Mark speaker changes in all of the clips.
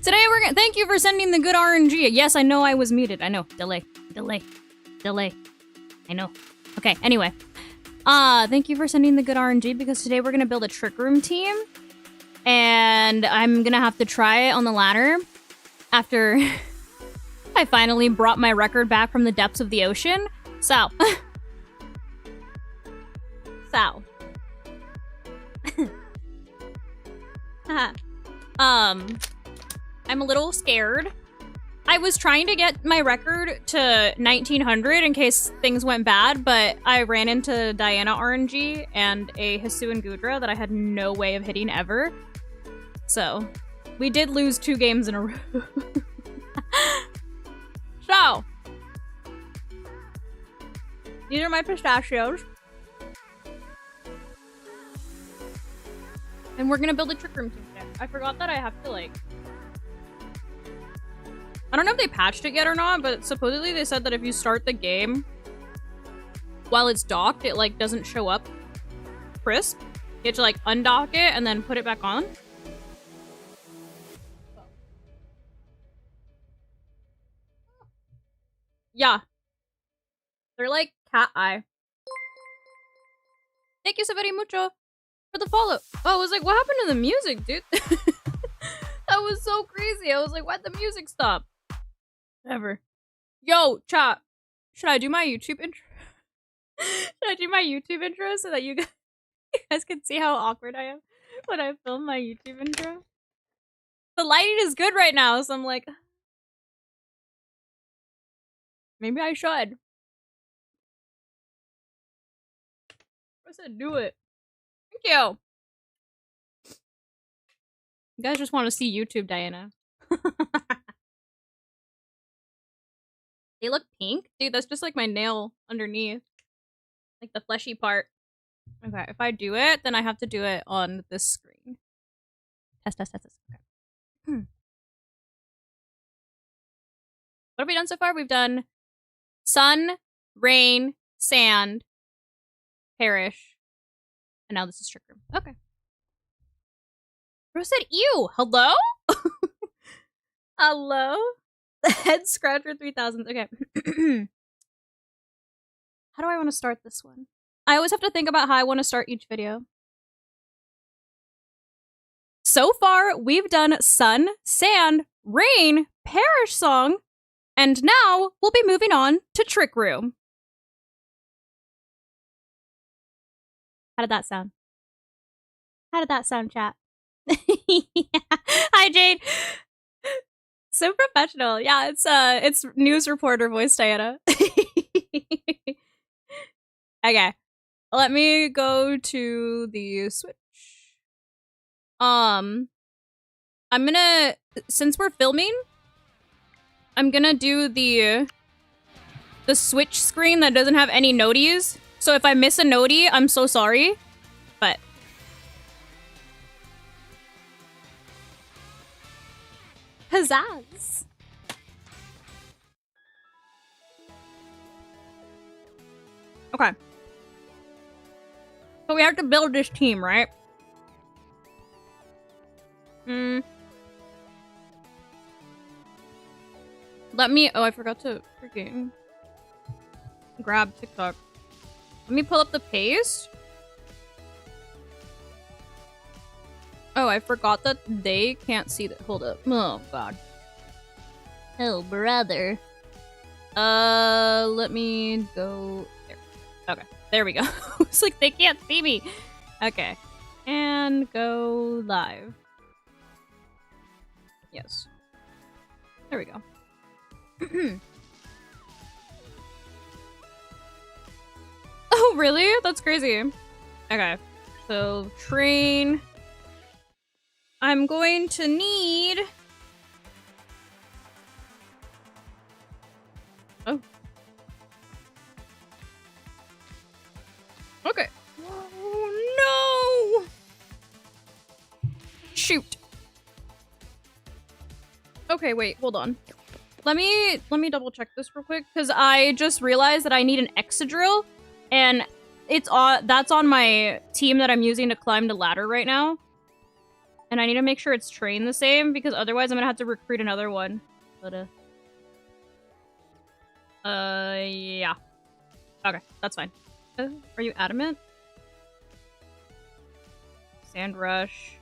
Speaker 1: Today we're gonna thank you for sending the good RNG. Yes, I know I was muted. I know. Delay. I know. Okay, anyway. Thank you for sending the good RNG because today we're gonna build a trick room team. And I'm gonna have to try it on the ladder after I finally brought my record back from the depths of the ocean. So. I'm a little scared. I was trying to get my record to 1900 in case things went bad, but I ran into Diana RNG and a Hisu and Gudra that I had no way of hitting ever. So, we did lose 2 games in a row. So, these are my pistachios. And we're gonna build a trick room team today. I forgot that I have to, like... I don't know if they patched it yet or not, but supposedly they said that if you start the game while it's docked, it, like, doesn't show up crisp. You have to, like, undock it and then put it back on. Yeah. They're like cat eye. Thank you so very mucho for the follow. Oh, I was like, what happened to the music, dude? That was so crazy. I was like, why'd the music stop? Whatever. Yo, chat. Should I do my YouTube intro? Should I do my YouTube intro so that you guys can see how awkward I am when I film my YouTube intro? The lighting is good right now, so I'm like... Maybe I should. I said do it. Thank you. You guys just want to see YouTube, Diana. They look pink? Dude, that's just like my nail underneath. Like the fleshy part. Okay, if I do it, then I have to do it on this screen. Test. Okay. What have we done so far? We've done sun, rain, sand, parish, and now this is trick room. Okay. Bro said, ew, hello? Hello? The head scratcher 3000. Okay. How do I want to start this one? I always have to think about how I want to start each video. So far, we've done sun, sand, rain, parish song, and now we'll be moving on to trick room. How did that sound? How did that sound, chat? Yeah. Hi, Jade. So professional. Yeah, it's news reporter voice, Diana. Okay. Let me go to the Switch. I'm gonna, since we're filming, I'm gonna do the Switch screen that doesn't have any noties. So if I miss a nodie, I'm so sorry. But pizzazz. Okay. So we have to build this team, right? Let me... Oh, I forgot to freaking grab TikTok. Let me pull up the paste. Oh, I forgot that they can't see that. Hold up. Oh, God. Oh, brother. Let me go there. Okay, there we go. It's like they can't see me. Okay. And go live. Yes. There we go. Oh, really? That's crazy. Okay. So, train. I'm going to need... Oh. Okay. Oh, no! Shoot. Okay, wait, hold on. Let me double check this real quick, because I just realized that I need an Excadrill, and it's that's on my team that I'm using to climb the ladder right now. And I need to make sure it's trained the same, because otherwise I'm gonna have to recruit another one. But, yeah. Okay, that's fine. Are you adamant? Sand rush.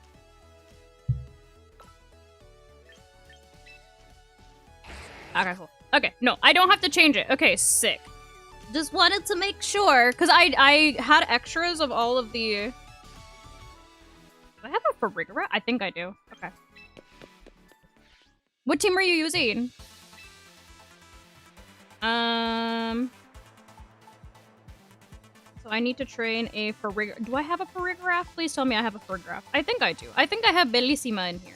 Speaker 1: Okay, cool. Okay, no, I don't have to change it. Okay, sick. Just wanted to make sure, because I had extras of all of the... Do I have a Ferigraph? I think I do. Okay. What team are you using? So I need to train a Ferigraph. Do I have a Ferigraph? Please tell me I have a Ferigraph. I think I do. I think I have Bellissima in here.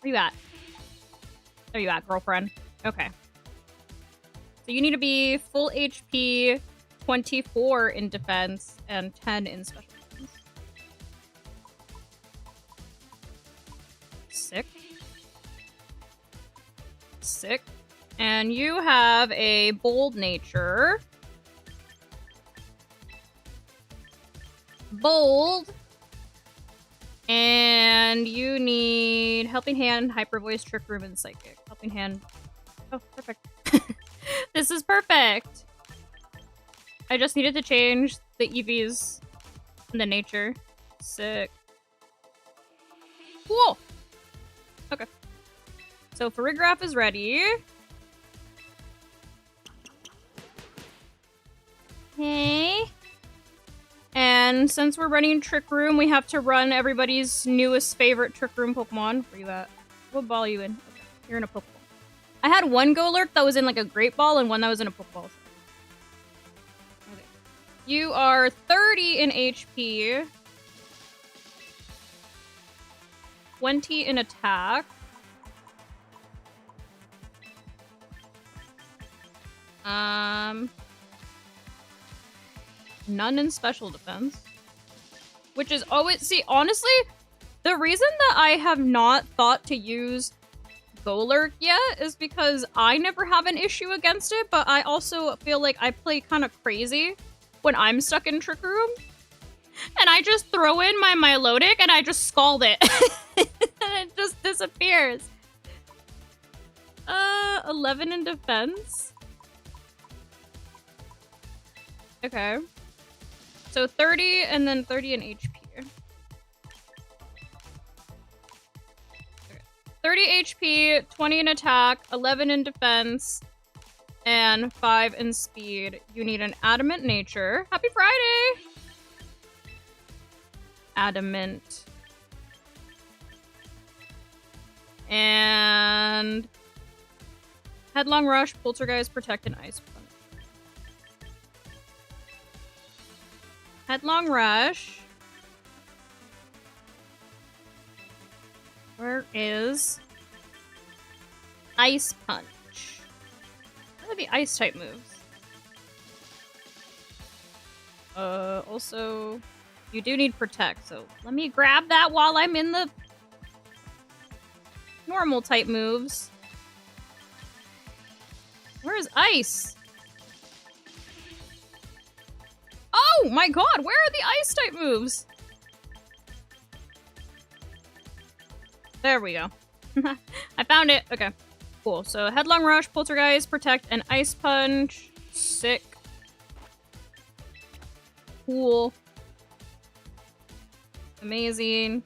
Speaker 1: Where you at? There you at, girlfriend. Okay. So you need to be full HP, 24 in defense, and 10 in special defense. Sick. Sick. And you have a bold nature. Bold. And you need Helping Hand, Hyper Voice, Trick Room, and Psychic. Helping Hand. Oh, perfect. This is perfect. I just needed to change the EVs and the nature. Sick. Cool. Okay. So Ferigraph is ready. Okay. And since we're running Trick Room, we have to run everybody's newest favorite Trick Room Pokemon. Where you at? What ball are you in? Okay. You're in a Pokeball. I had one Golurk that was in like a Great Ball and one that was in a Pokeball. Okay. You are 30 in HP. 20 in attack. None in special defense. Which is always... See, honestly, the reason that I have not thought to use Golurk yet is because I never have an issue against it, but I also feel like I play kind of crazy when I'm stuck in Trick Room. And I just throw in my Milotic and I just scald it. And it just disappears. 11 in defense. Okay. So 30 and then 30 in HP. Okay. 30 HP, 20 in attack, 11 in defense, and 5 in speed. You need an Adamant Nature. Happy Friday! Adamant. And... Headlong Rush, Poltergeist, Protect, and Ice Punch. Headlong Rush. Where is Ice Punch? What are the ice type moves? Also, you do need Protect, so let me grab that while I'm in the normal type moves. Where is Ice? Oh my god, where are the ice type moves? There we go. I found it. Okay, cool. So Headlong Rush, Poltergeist, Protect, and Ice Punch. Sick. Cool. Amazing.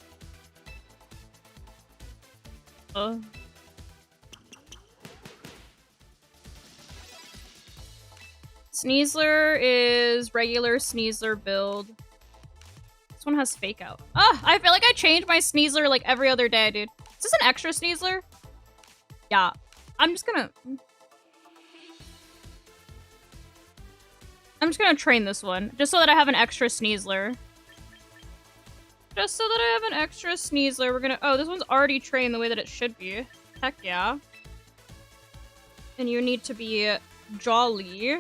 Speaker 1: Sneasler is regular Sneasler build. This one has Fake Out. Ah, I feel like I change my Sneasler like every other day, dude. Is this an extra Sneasler? Yeah. I'm just gonna train this one. Just so that I have an extra Sneasler. Just so that I have an extra Sneasler. We're gonna... Oh, this one's already trained the way that it should be. Heck yeah. And you need to be Jolly.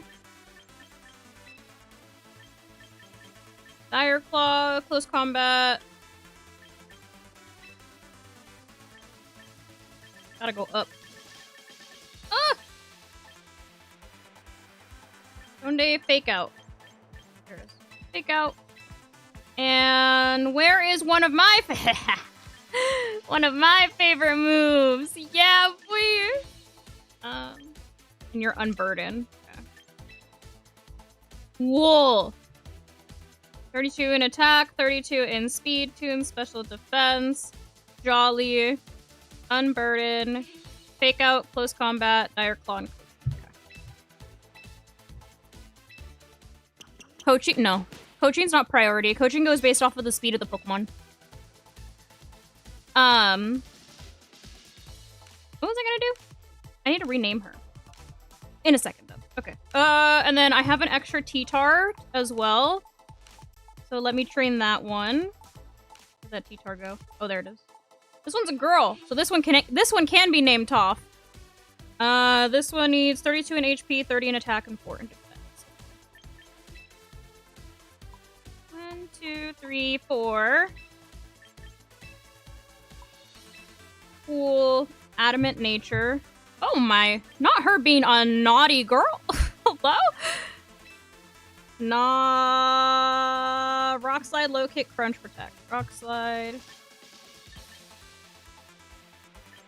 Speaker 1: Dire Claw, Close Combat. Gotta go up. Ah! Donde Fake Out. There it is. Fake Out. And where is one of my favorite moves? Yeah, please. And you're unburdened. Okay. Wool. 32 in attack, 32 in speed, 2 in special defense. Jolly. Unburden. Fake out, close combat, dire claw. Okay. Coaching? No. Coaching's not priority. Coaching goes based off of the speed of the Pokemon. What was I gonna do? I need to rename her. In a second, though. Okay. And then I have an extra T-Tar as well. So let me train that one. Where'd that T-Tar go? Oh, there it is. This one's a girl, so this one can be named Toph. This one needs 32 in HP, 30 in attack, and 4 in defense. 1, 2, 3, 4. Cool. Adamant nature. Oh my. Not her being a naughty girl. Hello? Nah. Rock slide, low kick, crunch, protect. Rock slide.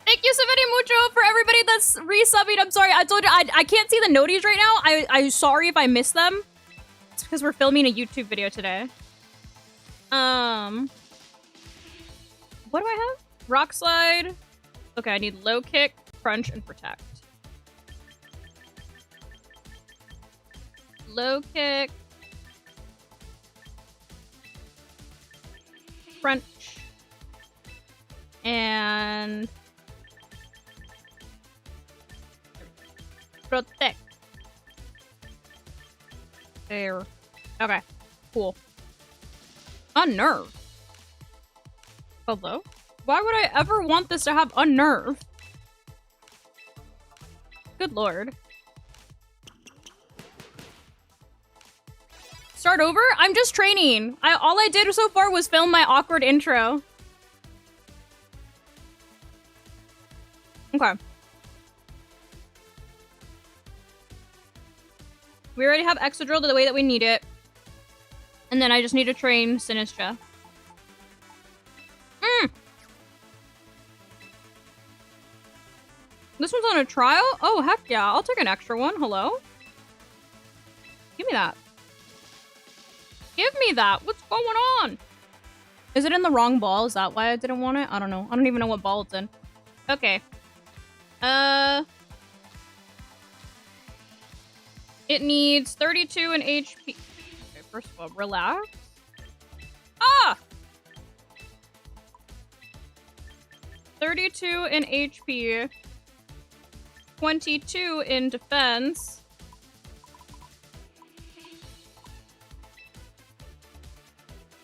Speaker 1: Thank you so very mucho for everybody that's resubbing. I'm sorry. I told you I can't see the noties right now. I'm sorry if I missed them. It's because we're filming a YouTube video today. What do I have? Rock slide. Okay, I need low kick, crunch, and protect. Low kick. Crunch. And protect. There. Okay. Cool. Unnerve. Hello? Why would I ever want this to have unnerve? Good lord. Start over? I'm just training. All I did so far was film my awkward intro. Okay. We already have Exadrill the way that we need it. And then I just need to train Sinistcha. This one's on a trial? Oh, heck yeah. I'll take an extra one. Hello? Give me that. Give me that. What's going on? Is it in the wrong ball? Is that why I didn't want it? I don't know. I don't even know what ball it's in. Okay. It needs 32 in HP. Okay, first of all, relax. Ah! 32 in HP. 22 in defense.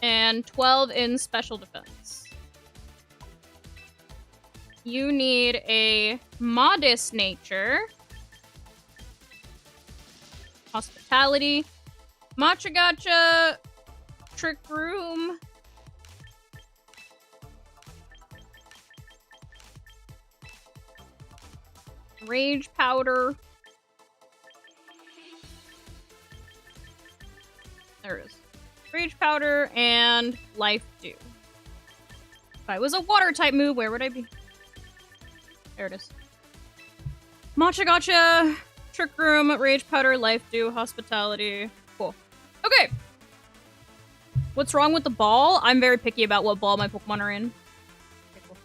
Speaker 1: And 12 in special defense. You need a modest nature. Hospitality. Matcha Gotcha. Trick Room. Rage Powder. There it is. Rage Powder and Life Dew. If I was a water type move, where would I be? There it is. Matcha Gotcha, Trick Room, Rage Powder, Life Dew, Hospitality. Cool. Okay. What's wrong with the ball? I'm very picky about what ball my Pokemon are in. Okay, cool.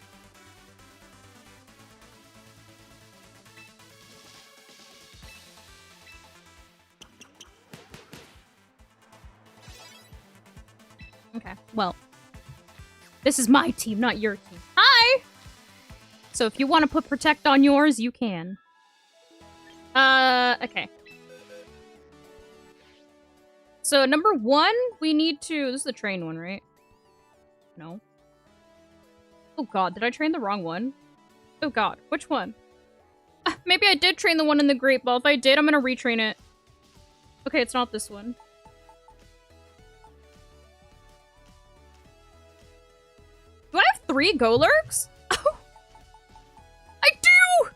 Speaker 1: Okay, well. This is my team, not your team. Hi! So if you want to put Protect on yours, you can. Okay. So number 1, we need to... This is the train one, right? No. Oh god, did I train the wrong one? Oh god, which one? Maybe I did train the one in the Great Ball. If I did, I'm gonna retrain it. Okay, it's not this one. Do I have 3 Golurks? Oh, I do!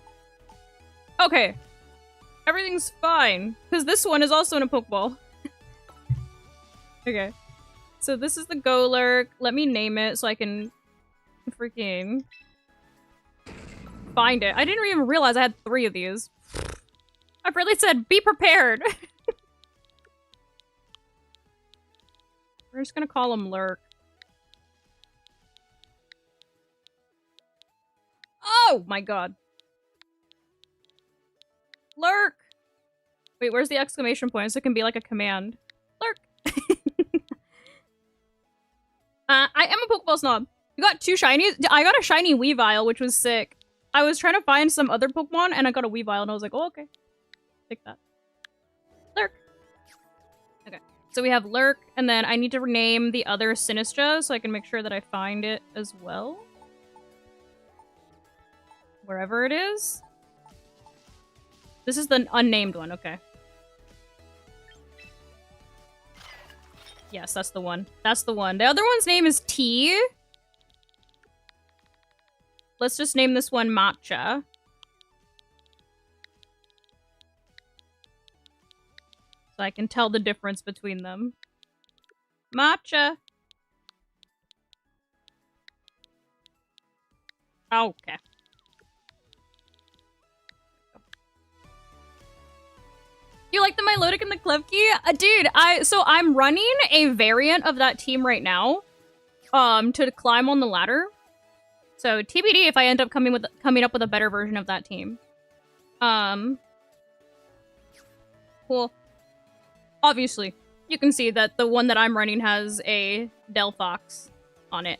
Speaker 1: Okay. Everything's fine. Because this one is also in a Pokeball. Okay. So this is the Golurk. Let me name it so I can freaking find it. I didn't even realize I had 3 of these. I've really said, be prepared. We're just gonna call him Lurk. Oh my god. Lurk! Wait, where's the exclamation point? So it can be like a command. Lurk! I am a Pokeball snob. You got 2 shinies? I got a shiny Weavile, which was sick. I was trying to find some other Pokemon, and I got a Weavile, and I was like, oh, okay. Take that. Lurk! Okay. So we have Lurk, and then I need to rename the other Sinistcha, so I can make sure that I find it as well. Wherever it is. This is the unnamed one, okay. Yes, that's the one. That's the one. The other one's name is T. Let's just name this one Matcha. So I can tell the difference between them. Matcha. Okay. You like the Milotic and the Klefki? Dude, I'm running a variant of that team right now. To climb on the ladder. So TBD if I end up coming up with a better version of that team. Cool. Obviously, you can see that the one that I'm running has a Delphox on it.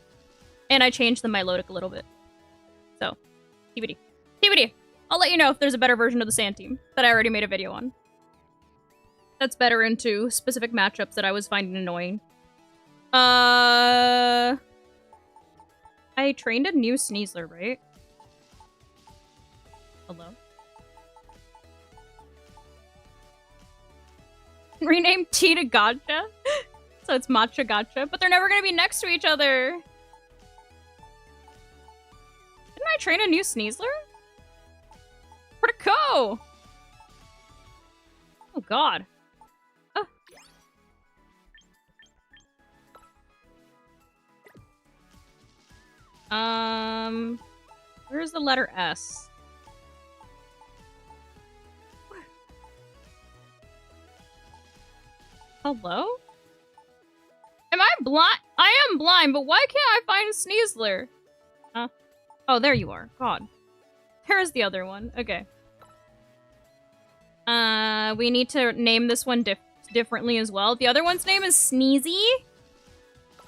Speaker 1: And I changed the Milotic a little bit. So, TBD. TBD! I'll let you know if there's a better version of the Sand team that I already made a video on. That's better into specific matchups that I was finding annoying. I trained a new Sneasler, right? Hello? Rename T to Gotcha? So it's Matcha Gotcha, but they're never gonna be next to each other. Didn't I train a new Sneasler? Where'd it go? Oh god. Where's the letter S? Hello? Am I blind? I am blind, but why can't I find Sneasler? Huh? Oh, there you are. God. There's the other one. Okay. We need to name this one differently as well. The other one's name is Sneezy.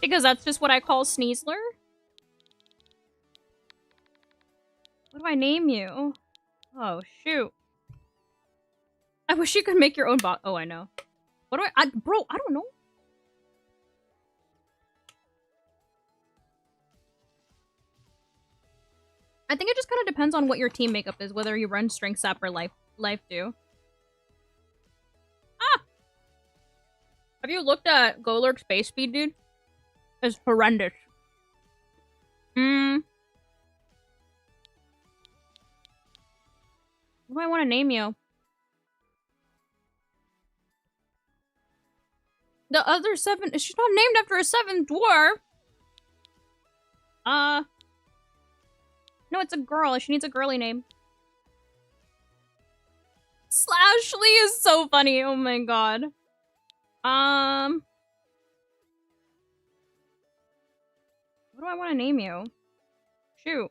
Speaker 1: Because that's just what I call Sneasler. What do I name you? Oh, shoot. I wish you could make your own bot. Oh, I know. What do bro, I don't know. I think it just kind of depends on what your team makeup is, whether you run Strength Sap or Life Dew. Ah! Have you looked at Golurk's base speed, dude? It's horrendous. What do I want to name you? The other 7... She's not named after a 7th dwarf! No, it's a girl. She needs a girly name. Slashly is so funny. Oh my god. What do I want to name you? Shoot.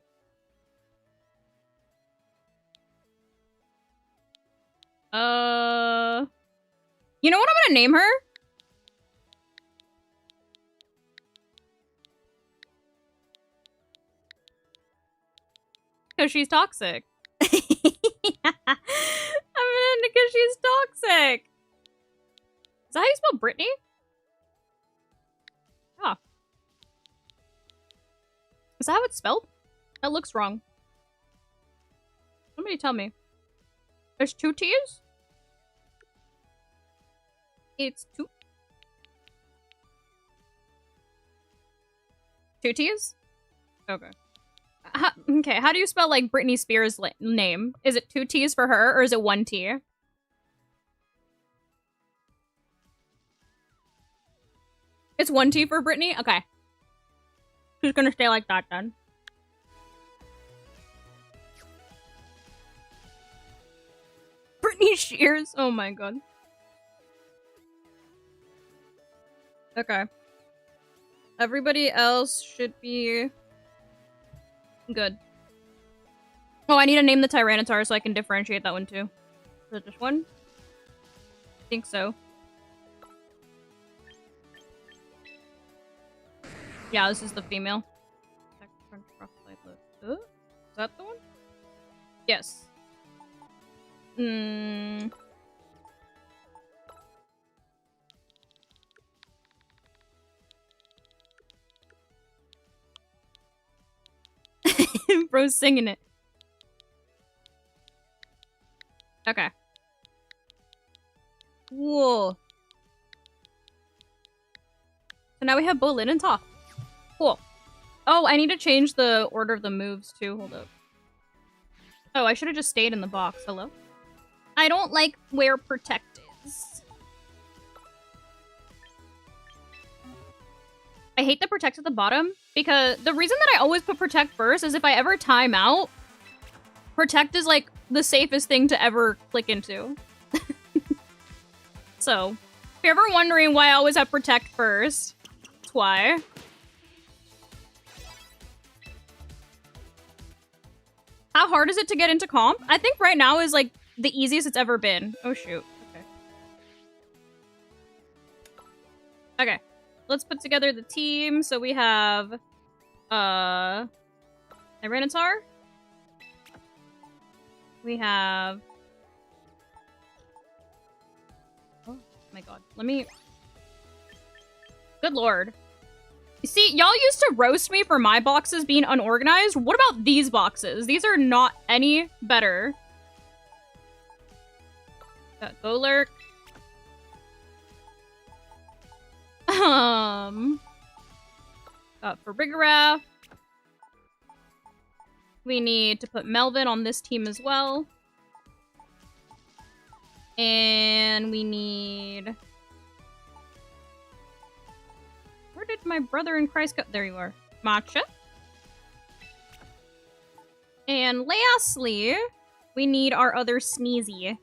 Speaker 1: You know what I'm gonna name her? Because she's toxic. I'm gonna because she's toxic. Is that how you spell Brittany? Oh. Is that how it's spelled? That looks wrong. Somebody tell me. There's 2 T's? It's 2. 2 T's? Okay. Okay, how do you spell, like, Britney Spears' name? Is it 2 T's for her, or is it 1 T? It's 1T for Brittany? Okay. She's gonna stay like that then. Britney Shears? Oh my god. Okay. Everybody else should be good. Oh, I need to name the Tyranitar so I can differentiate that one too. Is it just one? I think so. Yeah, this is the female. Is that the one? Yes. Bro's singing it. Okay. Whoa. So now we have Bolin and Toph. Cool. Oh, I need to change the order of the moves too. Hold up. Oh, I should have just stayed in the box. Hello? I don't like where Protect is. I hate the Protect at the bottom because the reason that I always put Protect first is if I ever time out, Protect is like the safest thing to ever click into. So, if you're ever wondering why I always have Protect first, that's why. How hard is it to get into comp? I think right now is like the easiest it's ever been. Oh shoot. Okay. Okay. Let's put together the team. So we have Tyranitar. We have oh my god. Let me good lord. You see, y'all used to roast me for my boxes being unorganized. What about these boxes? These are not any better. Got Golurk. Got Ferigraph. We need to put Melvin on this team as well. And we need... Where did my brother in Christ go? There you are. Matcha. And lastly, we need our other Sneasy.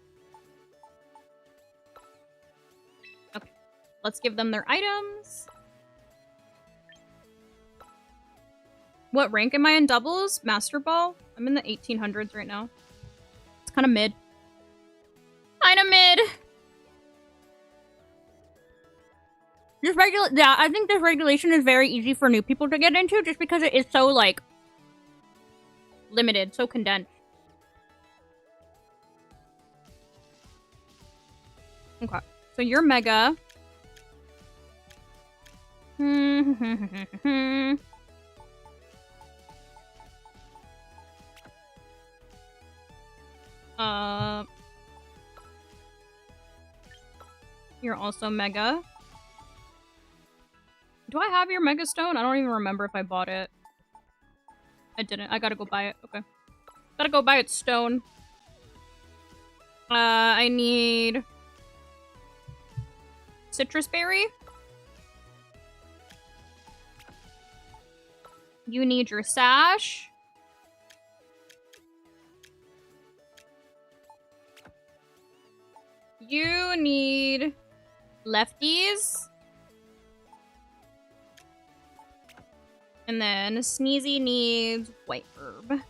Speaker 1: Okay. Let's give them their items. What rank am I in doubles? Master Ball? I'm in the 1800s right now. It's kind of mid. Kind of mid. Yeah, I think this regulation is very easy for new people to get into just because it is so, like, limited, so condensed. Okay, so you're Mega. You're also Mega. Do I have your Mega Stone? I don't even remember if I bought it. I didn't. I gotta go buy it. Okay. Gotta go buy its stone. I need... Citrus Berry. You need your Sash. You need... Lefties. And then Sneasy needs White Herb.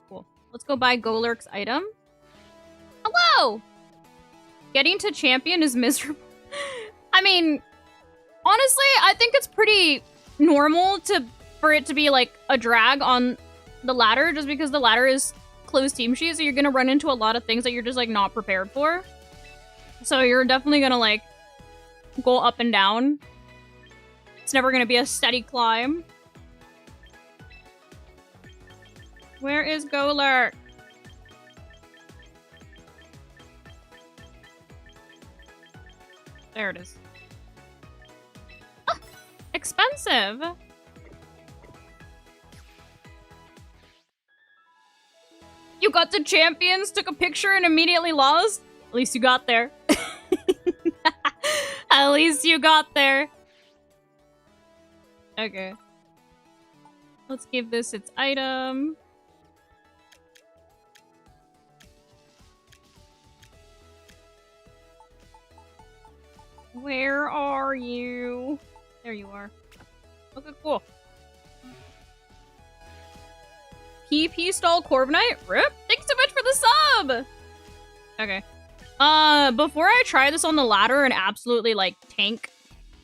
Speaker 1: Cool. Let's go buy Golurk's item. Hello! Getting to champion is miserable. I mean, honestly, I think it's pretty normal for it to be like a drag on the ladder just because the ladder is closed team sheet, so you're gonna run into a lot of things that you're just like not prepared for. So you're definitely gonna, like, go up and down. It's never gonna be a steady climb. Where is Golurk? There it is. Ah, expensive. You You got to champions, took a picture, and immediately lost? At least you got there. At least you got there. Okay. Let's give this its item. Where are you? There you are. Okay, cool. PP stall Corviknight? Rip? Thanks so much for the sub! Okay. Before I try this on the ladder and absolutely, like, tank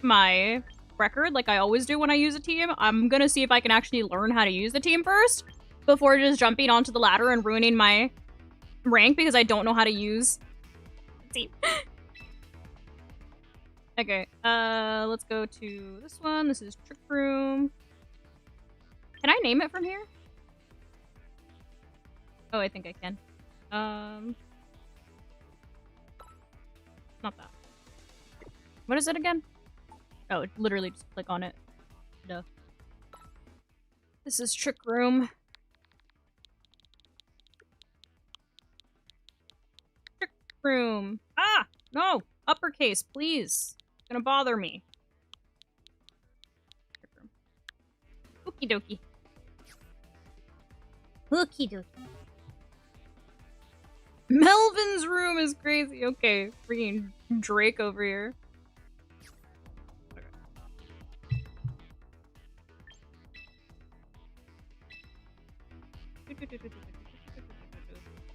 Speaker 1: my record like I always do when I use a team, I'm gonna see if I can actually learn how to use the team first before just jumping onto the ladder and ruining my rank because I don't know how to use the team. Okay, let's go to this one. This is Trick Room. Can I name it from here? Oh, I think I can. Not that. What is it again? Oh, literally just click on it. Duh. This is Trick Room. Trick Room. Ah! No! Uppercase, please. It's gonna bother me. Trick Room. Okie dokie. Okie dokie. Melvin's room is crazy. Okay, freaking Drake over here.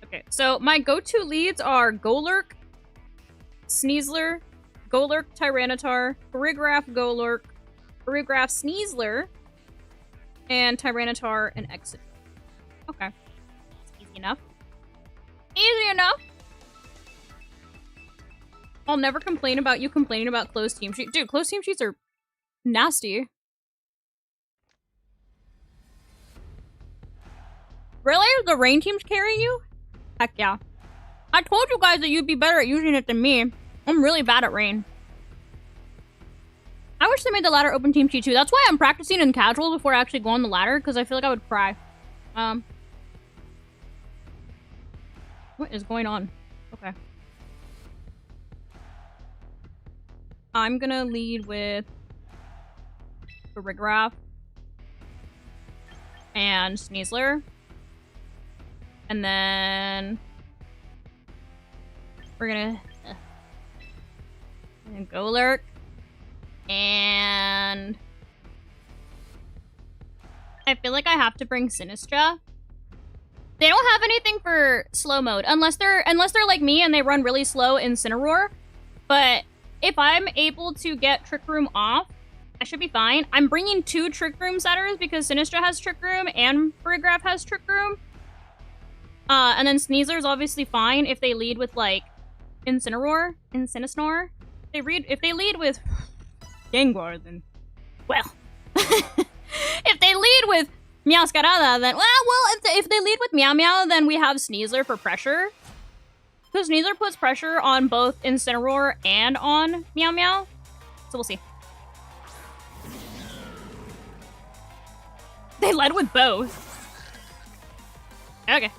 Speaker 1: Okay, so my go-to leads are Golurk, Sneasler, Golurk Tyranitar, Ferigraph Golurk, Ferigraph Sneasler, and Tyranitar and Exit. Okay. It's easy enough. Easy enough! I'll never complain about you complaining about closed team sheets. Dude, closed team sheets are nasty. Really? The rain team's carrying you? Heck yeah. I told you guys that you'd be better at using it than me. I'm really bad at rain. I wish they made the ladder open team sheet too. That's why I'm practicing in casual before I actually go on the ladder, because I feel like I would cry. What is going on? Okay. I'm gonna lead with Ferigraph and Sneasler. And then we're gonna Golurk and I feel like I have to bring Sinistcha. They don't have anything for slow mode unless they're like me and they run really slow in Incineroar. But if I'm able to get Trick Room off, I should be fine. I'm bringing 2 Trick Room setters because Sinistcha has Trick Room and Ferigraph has Trick Room. And then Sneasler's obviously fine if they lead with, like, Incineroar, Incinesnore. If they lead with Gengar, then, well. If they lead with Meowscarada, then, well, if they lead with Meow Meow, then we have Sneasler for pressure. Because Sneasler puts pressure on both Incineroar and on Meow Meow. So we'll see. They led with both. Okay.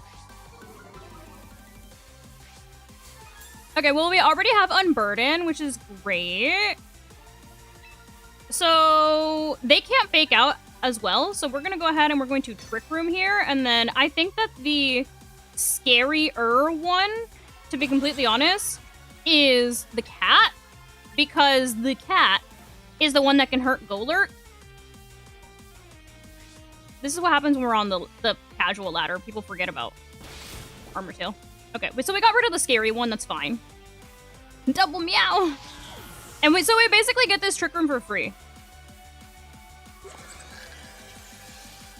Speaker 1: Okay, well, we already have Unburden, which is great. So they can't fake out as well. So we're going to go ahead and we're going to Trick Room here. And then I think that the scarier one, to be completely honest, is the cat. Because the cat is the one that can hurt Golurk. This is what happens when we're on the casual ladder. People forget about Armor Tail. Okay, so we got rid of the scary one. That's fine. Double meow. And so we basically get this Trick Room for free.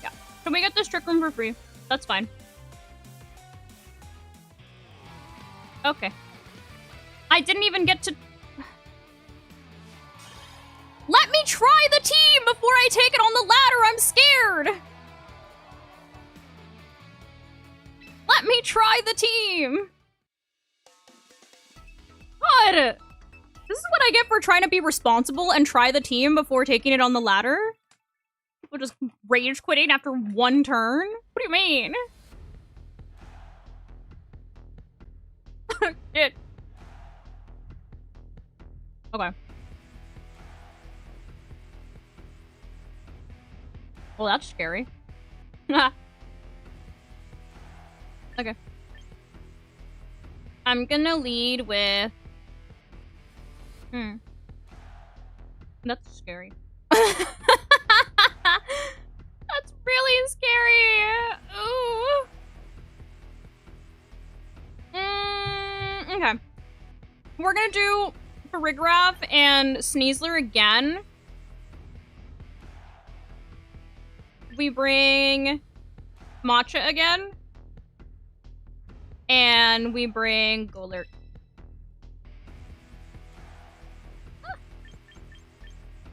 Speaker 1: Yeah. So we get this Trick Room for free. That's fine. Okay. I didn't even get to... Let me try the team before I take it on the ladder. I'm scared. Let me try the team. God. This is what I get for trying to be responsible and try the team before taking it on the ladder. People just rage quitting after one turn. What do you mean? Shit. Okay. Well, that's scary. Okay. I'm gonna lead with... That's scary. That's really scary. Ooh. Okay. We're gonna do Ferigraph and Sneasler again. We bring Matcha again. And we bring Golurk.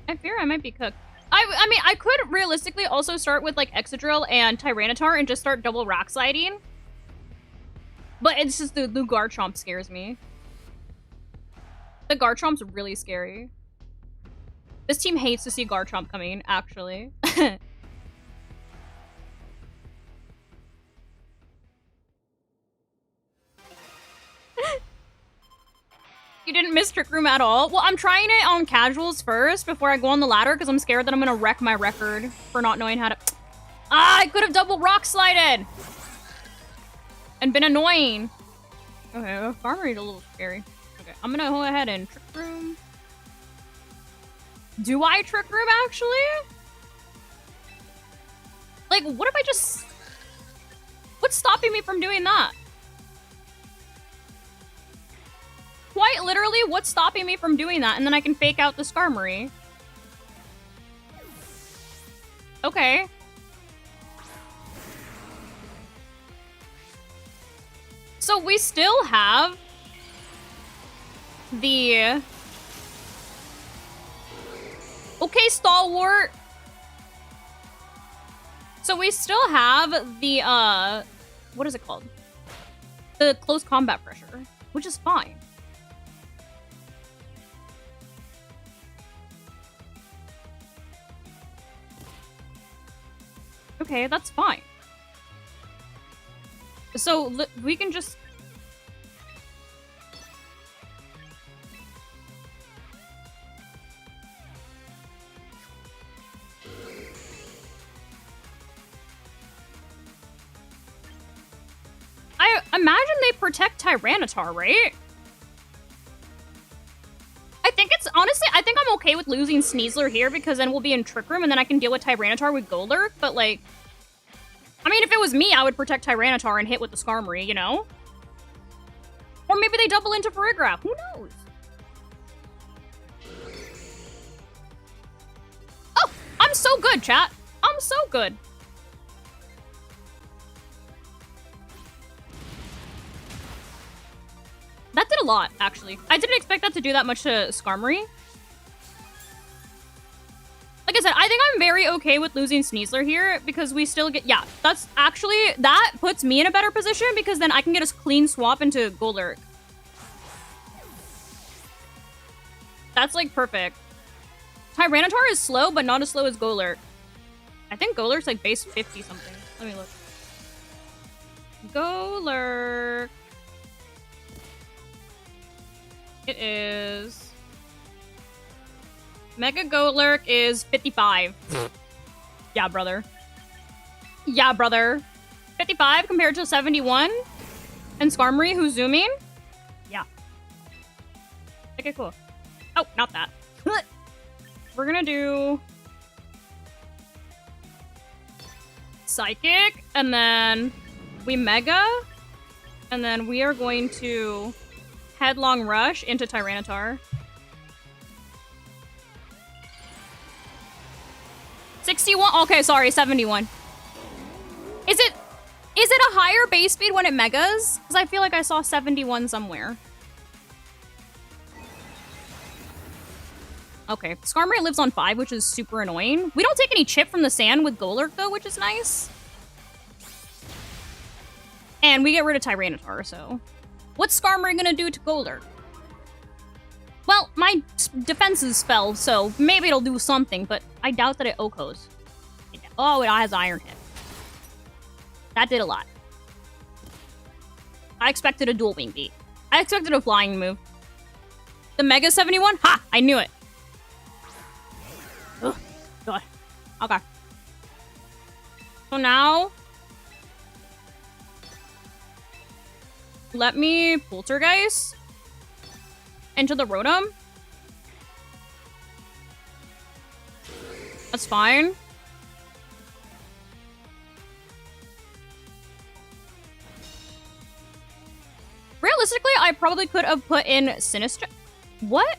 Speaker 1: I fear I might be cooked. I mean, I could realistically also start with, like, Excadrill and Tyranitar and just start double rock sliding. But it's just the Garchomp scares me. The Garchomp's really scary. This team hates to see Garchomp coming, actually. You didn't miss Trick Room at all? Well, I'm trying it on casuals first before I go on the ladder because I'm scared that I'm gonna wreck my record for not knowing how to... Ah, I could have double rock slided! And been annoying. Okay, Farmery's a little scary. Okay, I'm gonna go ahead and Trick Room. Do I Trick Room, actually? Like, what if I just... What's stopping me from doing that? Quite literally, what's stopping me from doing that? And then I can fake out the Skarmory. Okay. So we still have the... Okay, Stalwart. So we still have the, what is it called? The close combat pressure, which is fine. Okay, that's fine. So we can just... I imagine they protect Tyranitar, right? I think it's... Honestly, I think I'm okay with losing Sneasler here because then we'll be in Trick Room and then I can deal with Tyranitar with Golurk, but like... I mean, if it was me, I would protect Tyranitar and hit with the Skarmory, you know? Or maybe they double into Ferigraph. Who knows? Oh! I'm so good, chat! I'm so good! That did a lot, actually. I didn't expect that to do that much to Skarmory. Like I said, I think I'm very okay with losing Sneasler here because we still get... Yeah, that's actually... That puts me in a better position because then I can get a clean swap into Golurk. That's, like, perfect. Tyranitar is slow, but not as slow as Golurk. I think Golurk's, like, base 50 something. Let me look. Golurk... It is... Mega Golurk is 55. Yeah, brother. Yeah, brother. 55 compared to 71? And Skarmory, who's zooming? Yeah. Okay, cool. Oh, not that. We're gonna do... Psychic, and then we Mega, and then we are going to Headlong Rush into Tyranitar. 61? Okay, sorry, 71. Is it a higher base speed when it megas? Because I feel like I saw 71 somewhere. Okay, Skarmory lives on 5, which is super annoying. We don't take any chip from the sand with Golurk, though, which is nice. And we get rid of Tyranitar, so... What's Skarmory gonna do to Golurk? Well, my defenses fell, so maybe it'll do something, but I doubt that it Okos. Oh, it has Iron Hit. That did a lot. I expected a Dual Wing beat. I expected a flying move. The Mega 71? Ha! I knew it. Ugh. God. Okay. So now... let me Poltergeist into the Rotom. That's fine. Realistically, I probably could have put in Sinistcha. What?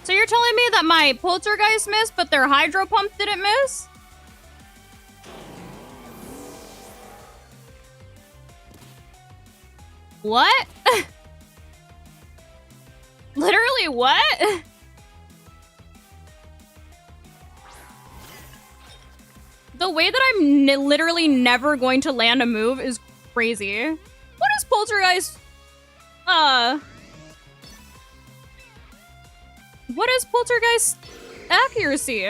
Speaker 1: So you're telling me that my Poltergeist missed, but their Hydro Pump didn't miss? What? Literally what? The way that I'm literally never going to land a move is crazy. What is Poltergeist? What is Poltergeist accuracy?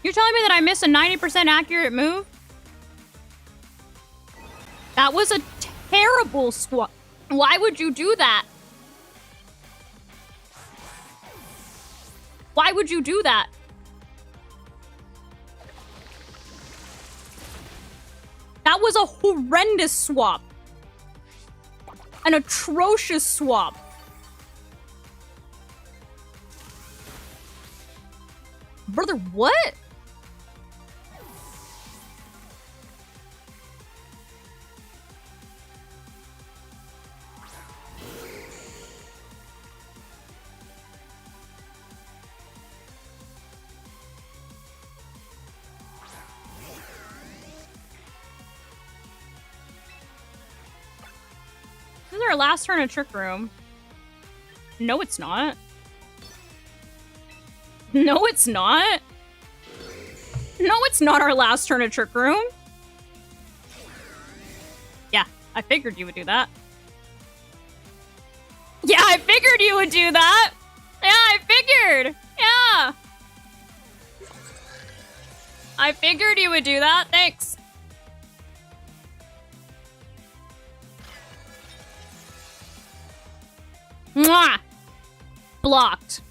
Speaker 1: You're telling me that I missed a 90% accurate move? That was a terrible swap. Why would you do that? Why would you do that? That was a horrendous swap. An atrocious swap. Brother, what? This is our last turn of Trick Room. No, it's not. No, it's not. No, it's not our last turn of Trick Room. Yeah, I figured you would do that. Yeah, I figured you would do that. Yeah, I figured. Yeah. I figured you would do that. Thanks. Mwah! Blocked.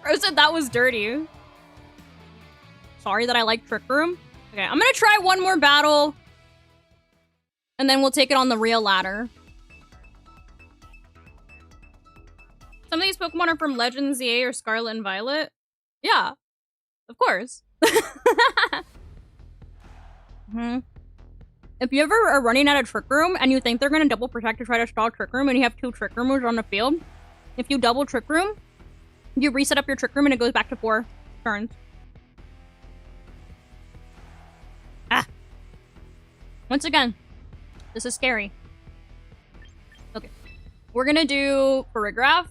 Speaker 1: Bro said that was dirty. Sorry that I like Trick Room. Okay, I'm gonna try one more battle. And then we'll take it on the real ladder. Some of these Pokemon are from Legends ZA or Scarlet and Violet. Yeah. Of course. If you ever are running out of Trick Room and you think they're gonna double protect to try to stall Trick Room and you have 2 Trick Roomers on the field, if you double Trick Room, you reset up your Trick Room and it goes back to 4 turns. Ah. Once again, this is scary. Okay. We're gonna do Ferigraph.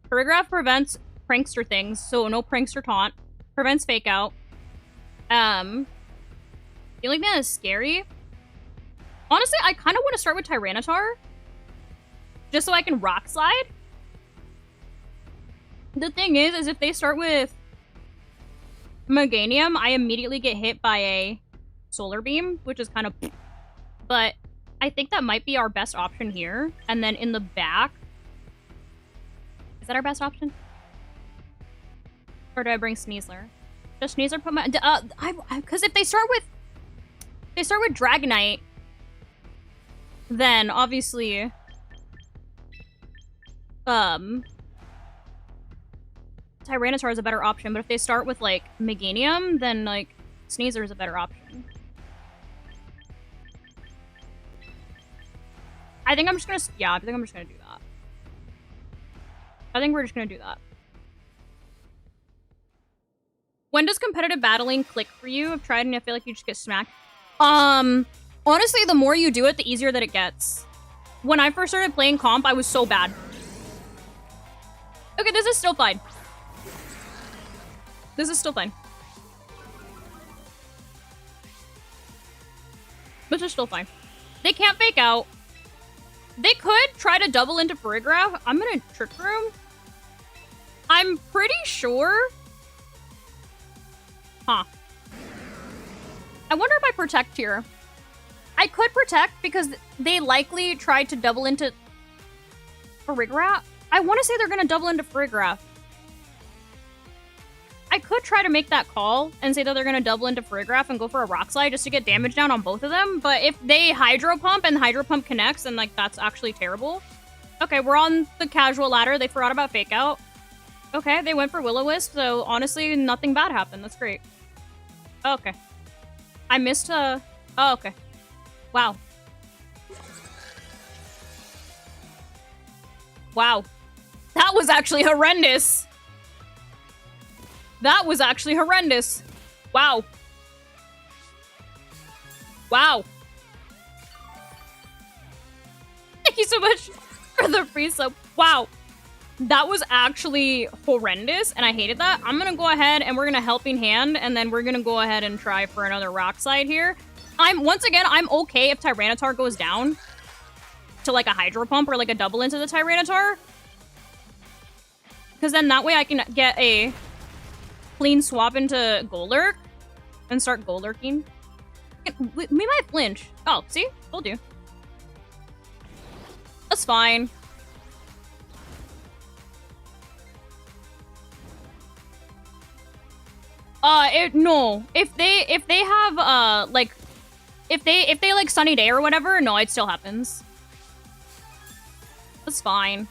Speaker 1: Ferigraph prevents prankster things, so no prankster taunt. Prevents fake out. The only thing that is scary. Honestly, I kind of want to start with Tyranitar. Just so I can rock slide. The thing is if they start with Meganium, I immediately get hit by a Solar Beam, which is kind of... But I think that might be our best option here. And then in the back... Is that our best option? Or do I bring Sneasler? Does Sneasler put my... Because if they start with... Dragonite, then obviously... Tyranitar is a better option, but if they start with, like, Meganium, then, like, Sneasler is a better option. I think I'm just gonna... Yeah, I think I'm just gonna do that. I think we're just gonna do that. When does competitive battling click for you? I've tried and I feel like you just get smacked. Honestly, the more you do it, the easier that it gets. When I first started playing comp, I was so bad. Okay, this is still fine. This is still fine. Which is still fine. They can't fake out. They could try to double into Ferigraph. I'm gonna Trick Room. I'm pretty sure... Huh. I wonder if I protect here. I could protect because they likely tried to double into Ferigraph. I want to say they're going to double into Ferigraph. I could try to make that call and say that they're going to double into Ferigraph and go for a Rock Slide just to get damage down on both of them. But if they Hydro Pump and Hydro Pump connects, then like that's actually terrible. Okay, we're on the casual ladder. They forgot about Fake Out. Okay, they went for Will-O-Wisp, so honestly, nothing bad happened. That's great. Okay. I missed oh, okay. Wow. Wow. That was actually horrendous. That was actually horrendous. Wow. Wow. Thank you so much for the free sub. Wow. That was actually horrendous, and I hated that. I'm gonna go ahead and we're gonna Helping Hand, and then we're gonna go ahead and try for another Rock Slide here. Once again, I'm okay if Tyranitar goes down to like a Hydro Pump or like a double into the Tyranitar. Because then that way I can get a clean swap into Golurk and start Golurking. We might flinch. Oh, see? Told you. That's fine. No. If they have, like, if they like Sunny Day or whatever, no, it still happens. That's fine.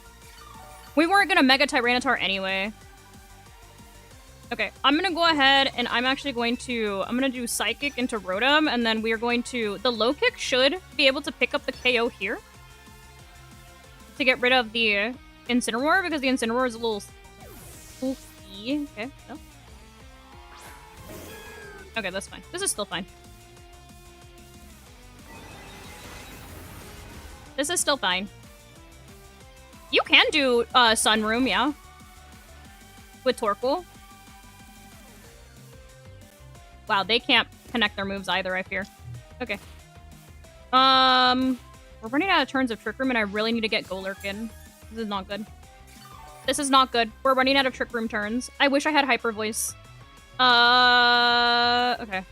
Speaker 1: We weren't gonna Mega Tyranitar anyway. Okay, I'm gonna go ahead and I'm gonna do Psychic into Rotom, and then we are going to, the Low Kick should be able to pick up the KO here to get rid of the Incineroar, because the Incineroar is a little spooky. Okay, no. Okay, that's fine. This is still fine. This is still fine. You can do Sunroom, yeah. With Torkoal. Wow, they can't connect their moves either, I fear. Okay. We're running out of turns of Trick Room, and I really need to get Golurk in. This is not good. This is not good. We're running out of Trick Room turns. I wish I had Hyper Voice. Okay.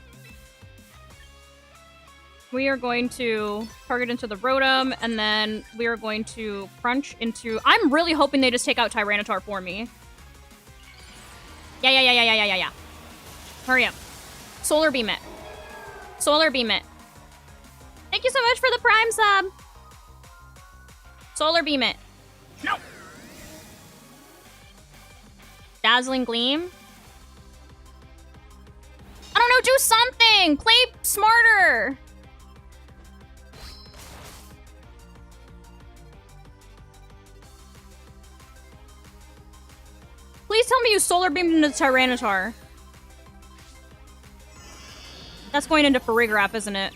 Speaker 1: We are going to target into the Rotom, and then we are going to crunch into... I'm really hoping they just take out Tyranitar for me. Yeah. Hurry up. Solar Beam it. Solar Beam it. Thank you so much for the Prime sub. Solar Beam it. No. Dazzling Gleam. I don't know, do something! Play smarter! Please tell me you Solar Beamed into Tyranitar. That's going into Ferigraph, isn't it?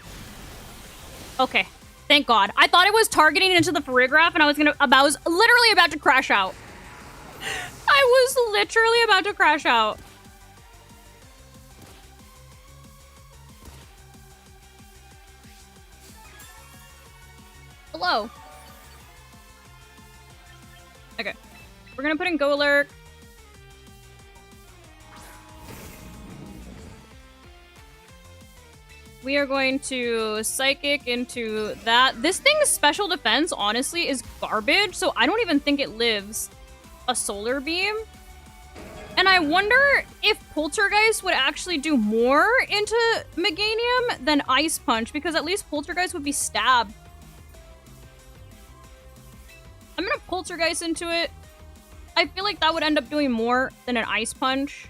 Speaker 1: Okay. Thank God. I thought it was targeting into the Ferigraph, and I was literally about to crash out. I was literally about to crash out. Hello. Okay. We're gonna put in Golurk. We are going to Psychic into that. This thing's special defense, honestly, is garbage, so I don't even think it lives a Solar Beam. And I wonder if Poltergeist would actually do more into Meganium than Ice Punch, because at least Poltergeist would be stabbed. I'm gonna Poltergeist into it. I feel like that would end up doing more than an Ice Punch,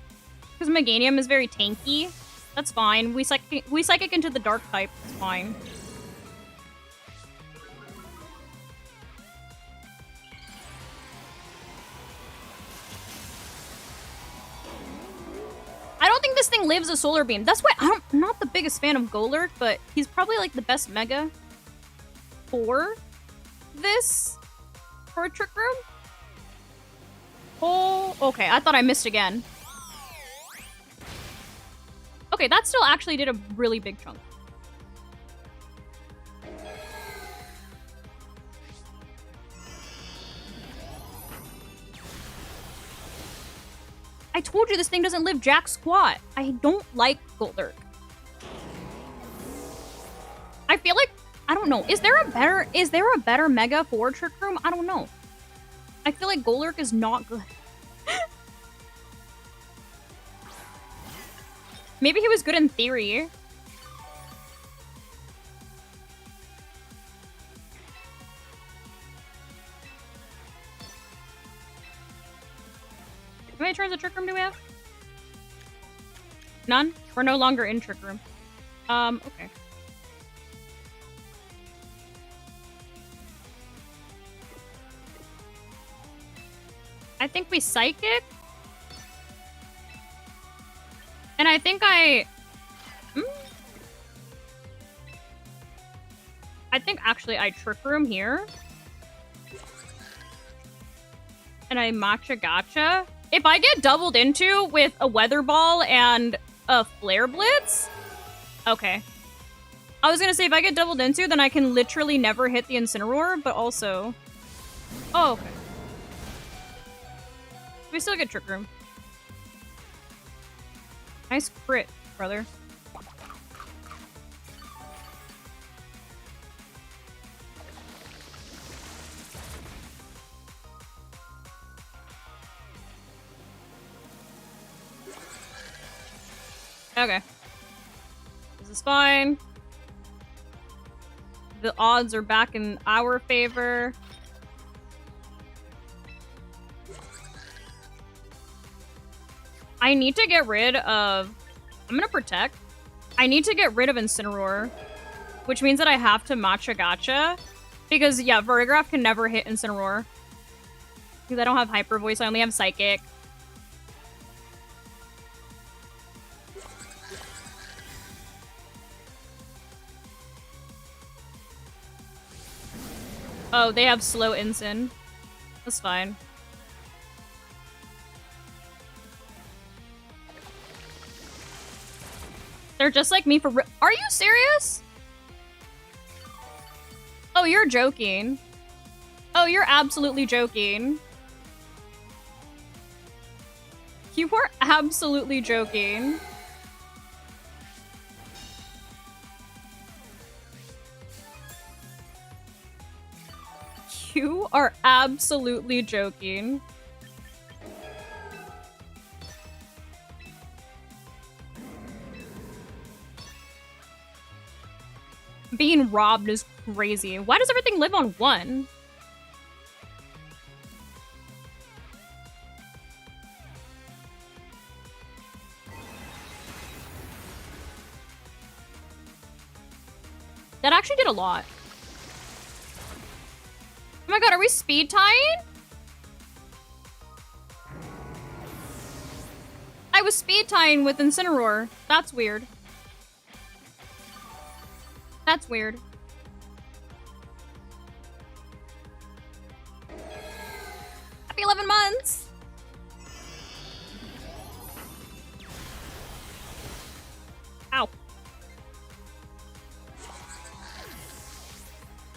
Speaker 1: because Meganium is very tanky. That's fine. We psychic into the Dark type. It's fine. I don't think this thing lives a Solar Beam. That's why I'm not the biggest fan of Golurk, but he's probably like the best Mega for this. For a Trick Room? Oh, okay. I thought I missed again. Okay, that still actually did a really big chunk. I told you this thing doesn't live jack squat. I don't like Golurk. I feel like, I don't know. Is there a better mega for Trick Room? I don't know. I feel like Golurk is not good. Maybe he was good in theory. How many turns of Trick Room do we have? None? We're no longer in Trick Room. Okay. I think we Psychic. And I think I think actually I Trick Room here. And I Matcha Gotcha. If I get doubled into with a Weather Ball and a Flare Blitz... Okay. I was gonna say, if I get doubled into, then I can literally never hit the Incineroar, but also... Oh, okay. We still get Trick Room. Nice crit, brother. Okay. This is fine. The odds are back in our favor. I need to get rid of... I'm gonna Protect. I need to get rid of Incineroar, which means that I have to Matcha Gotcha. Because, yeah, Ferigraph can never hit Incineroar. Because I don't have Hyper Voice, I only have Psychic. Oh, they have slow Incin. That's fine. They're just like me for real. Are you serious? Oh, you're joking. Oh, you're absolutely joking. You are absolutely joking. You are absolutely joking. Being robbed is crazy. Why does everything live on one? That actually did a lot. Oh my god, are we speed tying? I was speed tying with Incineroar. That's weird. That's weird. Happy 11 months! Ow.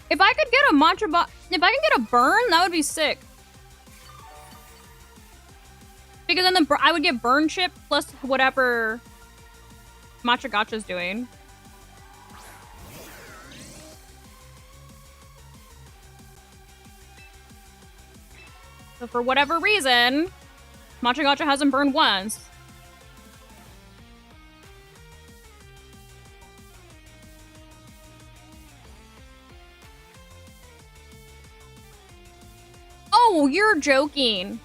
Speaker 1: If I could get a Mantra Bot, if I could get a burn, that would be sick. Because then I would get burn chip plus whatever Matcha Gotcha's doing. So for whatever reason, Matcha Gotcha hasn't burned once. Oh, you're joking.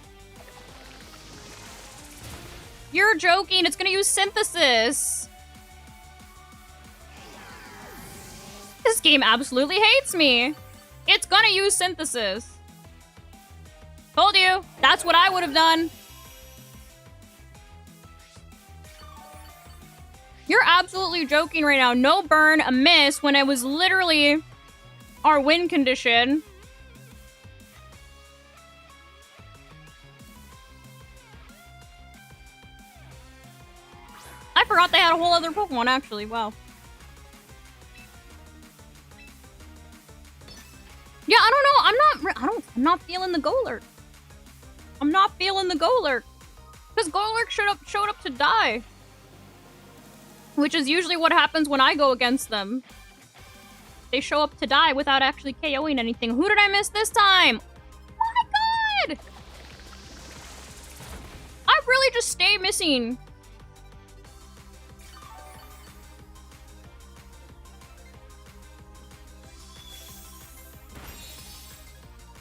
Speaker 1: You're joking. It's gonna use Synthesis. This game absolutely hates me. It's gonna use Synthesis. Told you. That's what I would have done. You're absolutely joking right now. No burn, a miss, when it was literally our win condition. I forgot they had a whole other Pokemon, actually. Wow. Yeah, I don't know. I'm not feeling the Golurk. I'm not feeling the Golurk. Because Golurk showed up to die. Which is usually what happens when I go against them. They show up to die without actually KOing anything. Who did I miss this time? Oh my god! I really just stay missing.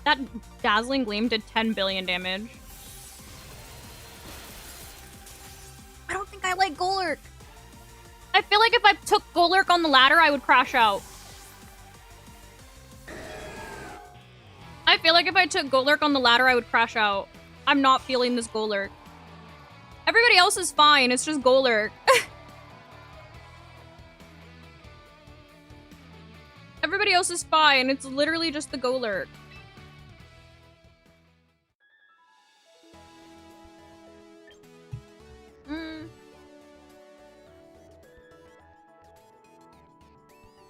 Speaker 1: That Dazzling Gleam did 10 billion damage. I don't think I like Golurk. I feel like if I took Golurk on the ladder, I would crash out. I feel like if I took Golurk on the ladder, I would crash out. I'm not feeling this Golurk. Everybody else is fine. It's just Golurk. Everybody else is fine. It's literally just the Golurk.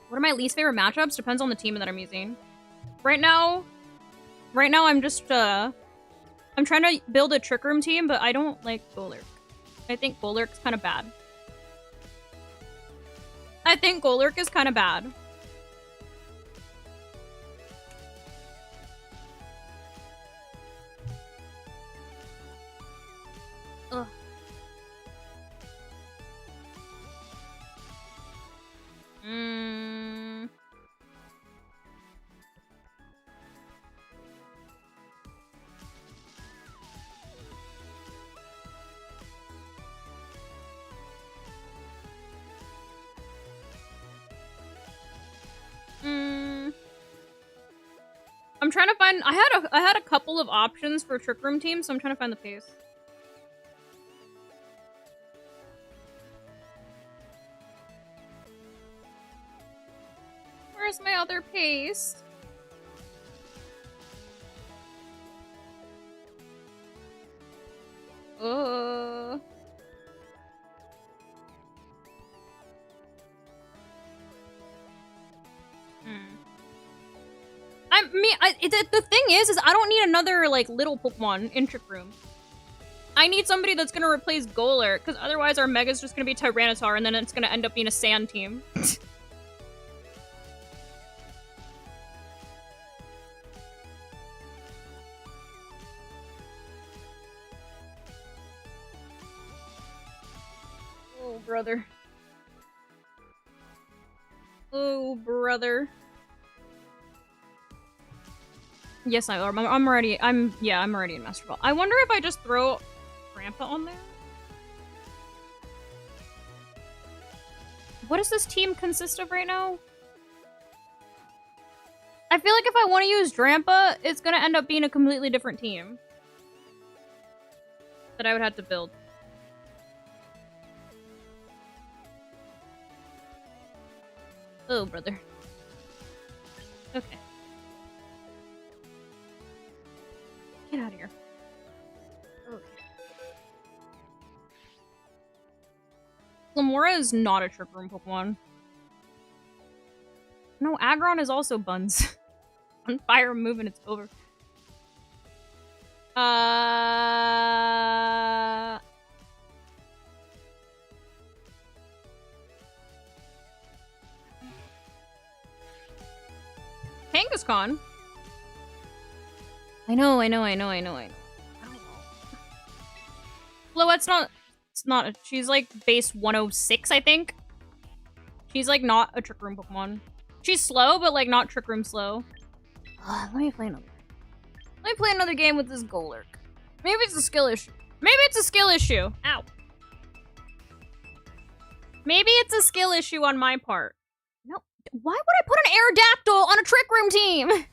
Speaker 1: What are my least favorite matchups? Depends on the team that I'm using. Right now I'm just, I'm trying to build a Trick Room team, but I don't like Golurk. I think Golurk's kind of bad. I think Golurk is kind of bad. Ugh. I'm trying to find. I had a couple of options for Trick Room teams, so I'm trying to find the pace. Where's my other pace? The thing is I don't need another, like, little Pokemon in Trick Room. I need somebody that's gonna replace Golurk, because otherwise our Mega's just gonna be Tyranitar, and then it's gonna end up being a sand team. Oh, brother. Oh, brother. Yes, I'm already in Master Ball. I wonder if I just throw Grandpa on there? What does this team consist of right now? I feel like if I want to use Drampa, it's gonna end up being a completely different team that I would have to build. Oh, brother. Okay. Get out of here. Okay. Lamora is not a Trick Room Pokemon. No, Aggron is also Buns. On fire move and it's over. Kangaskhan. I know. I don't know. Floette's not... It's not... She's like base 106, I think. She's like not a Trick Room Pokemon. She's slow, but like not Trick Room slow. Let me play another. Let me play another game with this Golurk. Maybe it's a skill issue. Maybe it's a skill issue. Ow. Maybe it's a skill issue on my part. No. Why would I put an Aerodactyl on a Trick Room team?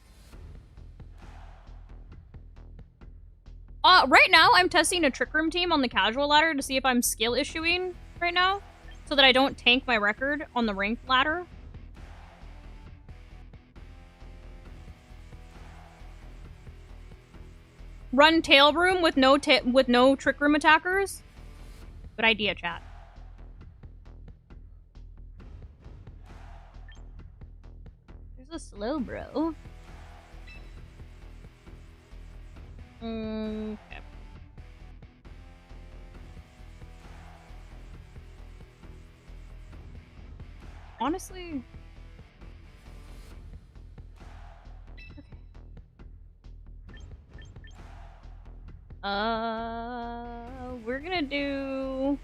Speaker 1: Right now, I'm testing a Trick Room team on the casual ladder to see if I'm skill issuing right now, so that I don't tank my record on the ranked ladder. Run Tail Room with no Trick Room attackers. Good idea, chat. There's a slow bro. Okay. Honestly... We're gonna do...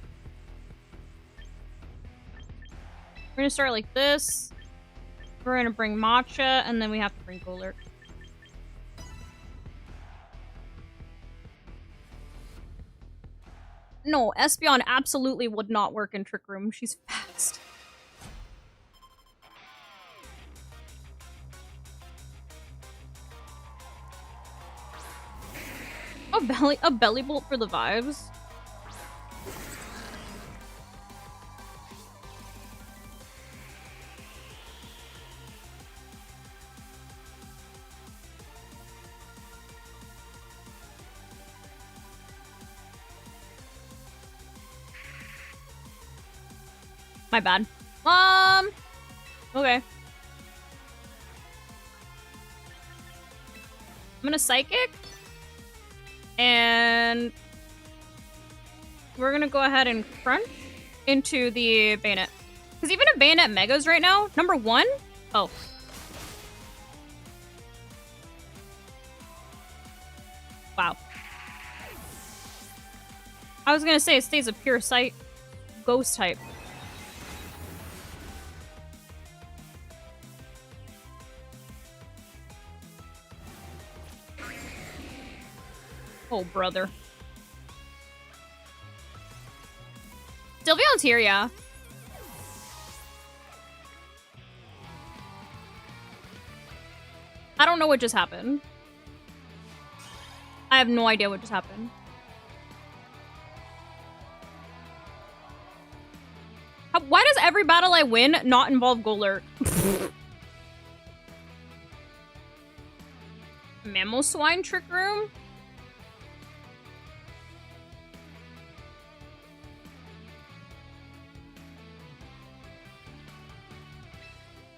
Speaker 1: We're gonna start like this. We're gonna bring Matcha, and then we have to bring Golurk. No, Espeon absolutely would not work in Trick Room. She's fast. A belly bolt for the vibes. My bad. Okay. I'm gonna Psychic. And we're gonna go ahead and crunch into the Bayonet. Because even if Bayonet Megas right now, number 1? Oh. Wow. I was gonna say it stays a pure sight ghost type. Oh, brother. Sylveon's here, yeah. I don't know what just happened. I have no idea what just happened. Why does every battle I win not involve Golurk? Mamoswine Trick Room?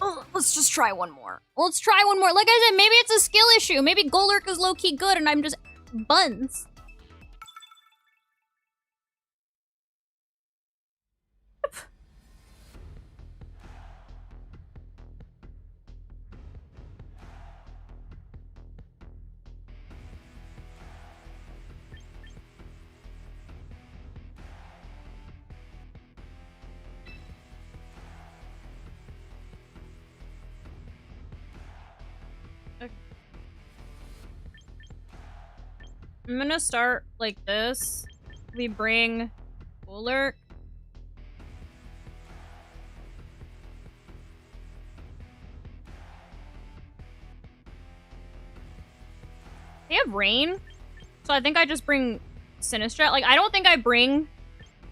Speaker 1: Oh, let's just try one more. Let's try one more. Like I said, maybe it's a skill issue. Maybe Golurk is low-key good and I'm just buns. I'm gonna start like this. We bring Golurk. They have rain, so I think I just bring Sinistcha. Like, I don't think I bring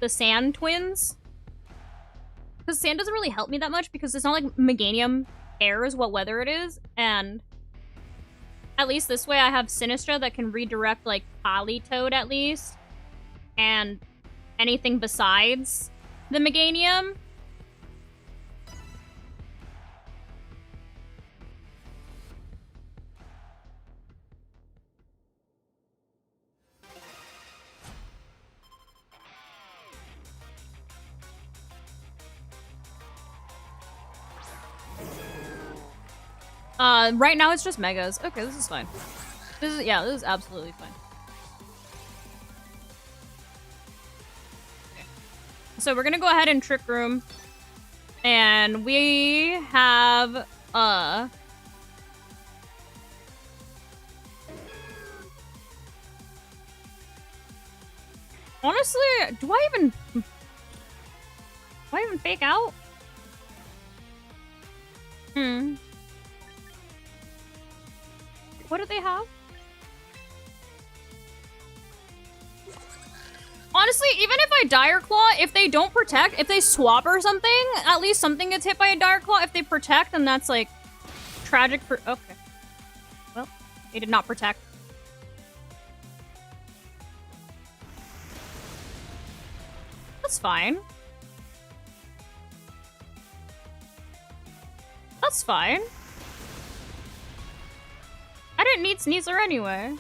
Speaker 1: the Sand Twins. Because Sand doesn't really help me that much because it's not like Meganium cares what weather it is, and at least this way I have Sinistcha that can redirect, like, Politoed at least. And anything besides the Meganium. Right now it's just Megas. Okay, this is fine. This is absolutely fine. Okay. So we're gonna go ahead and Trick Room. And we have, honestly, do I even fake out? What do they have? Honestly, even if I Dire Claw, if they don't protect, if they swap or something, at least something gets hit by a Dire Claw. If they protect, then that's, like, tragic for... Okay. Well, they did not protect. That's fine. That's fine. I didn't need Sneasler anyway.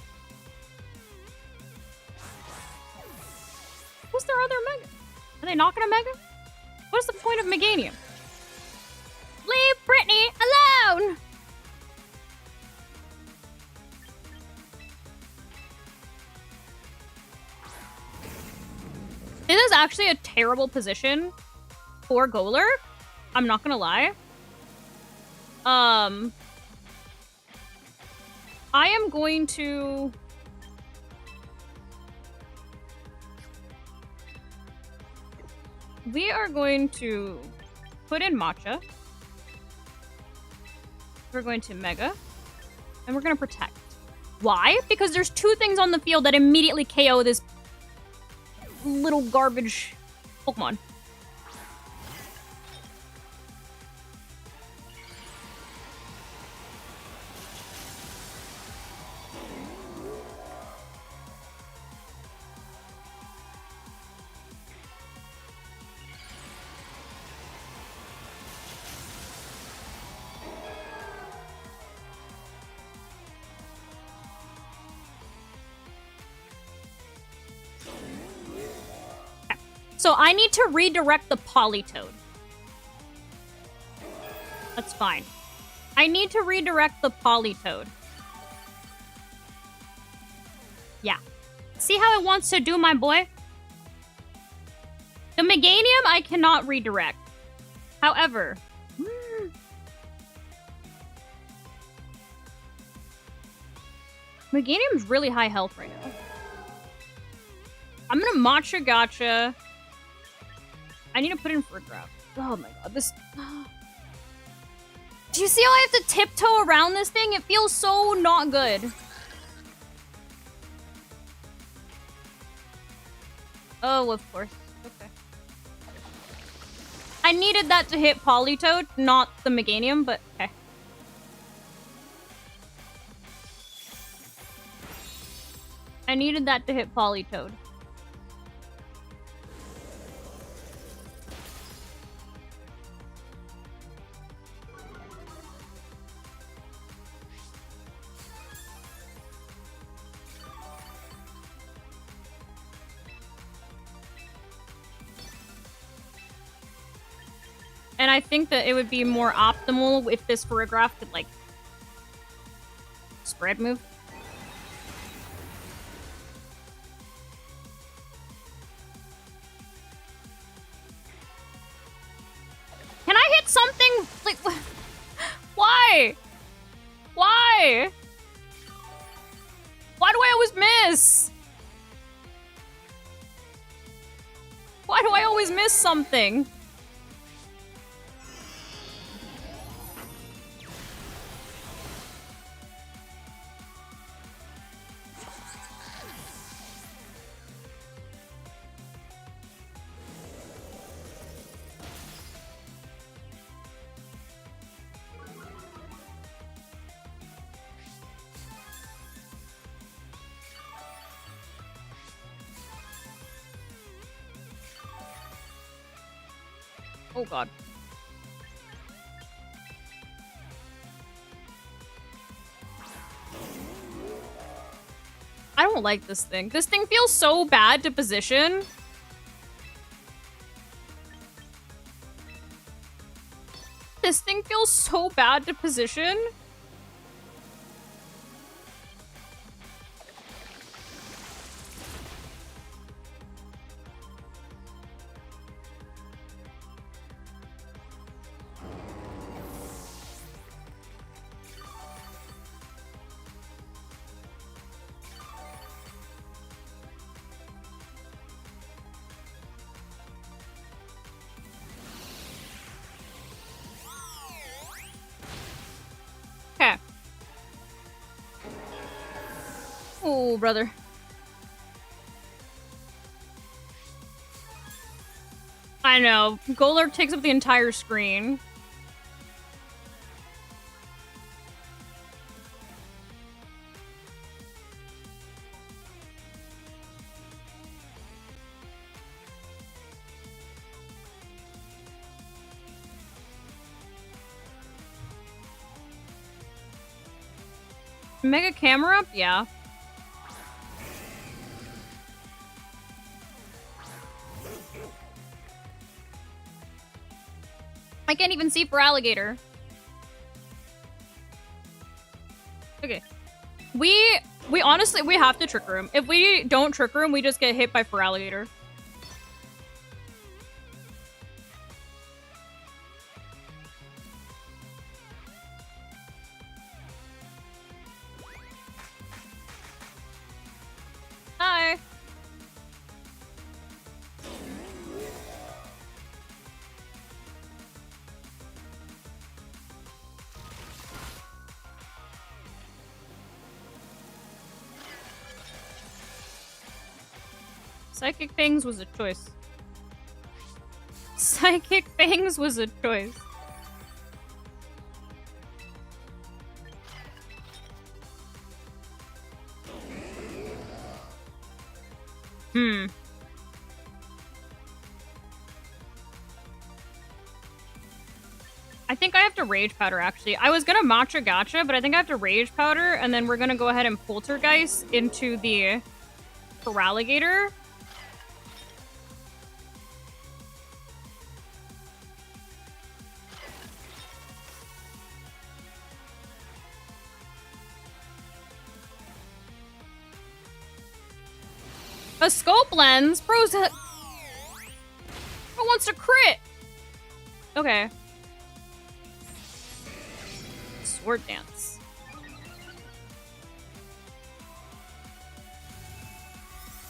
Speaker 1: What's their other Mega? Are they not gonna Mega? What's the point of Meganium? Leave Brittany alone! This is actually a terrible position for Golurk. I'm not gonna lie. I am going to... We are going to put in Matcha. We're going to Mega. And we're going to Protect. Why? Because there's two things on the field that immediately KO this little garbage Pokemon. So I need to redirect the Politoed. That's fine. I need to redirect the Politoed. Yeah. See how it wants to do, my boy? The Meganium I cannot redirect. However... Meganium's really high health right now. I'm gonna Matcha Gotcha. I need to put in Ferigraph. Oh my god, this... Do you see how I have to tiptoe around this thing? It feels so not good. Oh, of course. Okay. I needed that to hit Politoed, not the Meganium, but okay. I needed that to hit Politoed. And I think that it would be more optimal if this Ferigraph could, like, spread move. Can I hit something? Like, why? Why? Why do I always miss? Why do I always miss something? Oh god. I don't like this thing. This thing feels so bad to position. This thing feels so bad to position. Oh, brother. I know. Golurk takes up the entire screen. Mega camera up? Yeah. I can't even see for alligator. Okay. We honestly, we have to trick room. If we don't trick room, we just get hit by for alligator. Hi. Psychic Fangs was a choice. Psychic Fangs was a choice. I think I have to Rage Powder, actually. I was gonna Matcha Gacha, but I think I have to Rage Powder, and then we're gonna go ahead and Poltergeist into the Feraligatr. A Scope Lens? Bro's Bro wants to crit! Okay. Sword Dance.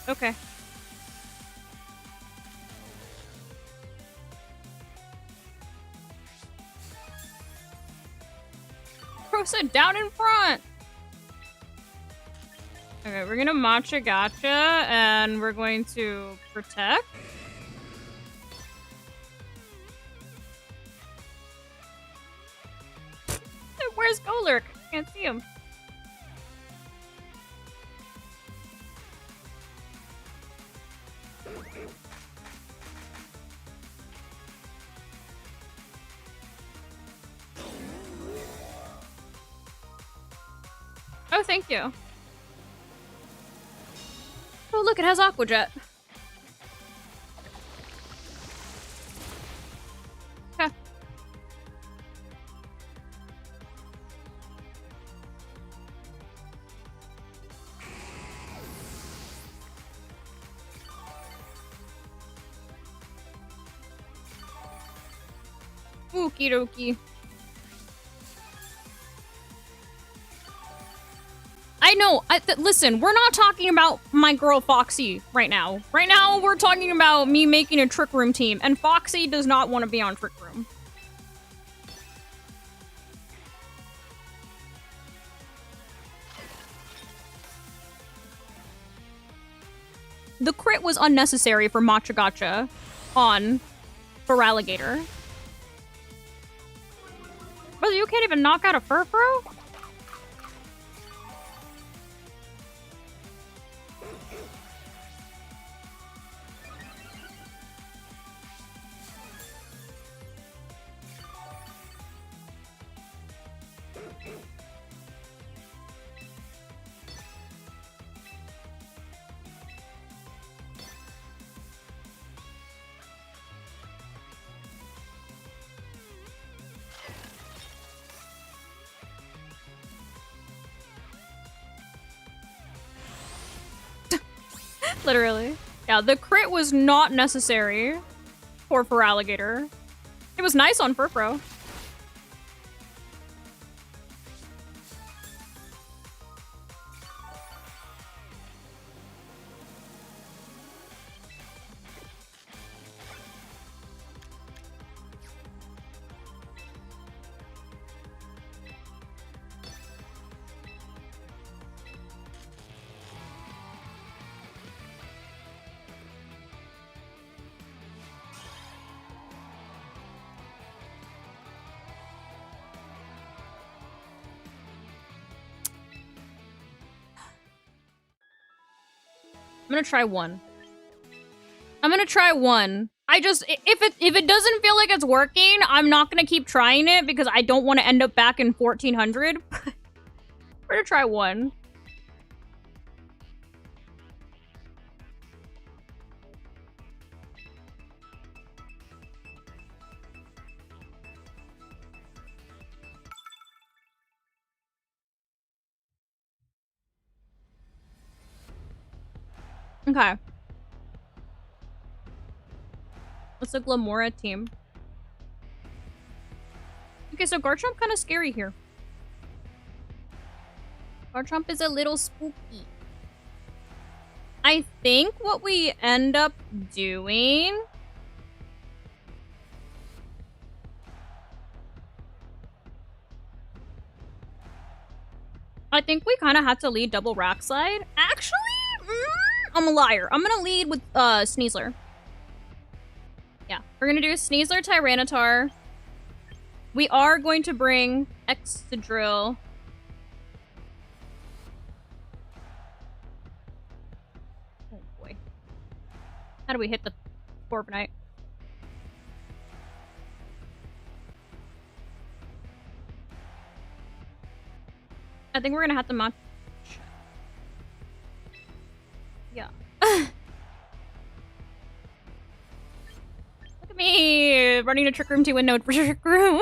Speaker 1: Okay. Bro said down in front! Okay, we're gonna Matcha Gacha, and we're going to Protect. Where's Golurk? Can't see him. Oh, thank you. Oh, look, it has Aqua Jet. Okay. Okie dokie. I know. Listen, we're not talking about my girl Foxy right now. Right now, we're talking about me making a Trick Room team, and Foxy does not want to be on Trick Room. The crit was unnecessary for Matcha Gacha on Feraligatr. Brother, you can't even knock out a Furfro? Literally. Yeah, the crit was not necessary for Feraligatr. It was nice on Furfro. I'm gonna try one. I'm gonna try one. If it doesn't feel like it's working, I'm not gonna keep trying it because I don't want to end up back in 1400. We're gonna try one. Okay. It's a Glamora team. Okay, so Garchomp kind of scary here. Garchomp is a little spooky. I think what we end up doing... I think we kind of have to lead double rack slide. Actually, I'm a liar. I'm gonna lead with Sneasler. Yeah, we're gonna do Sneasler Tyranitar. We are going to bring Excadrill. Oh boy. How do we hit the Corviknight? I think we're gonna have to match. Yeah. Look at me running a Trick Room to win node for Trick Room.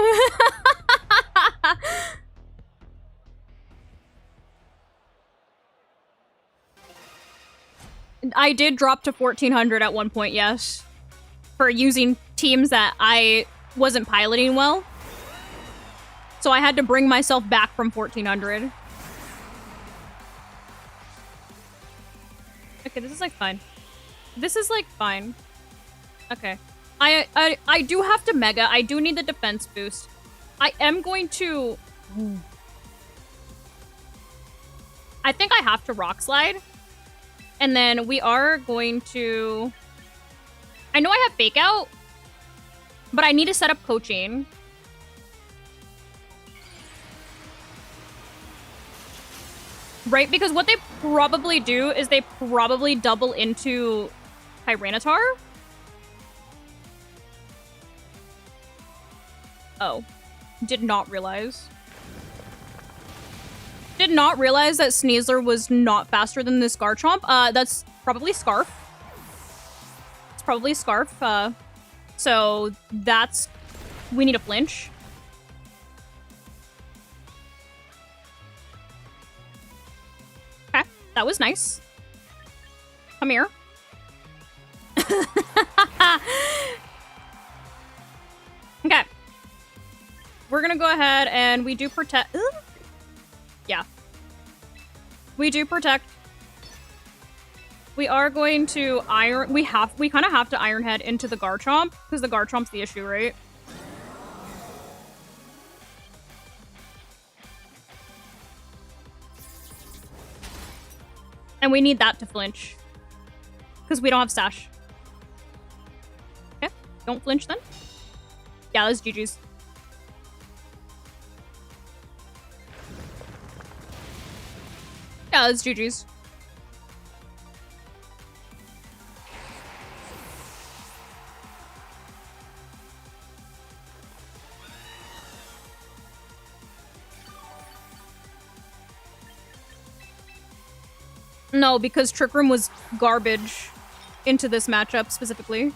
Speaker 1: I did drop to 1400 at one point, yes. For using teams that I wasn't piloting well. So I had to bring myself back from 1400. Okay, this is like fine. This is like fine. Okay. I do have to Mega. I do need the defense boost. I am going to... I think I have to Rock Slide. And then we are going to... I know I have Fake Out, but I need to set up coaching. Right? Because what they probably do is they probably double into Tyranitar. Oh. Did not realize. Did not realize that Sneasler was not faster than this Garchomp. That's probably Scarf. It's probably Scarf. So that's... We need a flinch. Okay, that was nice. Come here. Okay. We're gonna go ahead and we do protect... Yeah. We do protect. We are going to iron... We kind of have to Iron Head into the Garchomp, because the Garchomp's the issue, right? And we need that to flinch. Because we don't have Stash. Okay, don't flinch then. Yeah, that's GG's. Yeah, that's GG's. No, because Trick Room was garbage into this matchup specifically.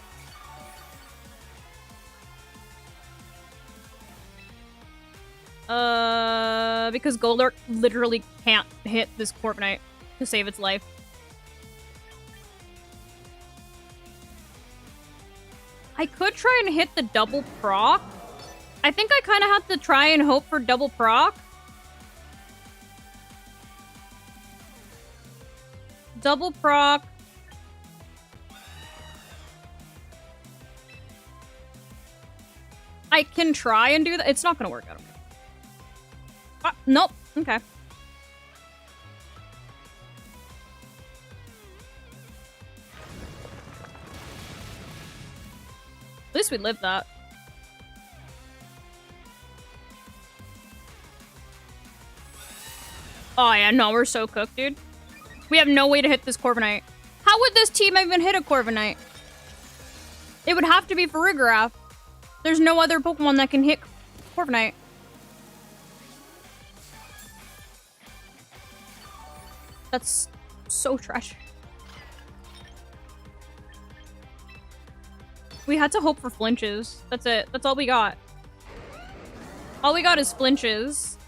Speaker 1: Because Golurk literally can't hit this Corviknight to save its life. I could try and hit the double proc. I think I kind of have to try and hope for double proc. Double proc. I can try and do that. It's not going to work out. Nope. Okay. At least we lived that. Oh yeah, no, we're so cooked, dude. We have no way to hit this Corviknight. How would this team even hit a Corviknight? It would have to be Ferigraph. There's no other Pokemon that can hit Corviknight. That's so trash. We had to hope for flinches. That's it. That's all we got. All we got is flinches.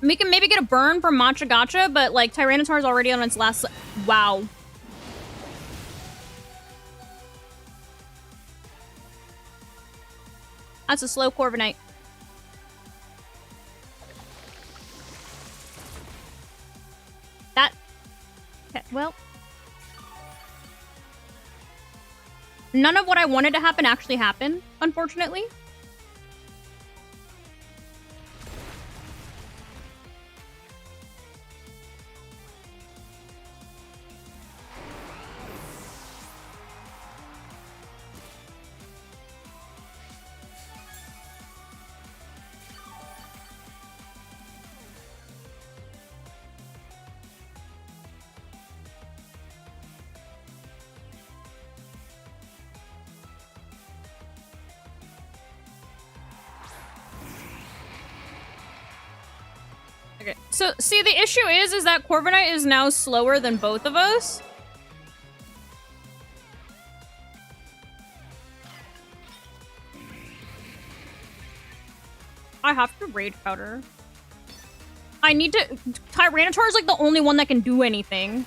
Speaker 1: We can maybe get a burn from Matcha Gotcha, but like Tyranitar is already on its last. Wow. That's a slow Corviknight. That. Okay, well. None of what I wanted to happen actually happened, unfortunately. Okay, so see, the issue is that Corviknight is now slower than both of us. I have to Rage Powder. I need to... Tyranitar is like the only one that can do anything.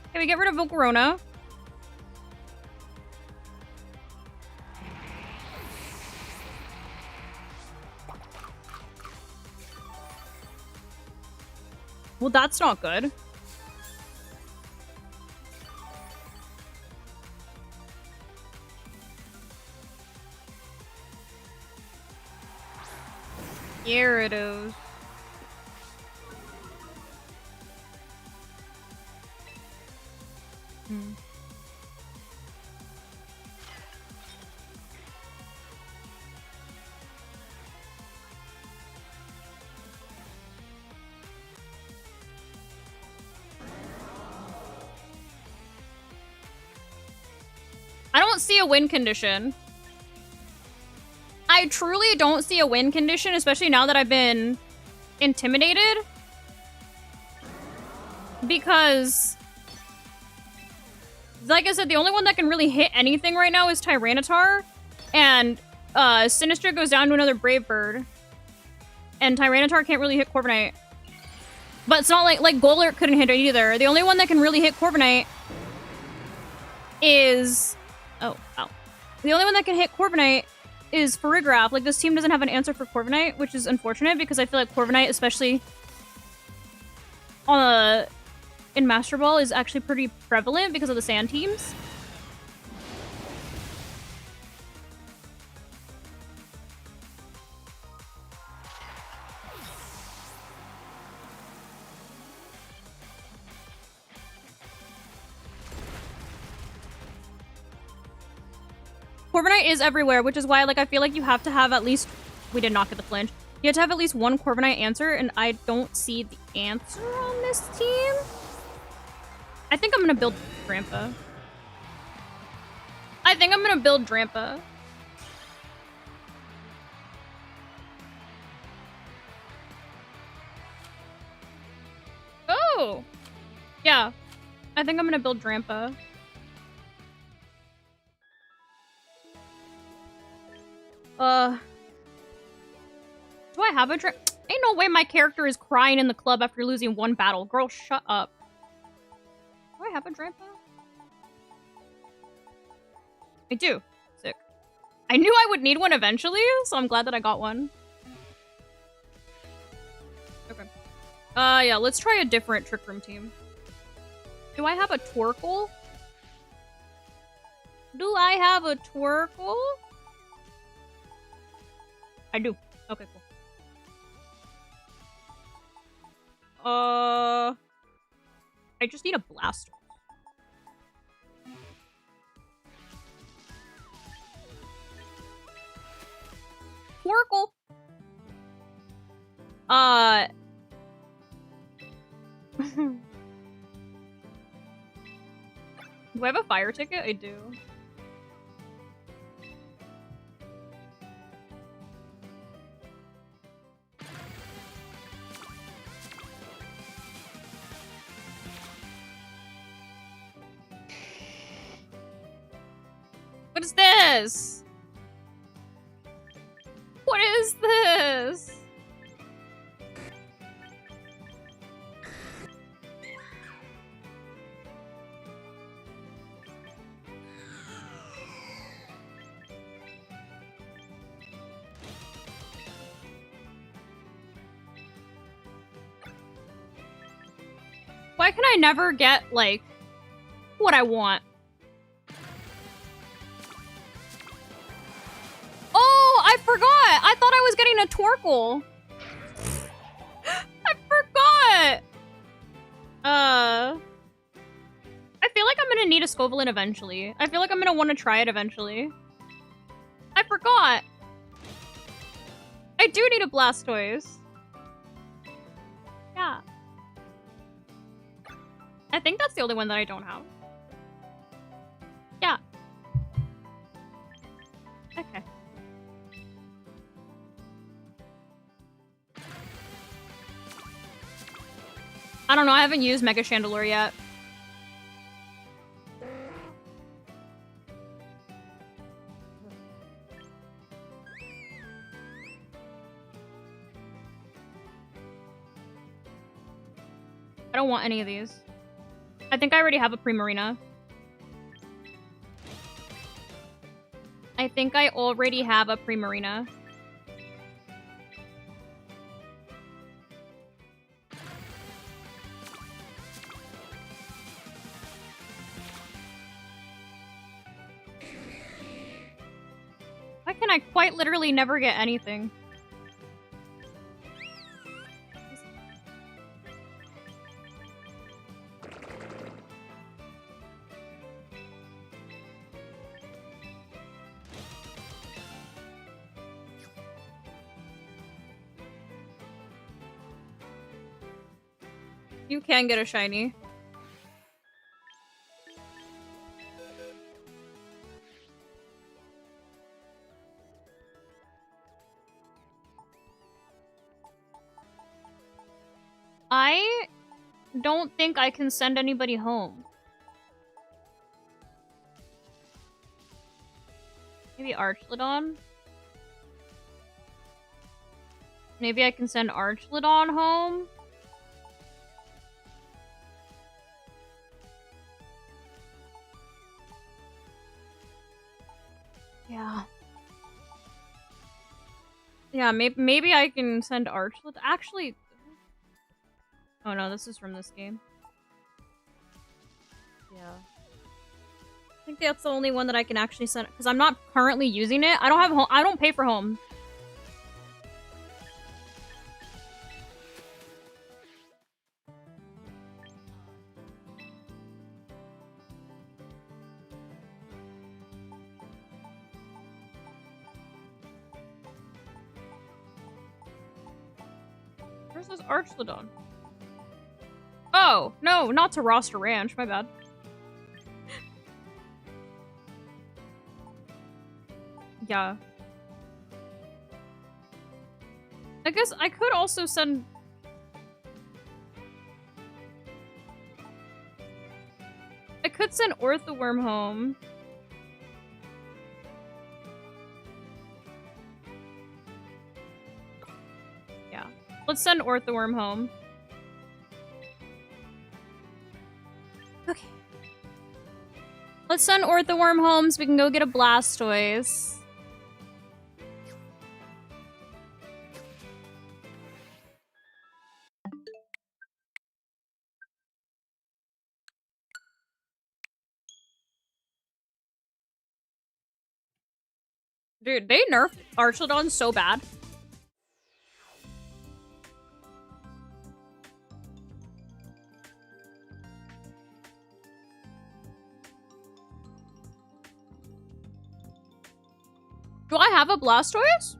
Speaker 1: Okay, we get rid of Volcarona. Well, that's not good. Here it is. I don't see a win condition. I truly don't see a win condition, especially now that I've been intimidated. Because, like I said, the only one that can really hit anything right now is Tyranitar. And Sinistcha goes down to another Brave Bird. And Tyranitar can't really hit Corviknight. But it's not like Golurk couldn't hit it either. The only one that can really hit Corviknight is... Oh, ow. The only one that can hit Corviknight is Ferigraph. Like, this team doesn't have an answer for Corviknight, which is unfortunate because I feel like Corviknight, especially in Master Ball, is actually pretty prevalent because of the sand teams. Corviknight is everywhere, which is why, like, I feel like you have to have at least... We did not get the flinch. You have to have at least one Corviknight answer, and I don't see the answer on this team. I think I'm gonna build Drampa. I think I'm gonna build Drampa. Oh! Yeah. I think I'm gonna build Drampa. Do I have a Ain't no way my character is crying in the club after losing one battle. Girl, shut up. Do I have a Drampa? I do. Sick. I knew I would need one eventually, so I'm glad that I got one. Okay. Yeah, let's try a different Trick Room team. Do I have a Torkoal? Do I have a Torkoal? I do. Okay, cool. I just need a Blaster. Torkoal. Do I have a fire ticket? I do. What is this? What is this? Why can I never get, like, what I want? Oh, I forgot! I thought I was getting a Torkoal. I forgot! I feel like I'm gonna need a Scovillain eventually. I feel like I'm gonna want to try it eventually. I forgot! I do need a Blastoise. Yeah. I think that's the only one that I don't have. Yeah. Okay. I don't know, I haven't used Mega Chandelure yet. I don't want any of these. I think I already have a Primarina. I think I already have a Primarina. Why can I quite literally never get anything? You can get a shiny. I don't think I can send anybody home. Maybe Archlydon? Maybe I can send Archlydon home? Yeah. Yeah, maybe I can send Archlydon. Actually... Oh no, this is from this game. Yeah. I think that's the only one that I can actually send, because I'm not currently using it. I don't have home. I don't pay for home. Where's this Archlydon? Oh, no, not to Roster Ranch. My bad. Yeah. I guess I could also send... I could send Orthoworm home. Yeah. Let's send Orthoworm home. Okay. Let's send Orthoworm home so we can go get a Blastoise. Dude, they nerfed Archlydon so bad. Do I have a Blastoise?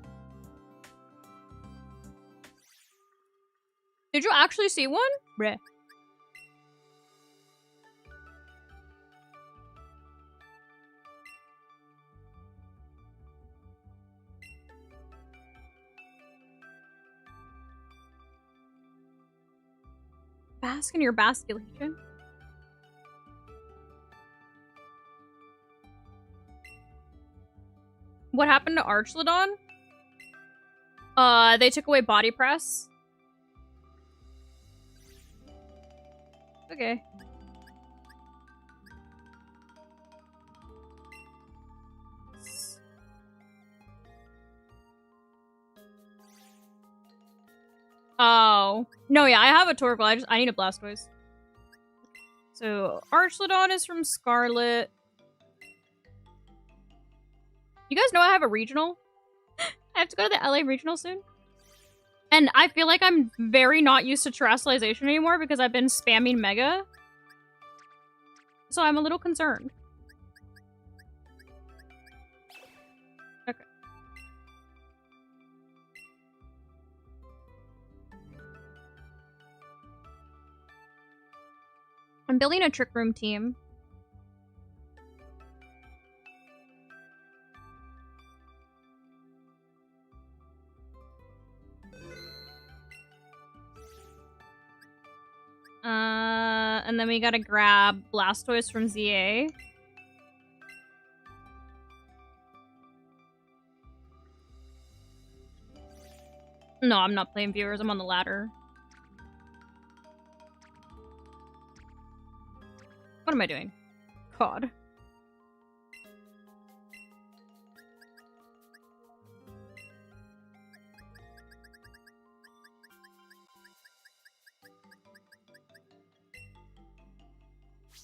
Speaker 1: Did you actually see one? Bleh. Bask in your basculation? What happened to Archlodon? They took away body press. Okay. Oh. No, yeah, I have a Torkoal. I need a Blastoise. So, Archlodon is from Scarlet. You guys know I have a regional? I have to go to the LA regional soon. And I feel like I'm very not used to terrestrialization anymore because I've been spamming Mega. So I'm a little concerned. Okay. I'm building a Trick Room team. And then we gotta grab Blastoise from ZA. No, I'm not playing viewers. I'm on the ladder. What am I doing? God.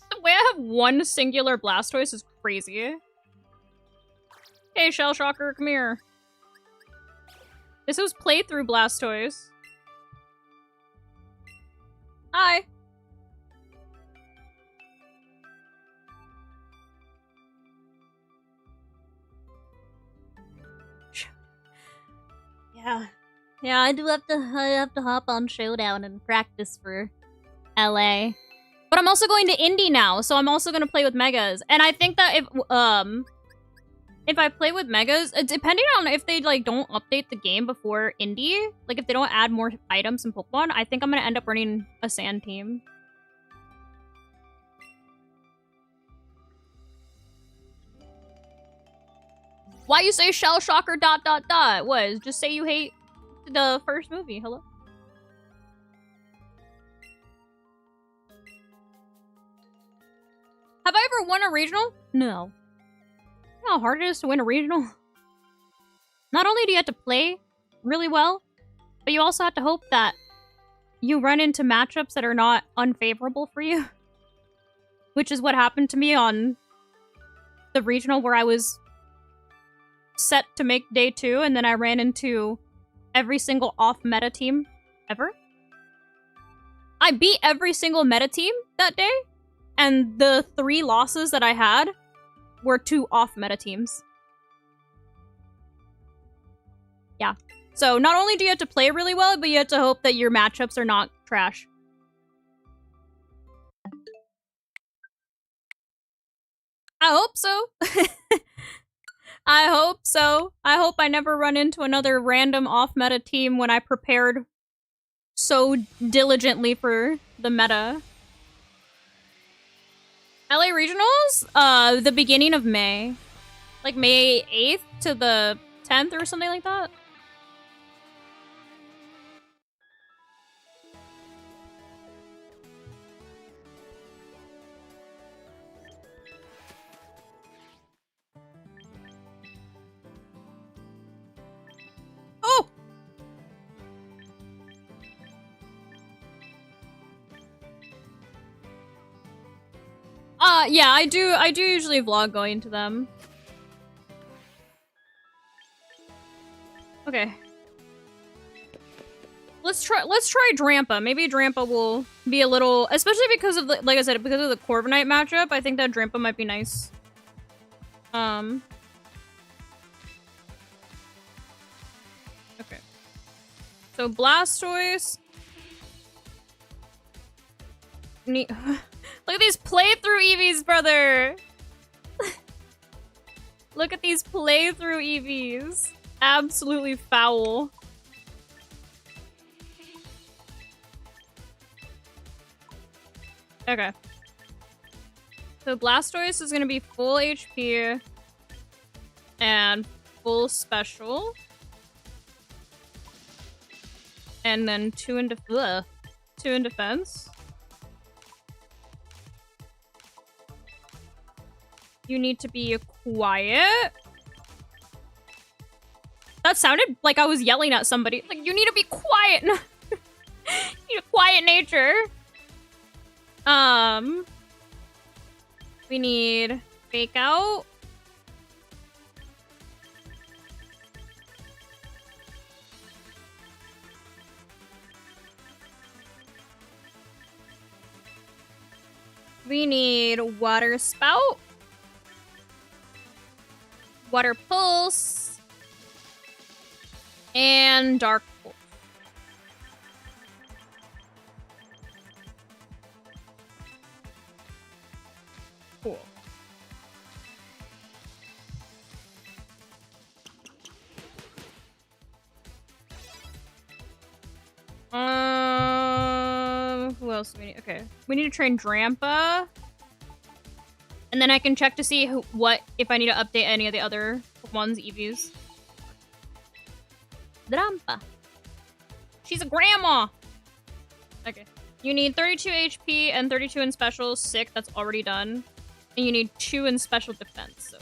Speaker 1: The way I have one singular Blastoise is crazy. Hey, Shell Shocker, come here. This was playthrough Blastoise. Hi. Yeah, I have to hop on Showdown and practice for LA. But I'm also going to Indy now, so I'm also gonna play with Megas. And I think that if I play with Megas, depending on if they like don't update the game before Indy, like if they don't add more items and Pokemon, I think I'm gonna end up running a Sand team. Why you say Shell Shocker ... What? Just say you hate the first movie. Hello? Have I ever won a regional? No. You know how hard it is to win a regional? Not only do you have to play really well, but you also have to hope that you run into matchups that are not unfavorable for you. Which is what happened to me on the regional where I was set to make day 2, and then I ran into every single off-meta team ever. I beat every single meta team that day, and the 3 losses that I had were 2 off-meta teams. Yeah. So not only do you have to play really well, but you have to hope that your matchups are not trash. I hope so. I hope so. I hope I never run into another random off-meta team when I prepared so diligently for the meta. LA Regionals? The beginning of May. Like May 8th to the 10th or something like that. Oh! Yeah, I do usually vlog going to them. Okay. Let's try Drampa. Maybe Drampa will be a little, especially because of the, like I said, because of the Corviknight matchup, I think that Drampa might be nice. Okay. So Blastoise. Look at these playthrough EVs, brother! Look at these playthrough EVs. Absolutely foul. Okay. So Blastoise is gonna be full HP. And full special. And then 2 in defense. You need to be quiet. That sounded like I was yelling at somebody. Like, you need to be quiet. You need a quiet nature. We need fake out. We need water spout. Water pulse. And dark pulse. Cool. Who else do we need? Okay. We need to train Drampa. And then I can check to see if I need to update any of the other ones, Eevees. Drampa. She's a grandma. Okay. You need 32 HP and 32 in special. Sick. That's already done. And you need 2 in special defense. So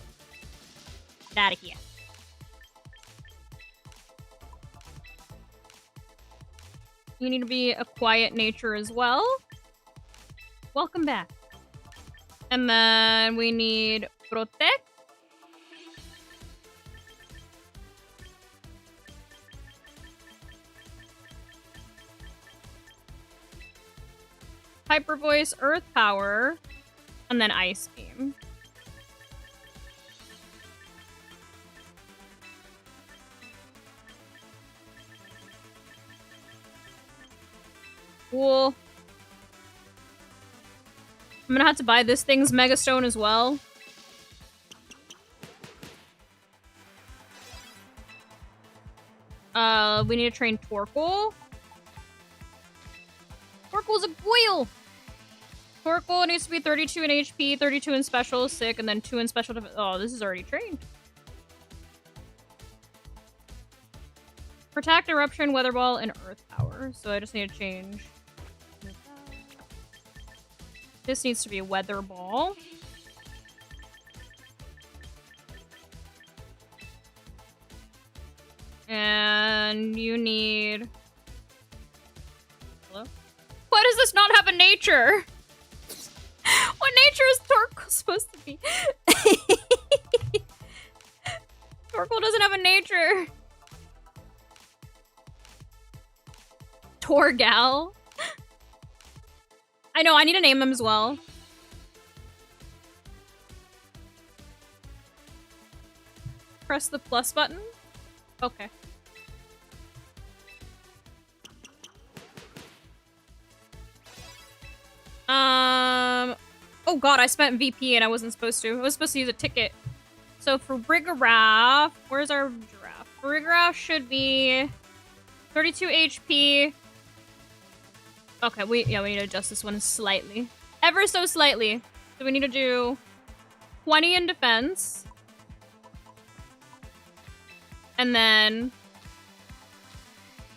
Speaker 1: get out of here. You need to be a quiet nature as well. Welcome back. And then we need Protect. Hyper Voice, Earth Power, and then Ice Beam. Cool. I'm gonna have to buy this thing's Mega Stone as well. We need to train Torkoal. Torkoal's a Goyle! Torkoal needs to be 32 in HP, 32 in special, sick, and then 2 in special defense. Oh, this is already trained. Protect, Eruption, Weather Ball, and Earth Power. So I just need to change. This needs to be a Weather Ball. And you need... Hello? Why does this not have a nature? What nature is Torkoal supposed to be? Torkoal doesn't have a nature. Torgal. I know, I need to name them as well. Press the plus button. Okay. Oh god, I spent VP and I wasn't supposed to. I was supposed to use a ticket. So for Ferigraph, where's our giraffe? Ferigraph should be 32 HP. Okay, we need to adjust this one slightly. Ever so slightly. So we need to do 20 in defense. And then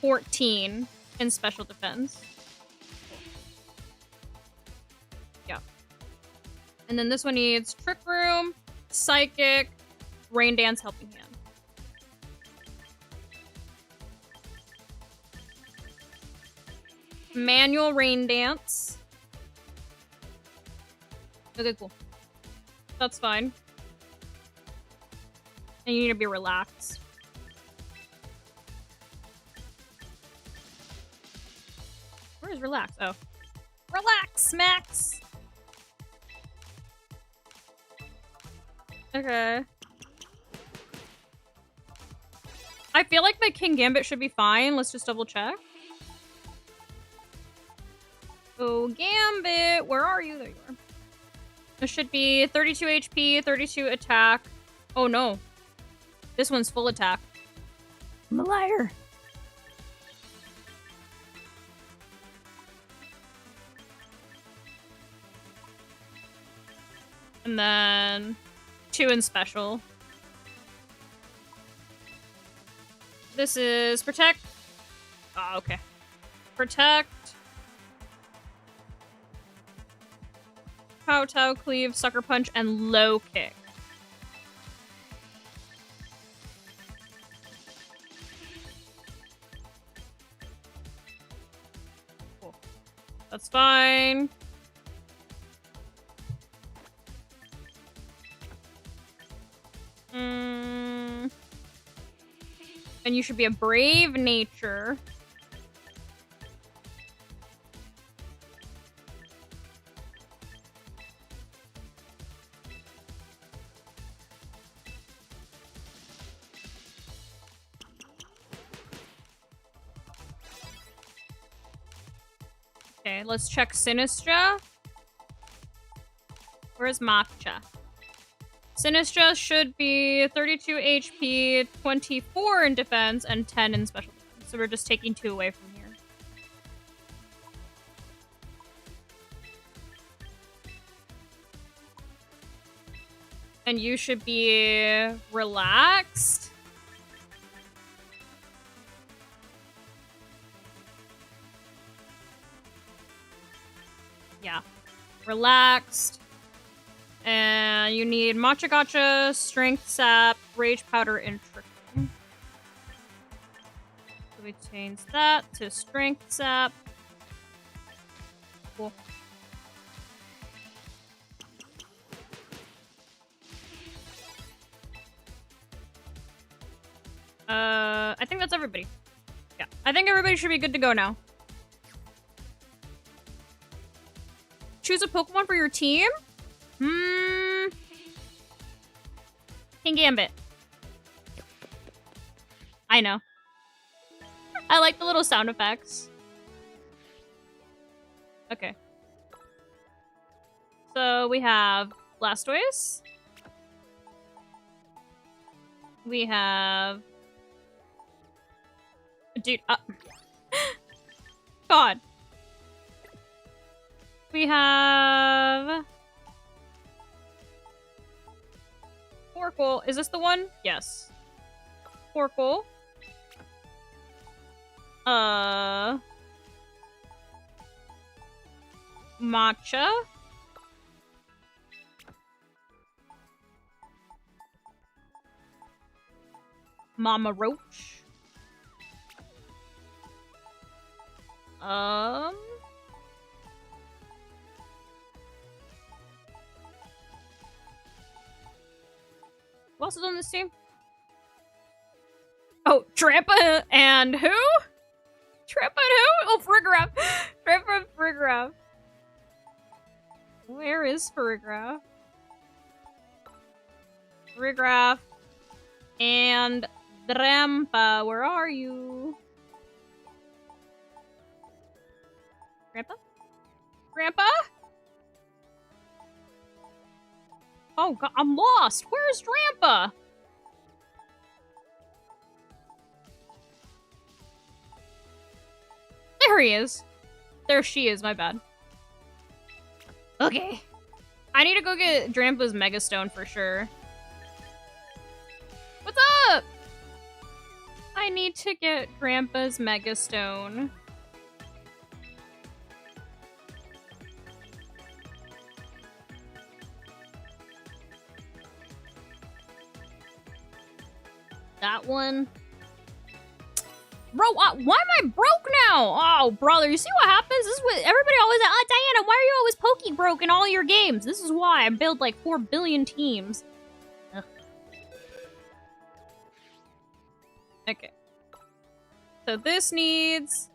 Speaker 1: 14 in special defense. Yeah. And then this one needs Trick Room, Psychic, Rain Dance, Helping Hand. Manual Rain Dance. Okay, cool. That's fine. And you need to be relaxed. Where is relax? Oh. Relax, Max! Okay. I feel like my King Gambit should be fine. Let's just double check. Oh, Gambit! Where are you? There you are. It should be 32 HP, 32 attack. Oh no. This one's full attack. I'm a liar. And then 2 in special. This is protect. Oh, okay. Protect. Kowtow, cleave, sucker punch, and low kick. Cool. That's fine. And you should be a brave nature. Okay, let's check Sinistcha. Where's Matcha? Sinistcha should be 32 HP, 24 in defense, and 10 in special defense. So we're just taking 2 away from here. And you should be relaxed. Yeah. Relaxed. And you need Matcha Gotcha, Strength Sap, Rage Powder, and Trick. So we change that to Strength Sap. Cool. I think that's everybody. Yeah, I think everybody should be good to go now. Choose a Pokemon for your team? King Gambit. I know. I like the little sound effects. Okay. So we have Blastoise. We have... Dude, God. We have... Oracle. Is this the one? Yes. Oracle. Matcha. Mama Roach. Who else is on this team? Oh, Trampa and who? Trampa and who? Oh, Ferigraph. Trampa and Ferigraph. Where is Ferigraph? Ferigraph and Trampa. Where are you? Grandpa? Grandpa? Oh, God, I'm lost. Where's Grandpa? There he is. There she is, my bad. Okay. I need to go get Drampa's Megastone for sure. What's up? I need to get Drampa's Megastone. That one. Bro, why am I broke now? Oh, brother, you see what happens? This is what everybody always... Diana, why are you always Poke broke in all your games? This is why I build like 4 billion teams. Ugh. Okay. So this needs...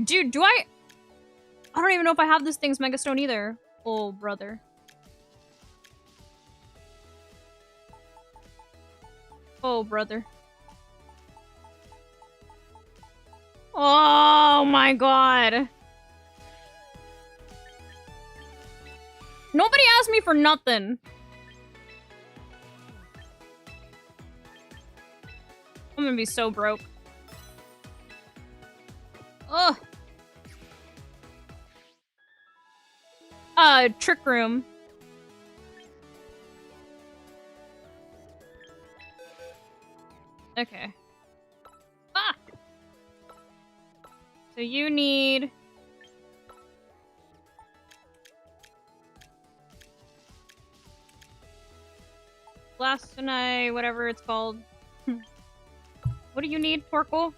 Speaker 1: Dude, I don't even know if I have this thing's Megastone either. Oh, brother. Oh, brother. Oh my God. Nobody asked me for nothing. I'm gonna be so broke. Ugh. Trick Room. Okay. So you need... Blastonite, whatever it's called. What do you need, Torkoal?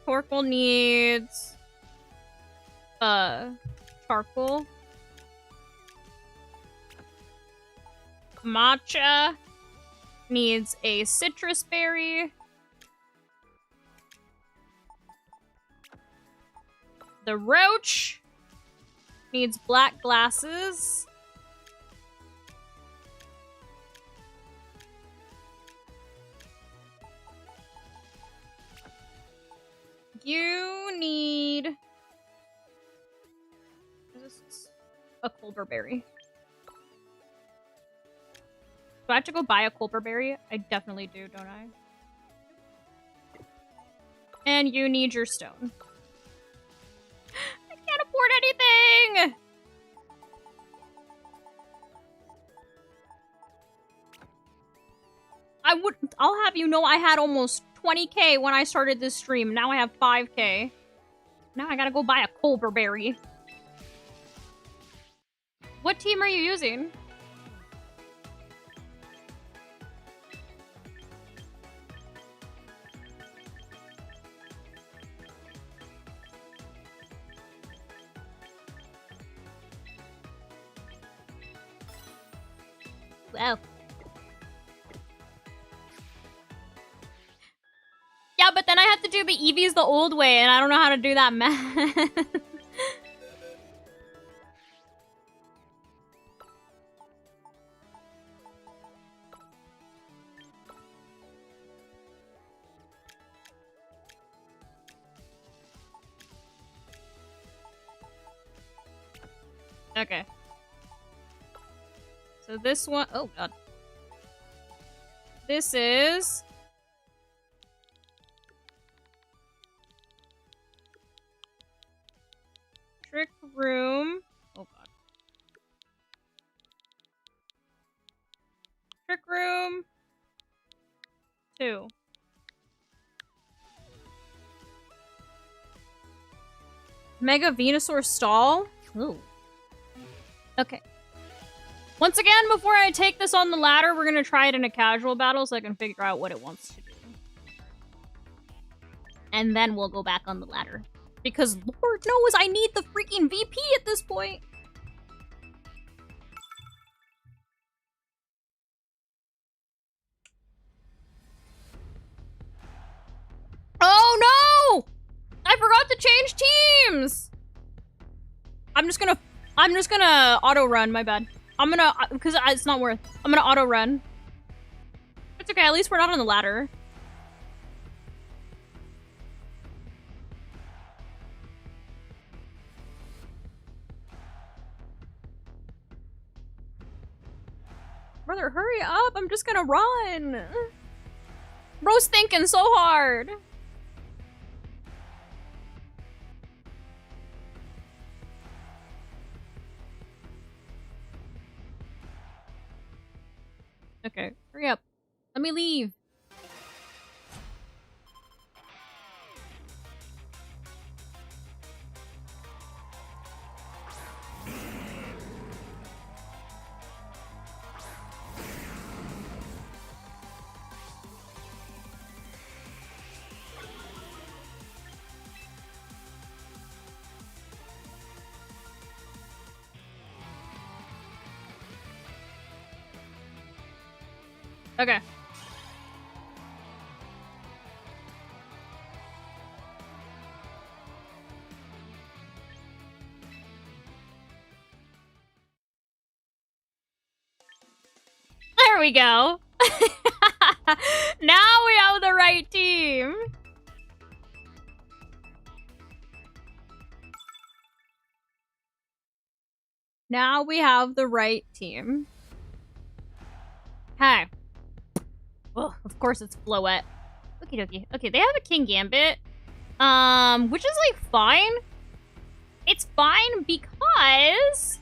Speaker 1: Torkoal needs... charcoal. Matcha needs a citrus berry. The roach needs black glasses. You need... Is this a Colberberry? Do I have to go buy a Colberberry? I definitely do, don't I? And you need your stone. I can't afford anything! I'll have you know I had almost 20k when I started this stream. Now I have 5k. Now I gotta go buy a Colberberry. What team are you using? Wow. Yeah, but then I have to do the EVs the old way, and I don't know how to do that math. Okay. So this one... Oh, God. This is... Trick Room. Oh, God. Trick Room 2. Mega Venusaur Stall? Ooh. Okay. Once again, before I take this on the ladder, we're gonna try it in a casual battle so I can figure out what it wants to do. And then we'll go back on the ladder. Because Lord knows I need the freaking VP at this point. Oh no! I forgot to change teams! I'm just gonna auto run, my bad. Because it's not worth. I'm gonna auto run. It's okay, at least we're not on the ladder. Brother, hurry up, I'm just gonna run. Bro's thinking so hard. Okay, hurry up. Let me leave. Okay. There we go. Now we have the right team. Now we have the right team. Okay. Oh, of course it's Floette. Okie dokie. Okay, they have a King Gambit. Which is, like, fine. It's fine because...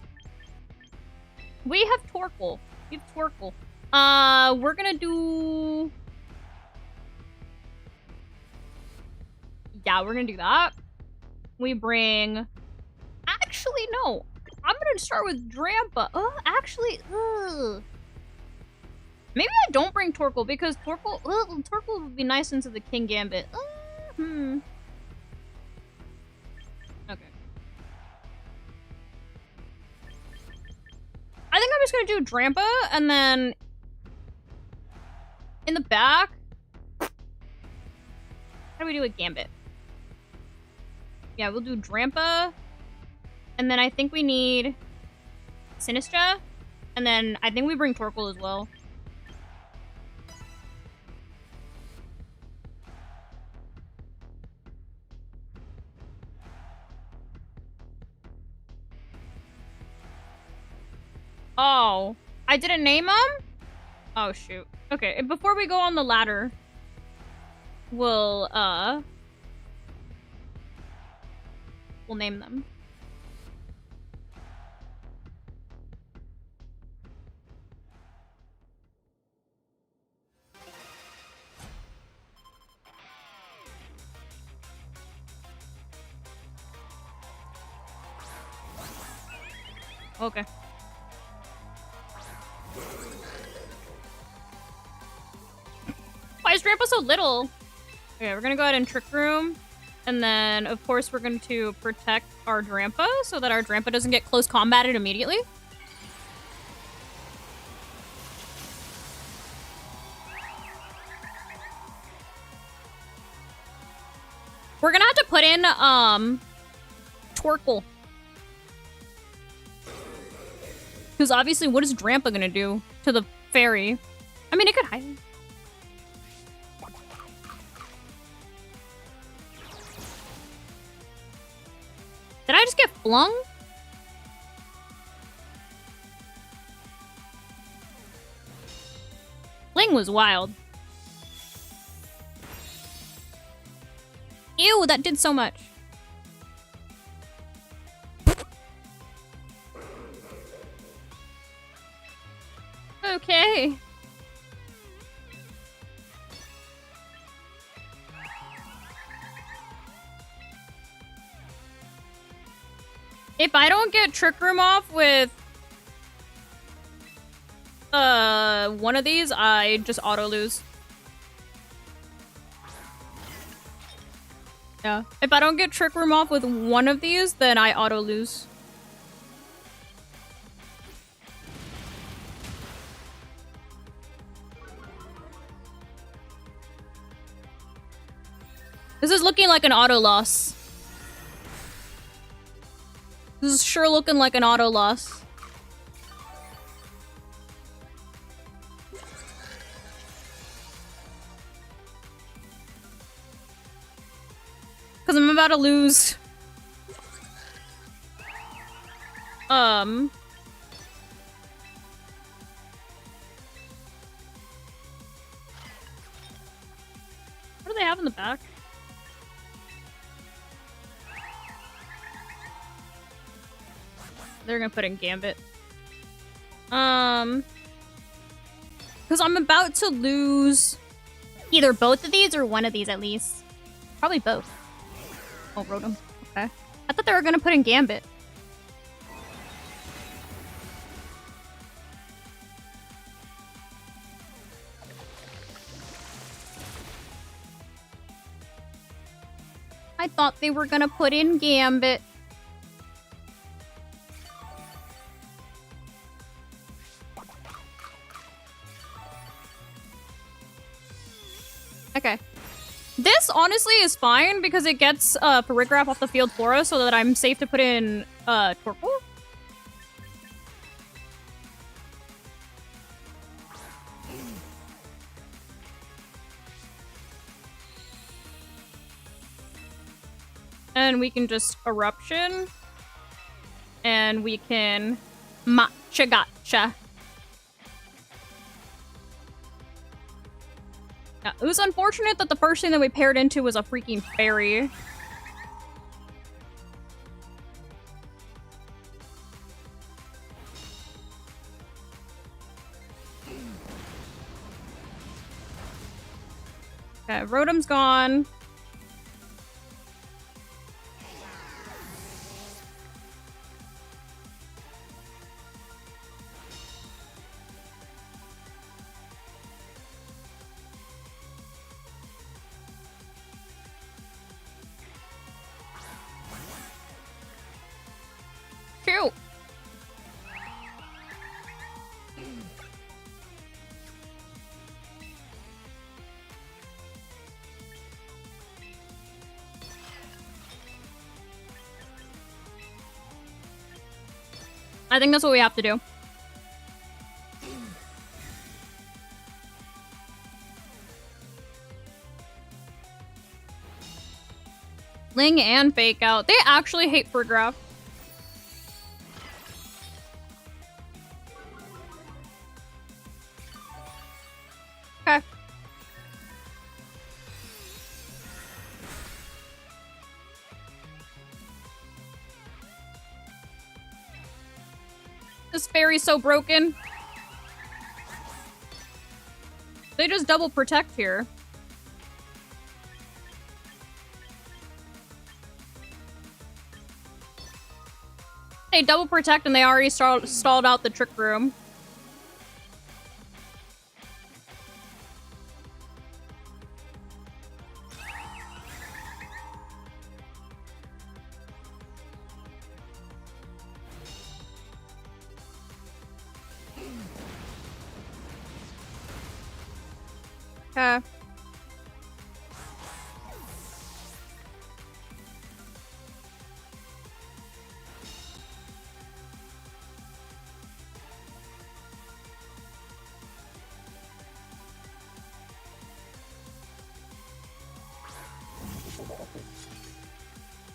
Speaker 1: we have Torkoal. We have Torkoal. We're gonna do... yeah, we're gonna do that. we bring... Actually, no. I'm gonna start with Drampa. Oh, actually, ugh. Maybe I don't bring Torkoal because Torkoal would be nice into the King Gambit. Okay. I think I'm just gonna do Drampa and then in the back. How do we do a Gambit? Yeah, we'll do Drampa. And then I think we need Sinistcha. And then I think we bring Torkoal as well. Oh, I didn't name them? Oh, shoot. Okay, before we go on the ladder, we'll name them. Okay. Why is Drampa so little? Okay, we're gonna go ahead and Trick Room. And then, of course, we're going to protect our Drampa so that our Drampa doesn't get close combated immediately. We're gonna have to put in, Torkoal. Because obviously, what is Drampa gonna do to the fairy? I mean, it could hide. Did I just get flung? Fling was wild. Ew, that did so much. Okay. If I don't get Trick Room off with one of these, I just auto lose. Yeah. If I don't get Trick Room off with one of these, then I auto lose. This is looking like an auto loss. This is sure looking like an auto loss. Because I'm about to lose. What do they have in the back? They're gonna put in Gambit. Because I'm about to lose either both of these or one of these at least. Probably both. Oh, Rotom. Okay. I thought they were gonna put in Gambit. I thought they were gonna put in Gambit. Okay. This, honestly, is fine because it gets Ferigraph off the field for us so that I'm safe to put in Torkoal. And we can just Eruption. And we can Matcha Gotcha. Yeah, it was unfortunate that the first thing that we paired into was a freaking fairy. Okay, Rotom's gone. I think that's what we have to do. Ling and Fake Out. They actually hate Ferigraph. Okay. This fairy's so broken. They just double protect here. They double protect and they already stalled out the trick room. Okay.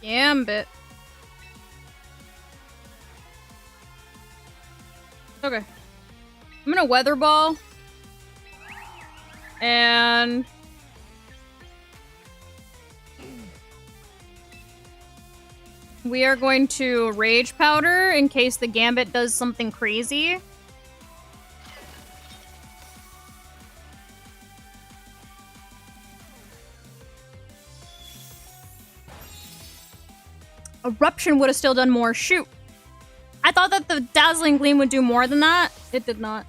Speaker 1: Gambit. Okay. I'm gonna Weather Ball. And... we are going to Rage Powder in case the Gambit does something crazy. Eruption would have still done more. Shoot. I thought that the Dazzling Gleam would do more than that. It did not.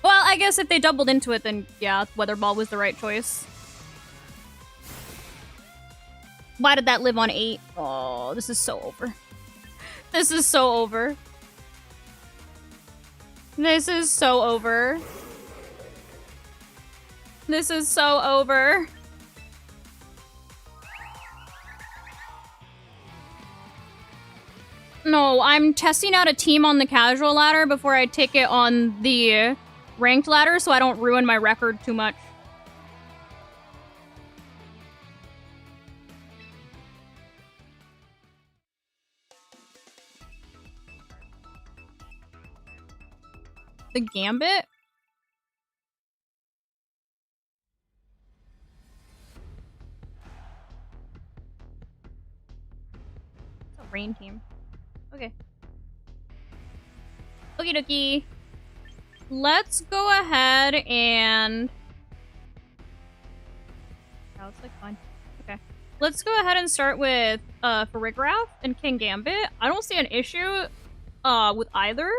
Speaker 1: Well, I guess if they doubled into it, then yeah, Weather Ball was the right choice. Why did that live on 8? Oh, this is so over. This is so over. This is so over. This is so over. No, I'm testing out a team on the casual ladder before I take it on the ranked ladder so I don't ruin my record too much. The Gambit? It's a rain team. Okay. Okie dokie. Let's go ahead and... that looks like fun. Okay. Let's go ahead and start with Ferigraph and King Gambit. I don't see an issue with either.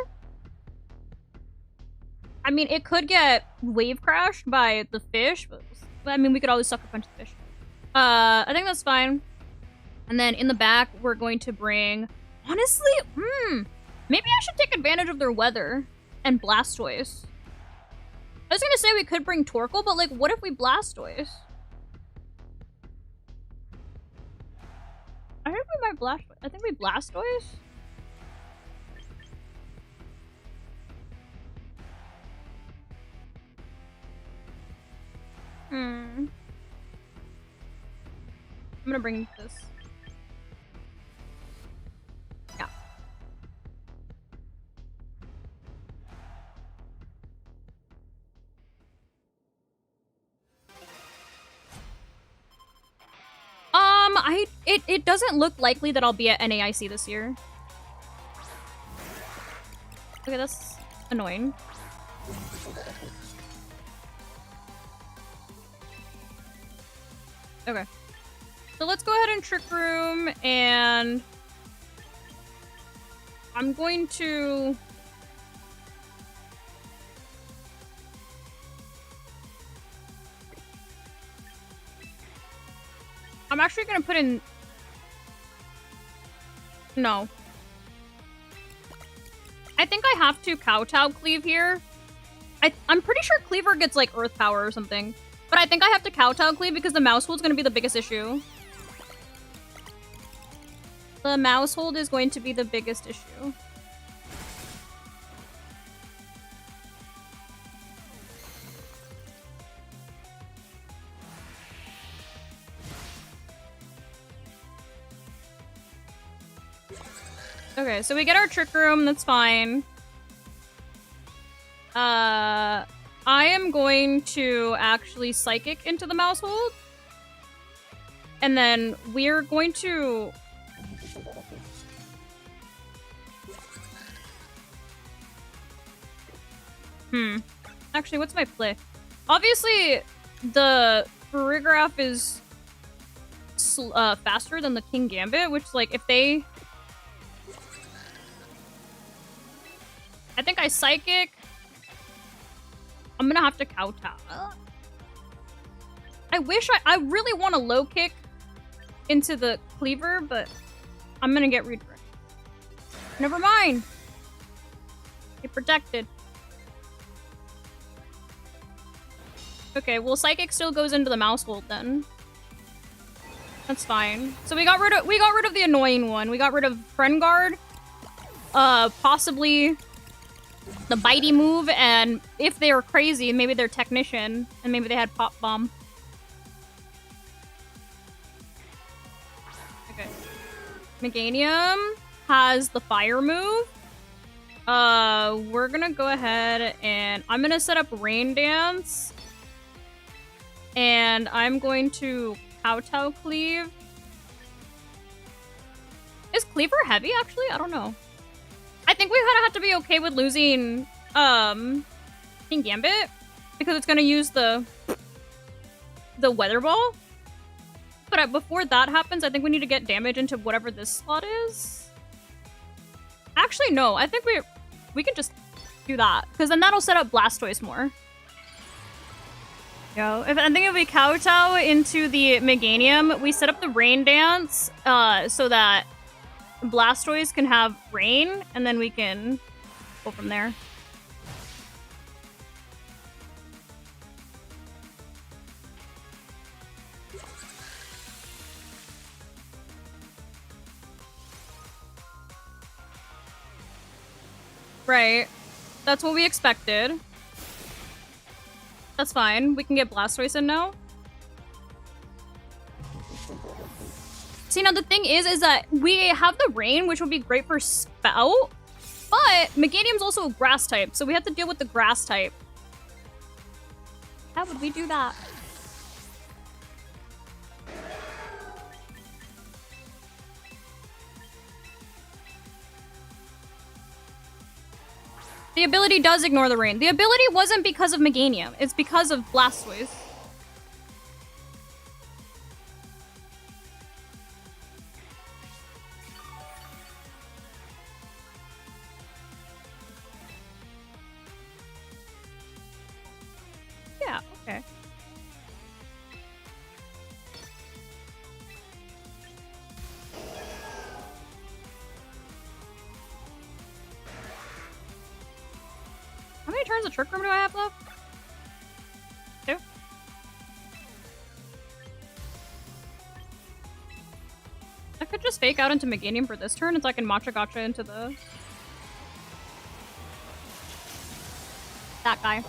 Speaker 1: I mean, it could get wave crashed by the fish, but I mean, we could always sucker punch the fish. I think that's fine. And then in the back, we're going to bring... honestly, maybe I should take advantage of their weather and Blastoise. I was gonna say we could bring Torkoal, but like, what if we Blastoise? I think we might Blastoise. I think we Blastoise. I'm gonna bring this. Yeah. It doesn't look likely that I'll be at NAIC this year. Okay, that's annoying. Okay. So let's go ahead and Trick Room, and I'm going to... I'm actually going to put in... no. I think I have to Kowtow Cleave here. I'm pretty sure Cleaver gets, like, Earth Power or something. But I think I have to Kowtow Cleave because the Mouse Hole's going to be the biggest issue. The mouse hold is going to be the biggest issue. Okay, so we get our trick room, that's fine. I am going to actually psychic into the mouse hold. And then we're going to... Actually, what's my play? Obviously, the Ferigraph is faster than the King Gambit, which, like, if they... I think I psychic. I'm gonna have to kowtow. I wish I really want to low kick into the cleaver, but I'm gonna get read for it. Never mind. Get protected. Okay, well, psychic still goes into the mouse hold then. That's fine. So we got rid of the annoying one. We got rid of friend guard. Possibly the bitey move, and if they were crazy, maybe they're technician, and maybe they had pop bomb. Okay. Meganium has the fire move. We're gonna go ahead and I'm gonna set up Rain Dance. And I'm going to kowtow cleave. Is cleaver heavy, actually? I don't know. I think we kind of have to be okay with losing King Gambit because it's going to use the Weather Ball. But before that happens, I think we need to get damage into whatever this slot is. Actually, no. I think we can just do that because then that'll set up Blastoise more. Yo, I think if we kowtow into the Meganium, we set up the Rain Dance so that Blastoise can have rain, and then we can go from there. Right. That's what we expected. That's fine. We can get Blastoise in now. See, now the thing is that we have the rain, which would be great for Spout, but Meganium's also a grass type, so we have to deal with the grass type. How would we do that? The ability does ignore the rain. The ability wasn't because of Meganium. It's because of Blastoise. Yeah, okay. How many turns of Trick Room do I have left? 2? I could just fake out into Meganium for this turn, and so I can Matcha Gotcha into the... that guy.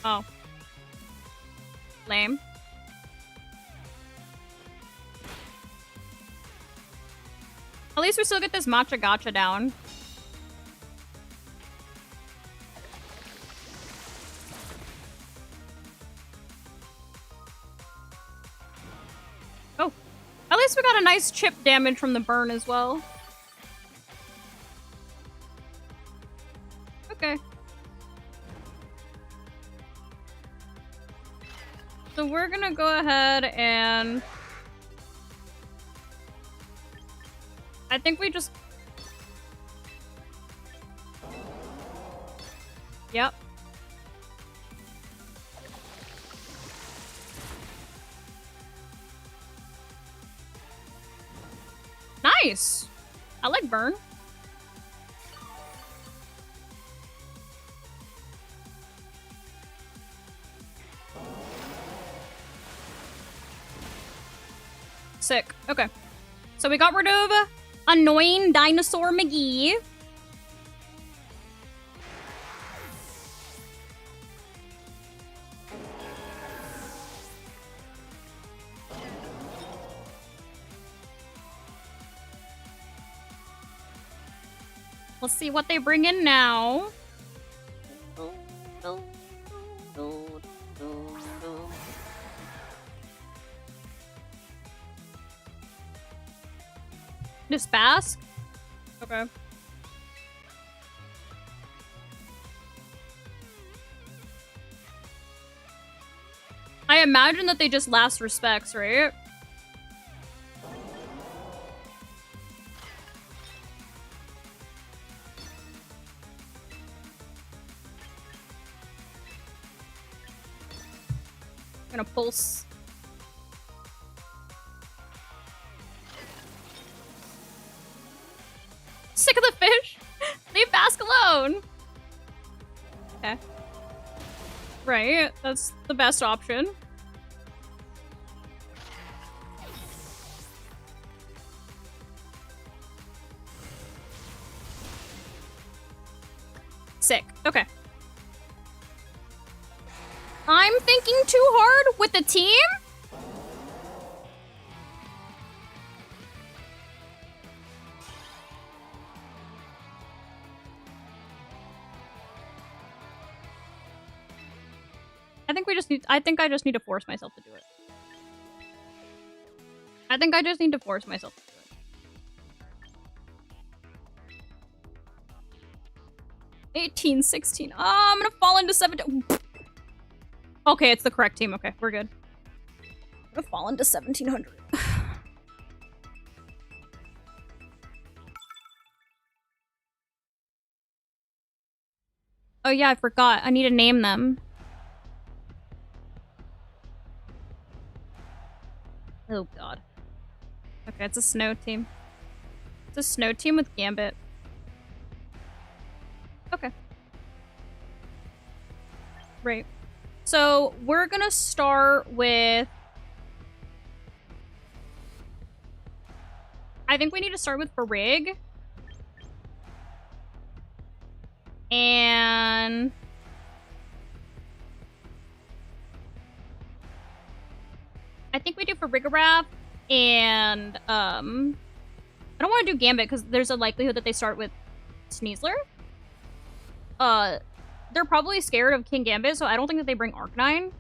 Speaker 1: Oh. Lame. At least we still get this Matcha Gotcha down. Oh. At least we got a nice chip damage from the burn as well. Okay. So we're gonna go ahead and... I think we just... Yep. Nice! I like burn. Sick. Okay. So we got rid of annoying dinosaur McGee. Let's see what they bring in now. Just Bask? Okay. I imagine that they just last respects, right? Gonna pulse. Sick of the fish. Leave Bask alone. Okay. Right, that's the best option. Sick. Okay. I'm thinking too hard with the team? I think I just need to force myself to do it. I think I just need to force myself to do it. 18, 16. Oh, I'm gonna fall into 17. Okay, it's the correct team. Okay, we're good. I'm gonna fall into 1700. Oh yeah, I forgot. I need to name them. Oh god. Okay, it's a snow team. It's a snow team with Gambit. Okay. Right. So we're gonna start with... I think we need to start with Ferig. And... I think we do Ferigraph and, I don't want to do Gambit because there's a likelihood that they start with Sneasler. They're probably scared of King Gambit, so I don't think that they bring Arcanine.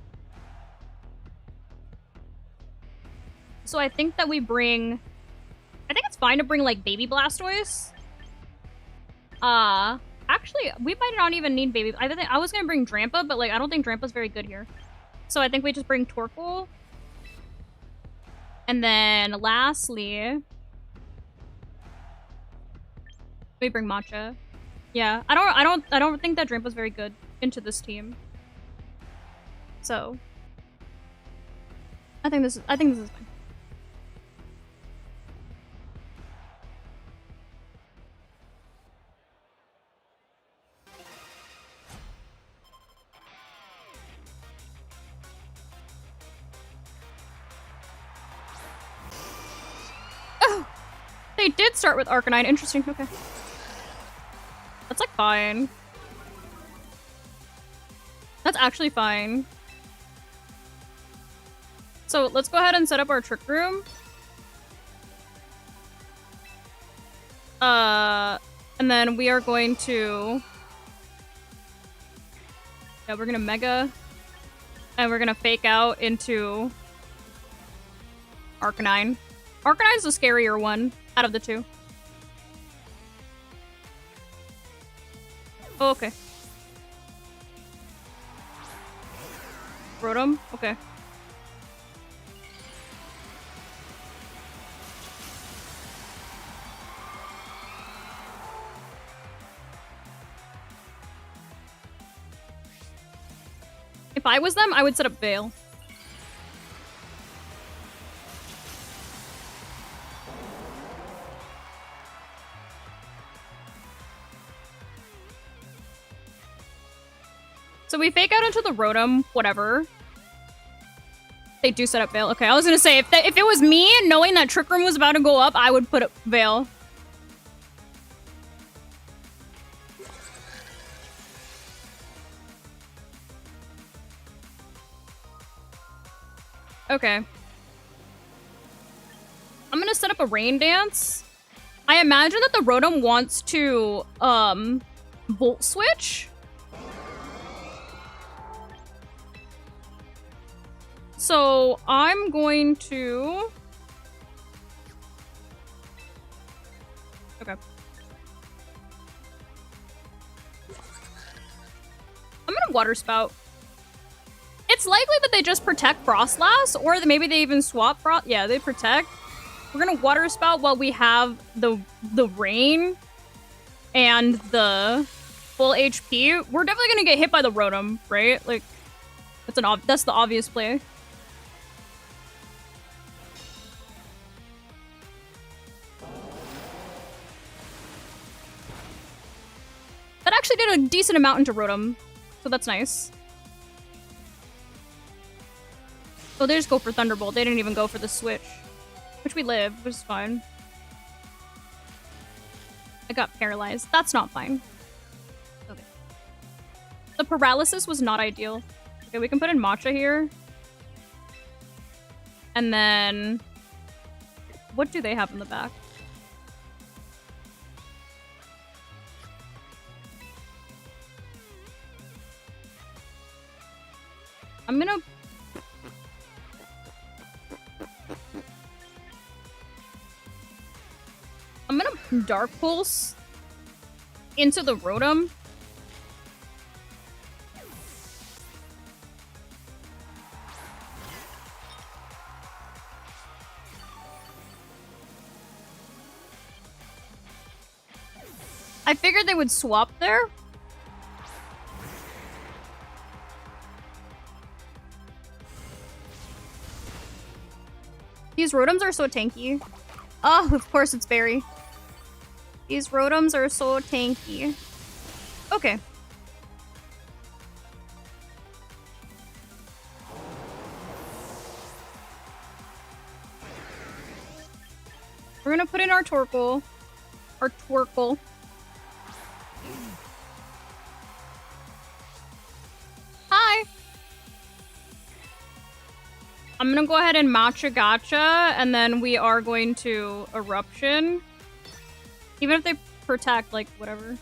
Speaker 1: So I think that we bring... I think it's fine to bring, like, Baby Blastoise. Actually, we might not even need Baby... I was gonna bring Drampa, but, like, I don't think Drampa's very good here. So I think we just bring Torkoal. And then, lastly... we bring Matcha. Yeah, I don't think that Drampa's very good into this team. So... I think this is fine. They did start with Arcanine. Interesting. Okay. That's, like, fine. That's actually fine. So, let's go ahead and set up our Trick Room. And then we are going to... yeah, we're gonna Mega. And we're gonna Fake Out into... Arcanine. Arcanine's the scarier one out of the two. Oh, okay. Rotom? Okay. If I was them, I would set up Veil. So we Fake Out into the Rotom, whatever. They do set up Veil. Okay, I was gonna say, if it was me, knowing that Trick Room was about to go up, I would put up Veil. Okay. I'm gonna set up a Rain Dance. I imagine that the Rotom wants to, Volt Switch. So, I'm going to... Okay. I'm gonna Water Spout. It's likely that they just protect Frostlass, or that maybe they even swap Frost. Yeah, they protect. We're gonna Water Spout while we have the Rain and the full HP. We're definitely gonna get hit by the Rotom, right? Like, that's the obvious play. That actually did a decent amount into Rotom, so that's nice. Oh, they just go for Thunderbolt. They didn't even go for the switch. Which we live, which is fine. I got paralyzed. That's not fine. Okay. The paralysis was not ideal. Okay, we can put in Matcha here. And then... what do they have in the back? I'm gonna... Dark Pulse into the Rotom. I figured they would swap there. These Rotoms are so tanky. Oh, of course it's Berry. These Rotoms are so tanky. Okay. We're gonna put in our Torkoal. Our Twerkle. Hi! I'm gonna go ahead and Matcha Gotcha, and then we are going to Eruption. Even if they protect, like, whatever.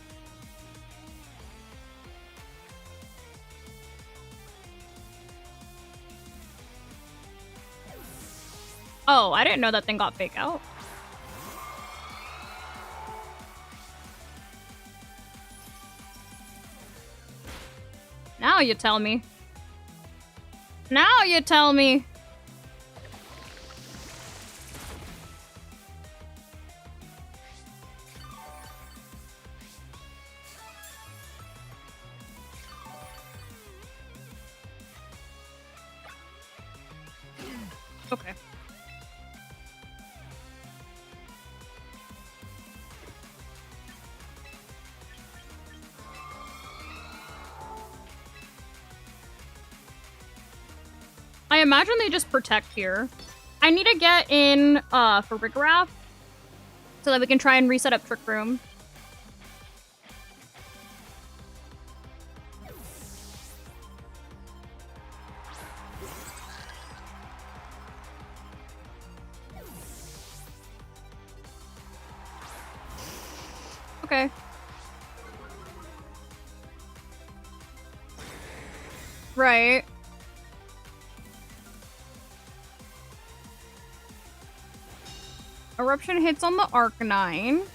Speaker 1: Oh, I didn't know that thing got fake out. Now you tell me. Now you tell me. Okay. I imagine they just protect here. I need to get in Ferigraph so that we can try and reset up Trick Room. Okay. Right. Eruption hits on the Arcanine.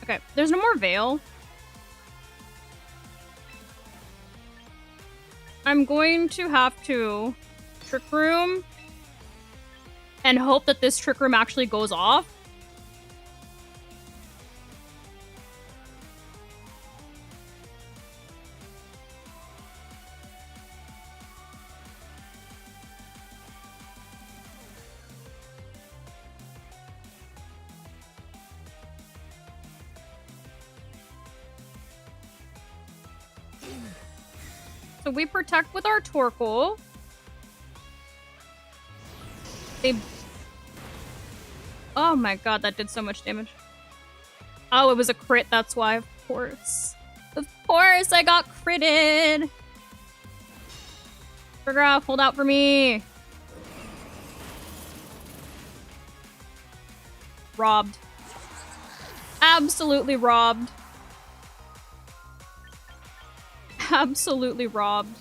Speaker 1: Okay, there's no more Veil. I'm going to have to Trick Room and hope that this Trick Room actually goes off. So we protect with our Torkoal. They... Oh my god, that did so much damage. Oh, it was a crit, that's why, of course. Of course, I got critted! Ferigraph, hold out for me! Robbed. Absolutely robbed. Absolutely robbed.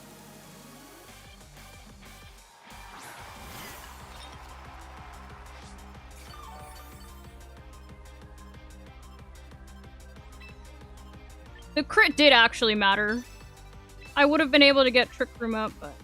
Speaker 1: The crit did actually matter. I would have been able to get Trick Room up, but...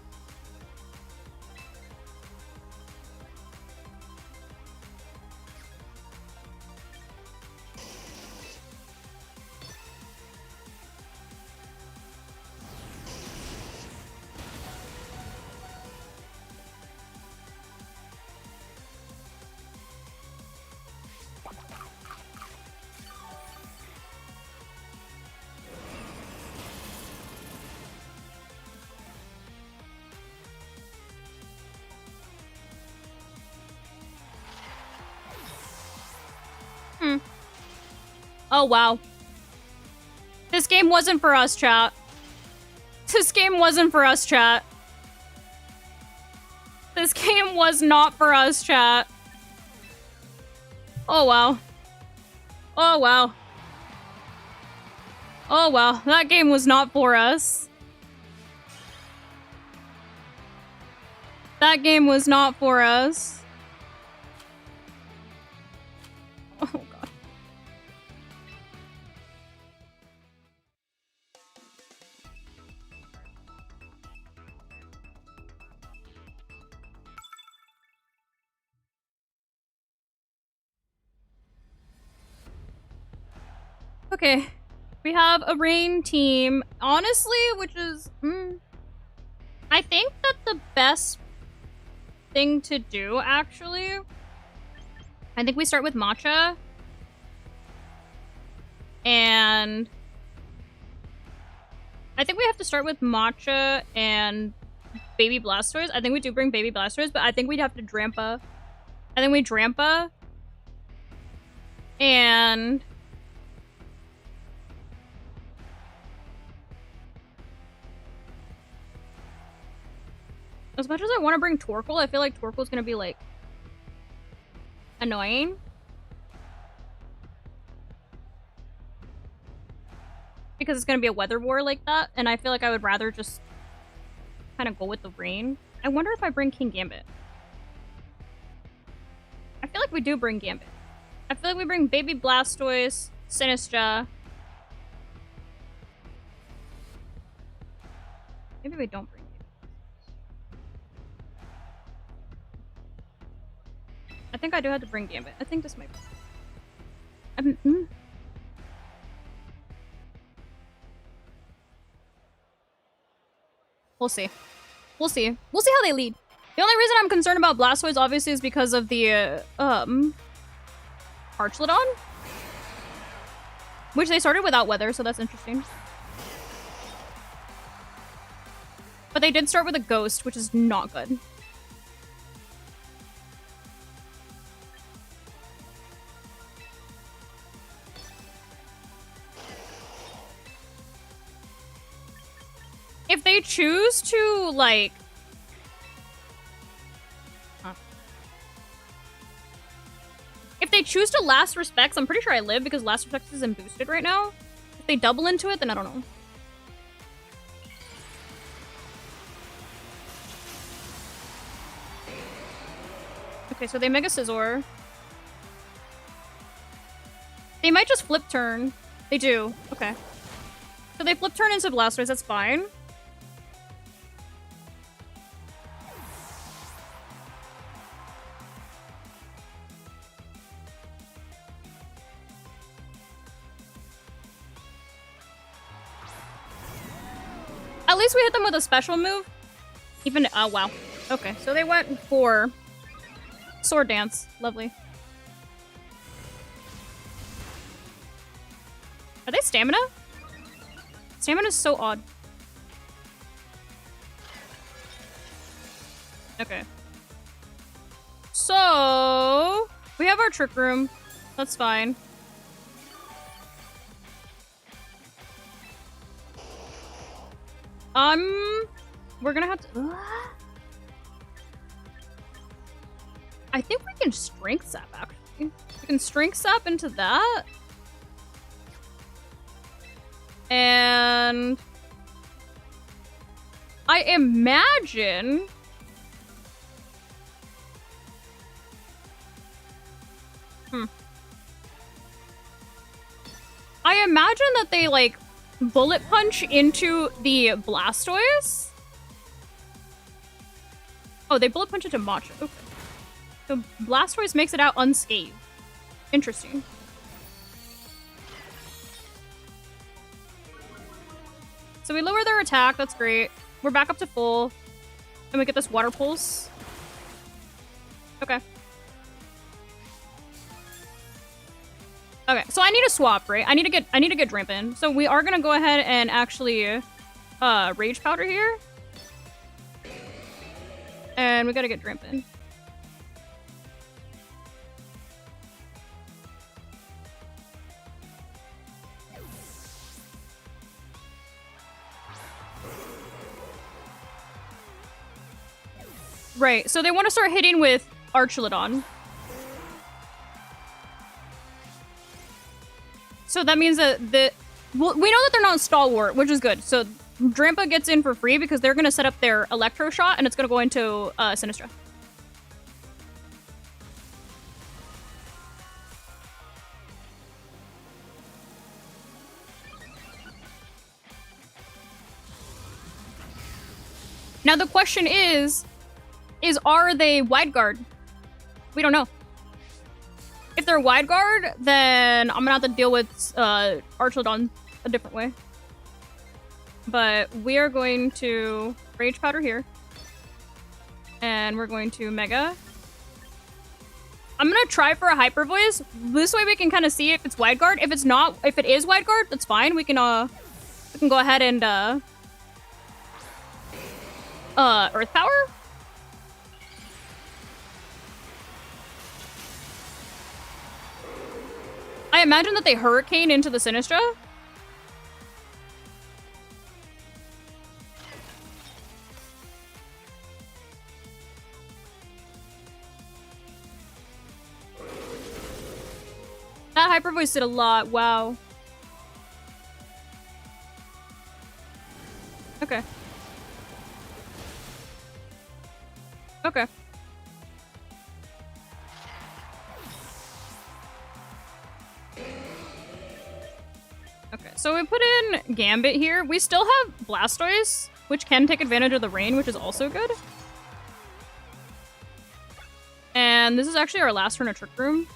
Speaker 1: Oh, wow. This game wasn't for us, chat. This game wasn't for us, chat. This game was not for us, chat. Oh, wow. Oh, wow. Oh, wow. That game was not for us. That game was not for us. Oh, God. Okay, we have a rain team, honestly, which is, I think that the best thing to do, actually, I think we start with Matcha, and I think we have to start with Matcha and Baby Blastoise. I think we do bring Baby Blastoise, but I think we'd have to Drampa. I think we Drampa, and... As much as I want to bring Torkoal, I feel like Torkoal's gonna be, like, annoying. Because it's gonna be a weather war like that, and I feel like I would rather just kind of go with the rain. I wonder if I bring King Gambit. I feel like we do bring Gambit. I feel like we bring Baby Blastoise, Sinistcha. Maybe we don't bring Gambit. I think I do have to bring Gambit. I think this might be... We'll see. We'll see. We'll see how they lead. The only reason I'm concerned about Blastoise, obviously, is because of the, Archlodon? Which they started without weather, so that's interesting. But they did start with a Ghost, which is not good. If they choose to, like... If they choose to Last Respects, I'm pretty sure I live because Last Respects isn't boosted right now. If they double into it, then I don't know. Okay, so they Mega Scizor. They might just flip turn. They do. Okay. So they flip turn into Blastoise, that's fine. At least we hit them with a special move. Even, oh wow. Okay, so they went for Sword Dance. Lovely. Are they Stamina? Stamina is so odd. Okay. So we have our trick room. That's fine. We're gonna have to... I think we can strength sap, actually. We can strength sap into that. And... I imagine... I imagine that they, like, bullet punch into the Blastoise. Oh, they bullet punch into Matcha. Okay. So Blastoise makes it out unscathed. Interesting. So we lower their attack. That's great. We're back up to full. And we get this Water Pulse. Okay. Okay, so I need a swap, right? I need to get Dramp in. So we are gonna go ahead and actually Rage Powder here. And we gotta get Dramp in. Right, so they want to start hitting with Archelodon. So that means that well, we know that they're not Stalwart, which is good. So Drampa gets in for free because they're going to set up their Electro Shot and it's going to go into Sinistcha. Now the question is are they Wide Guard? We don't know. If they're Wide Guard, then I'm gonna have to deal with Archelodon a different way. But we are going to Rage Powder here. And we're going to Mega. I'm gonna try for a Hyper Voice. This way we can kind of see if it's Wide Guard. If it's not, if it is Wide Guard, that's fine. We can go ahead and Earth Power. I imagine that they Hurricane into the Sinistcha. That Hyper Voice did a lot. Wow. Okay. Okay. Okay, so we put in Gambit here. We still have Blastoise, which can take advantage of the rain, which is also good. And this is actually our last turn of Trick Room.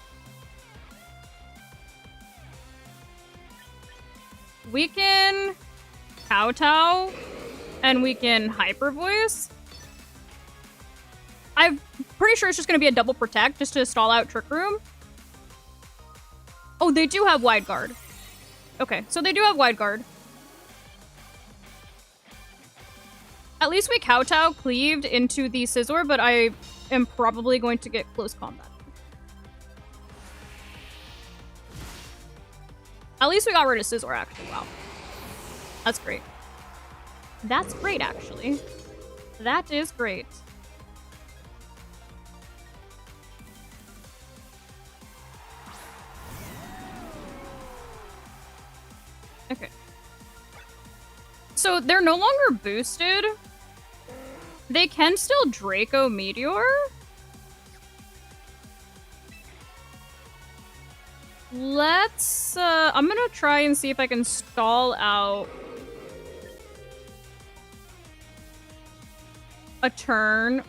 Speaker 1: We can Kowtow, and we can Hyper Voice. I'm pretty sure it's just going to be a double Protect just to stall out Trick Room. Oh, they do have Wide Guard. Okay, so they do have Wide Guard. At least we Kowtow cleaved into the Scizor, but I am probably going to get close combat. At least we got rid of Scizor, actually. Wow. That's great. That's great, actually. That is great. Okay. So they're no longer boosted. They can still Draco Meteor. Let's, I'm gonna try and see if I can stall out a turn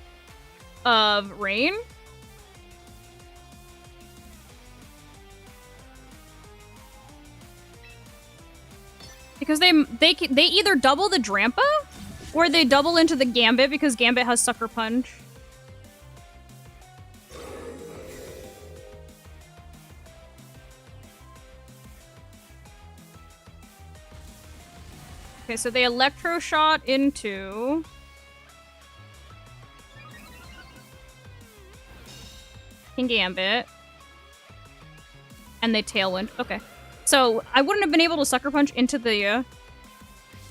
Speaker 1: of rain. Because they either double the Drampa or they double into the Gambit because Gambit has Sucker Punch. Okay, so they Electro Shot into can Gambit. And they Tailwind. Okay. So I wouldn't have been able to Sucker Punch into the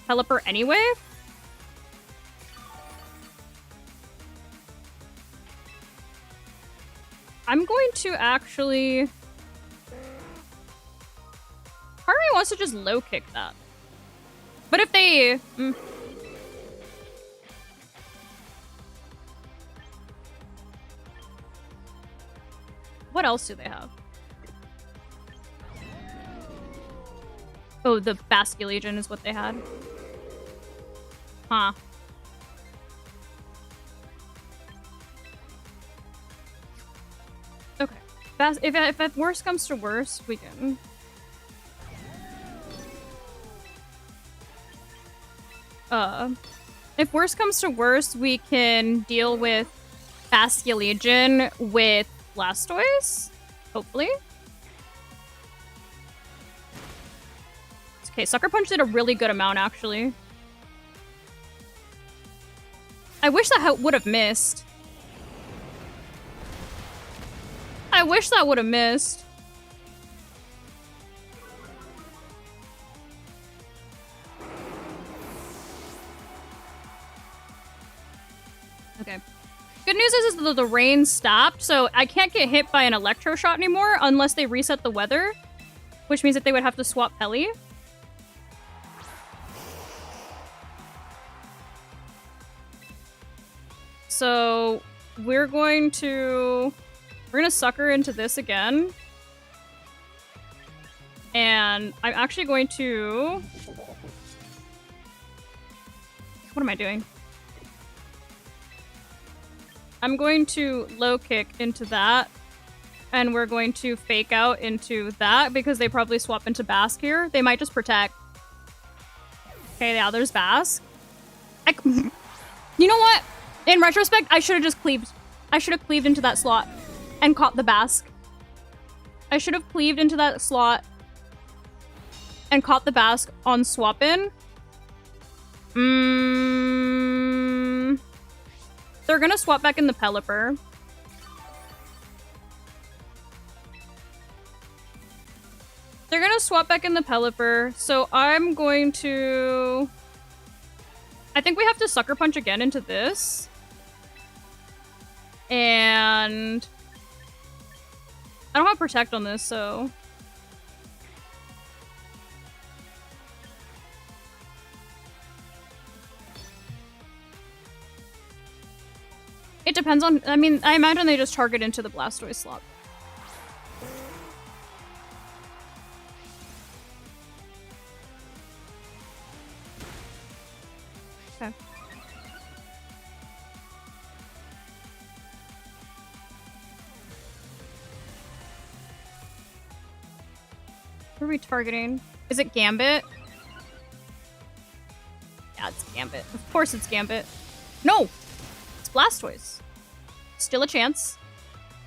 Speaker 1: Pelipper anyway. I'm going to actually... Part of me wants to just low kick that. But if they... What else do they have? Oh, the Basculegion is what they had. Huh. Okay. If worse comes to worse, we can... If worse comes to worse, we can deal with Basculegion with Blastoise, hopefully. Okay, Sucker Punch did a really good amount, actually. I wish that would have missed. I wish that would have missed. Okay. Good news is that the rain stopped, so I can't get hit by an Electro Shot anymore unless they reset the weather, which means that they would have to swap Pelly. So we're gonna sucker into this again. And I'm actually going to... What am I doing? I'm going to low kick into that. And we're going to fake out into that because they probably swap into Bask here. They might just protect. Okay, yeah, there's Bask. You know what? In retrospect, I should have just cleaved. I should have cleaved into that slot and caught the Bask. I should have cleaved into that slot and caught the Bask on swap in. They're gonna swap back in the Pelipper. They're gonna swap back in the Pelipper, so I'm going to... I think we have to Sucker Punch again into this. And... I don't have Protect on this, so... It depends on... I mean, I imagine they just target into the Blastoise slot. Okay. What are we targeting? Is it Gambit? Yeah, it's Gambit. Of course it's Gambit. No! It's Blastoise. Still a chance.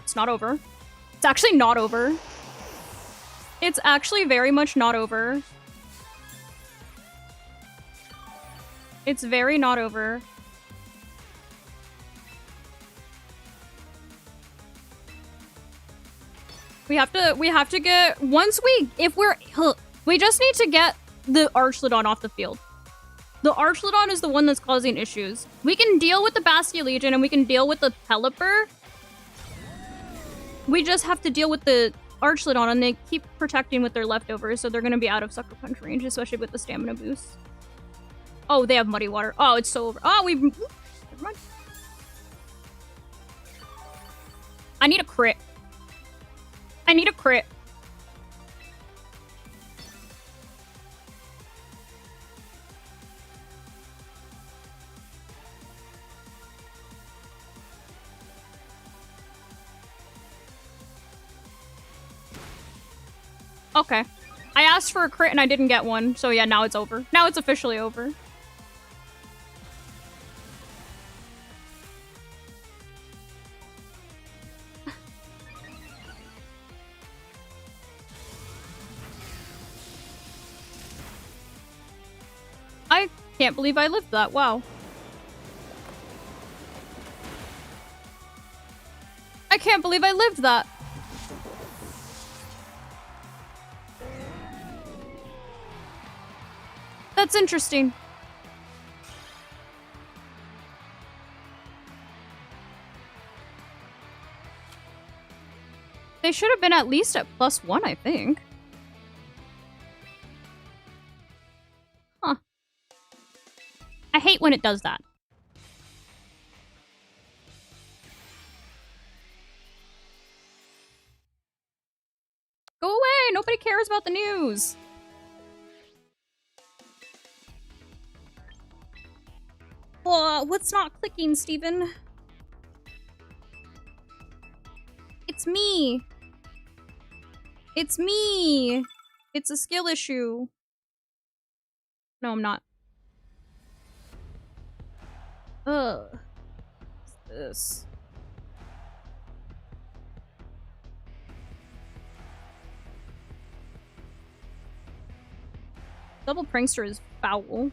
Speaker 1: It's not over. It's actually not over. It's actually very much not over. It's very not over. We have to get, we just need to get the Archlodon off the field. The Archlodon is the one that's causing issues. We can deal with the Basculegion and we can deal with the Pelipper. We just have to deal with the Archlodon, and they keep protecting with their leftovers, so they're gonna be out of Sucker Punch range, especially with the stamina boost. Oh, they have Muddy Water. Oh, it's so over. Oh, never mind. I need a crit. I need a crit. Okay. I asked for a crit and I didn't get one, so yeah, now it's over. Now it's officially over. I can't believe I lived that. Wow. I can't believe I lived that. That's interesting. They should have been at least at +1, I think. Huh. I hate when it does that. Go away! Nobody cares about the news! Oh, what's not clicking, Steven? It's me! It's me! It's a skill issue. No, I'm not. Ugh. What's this? Double prankster is foul.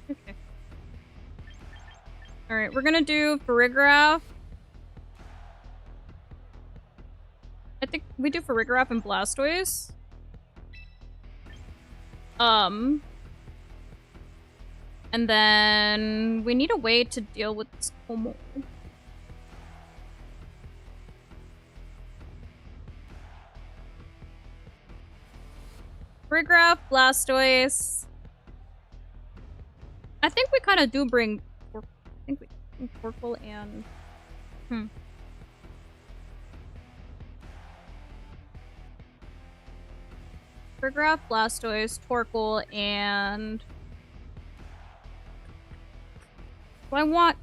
Speaker 1: Okay. Alright, we're gonna do Ferigraph. I think we do Ferigraph and Blastoise. And then we need a way to deal with this Como. Ferigraph, Blastoise. I think we kind of do bring... I think we bring Torkoal and... Ferigraph, Blastoise, Torkoal, and... Do I want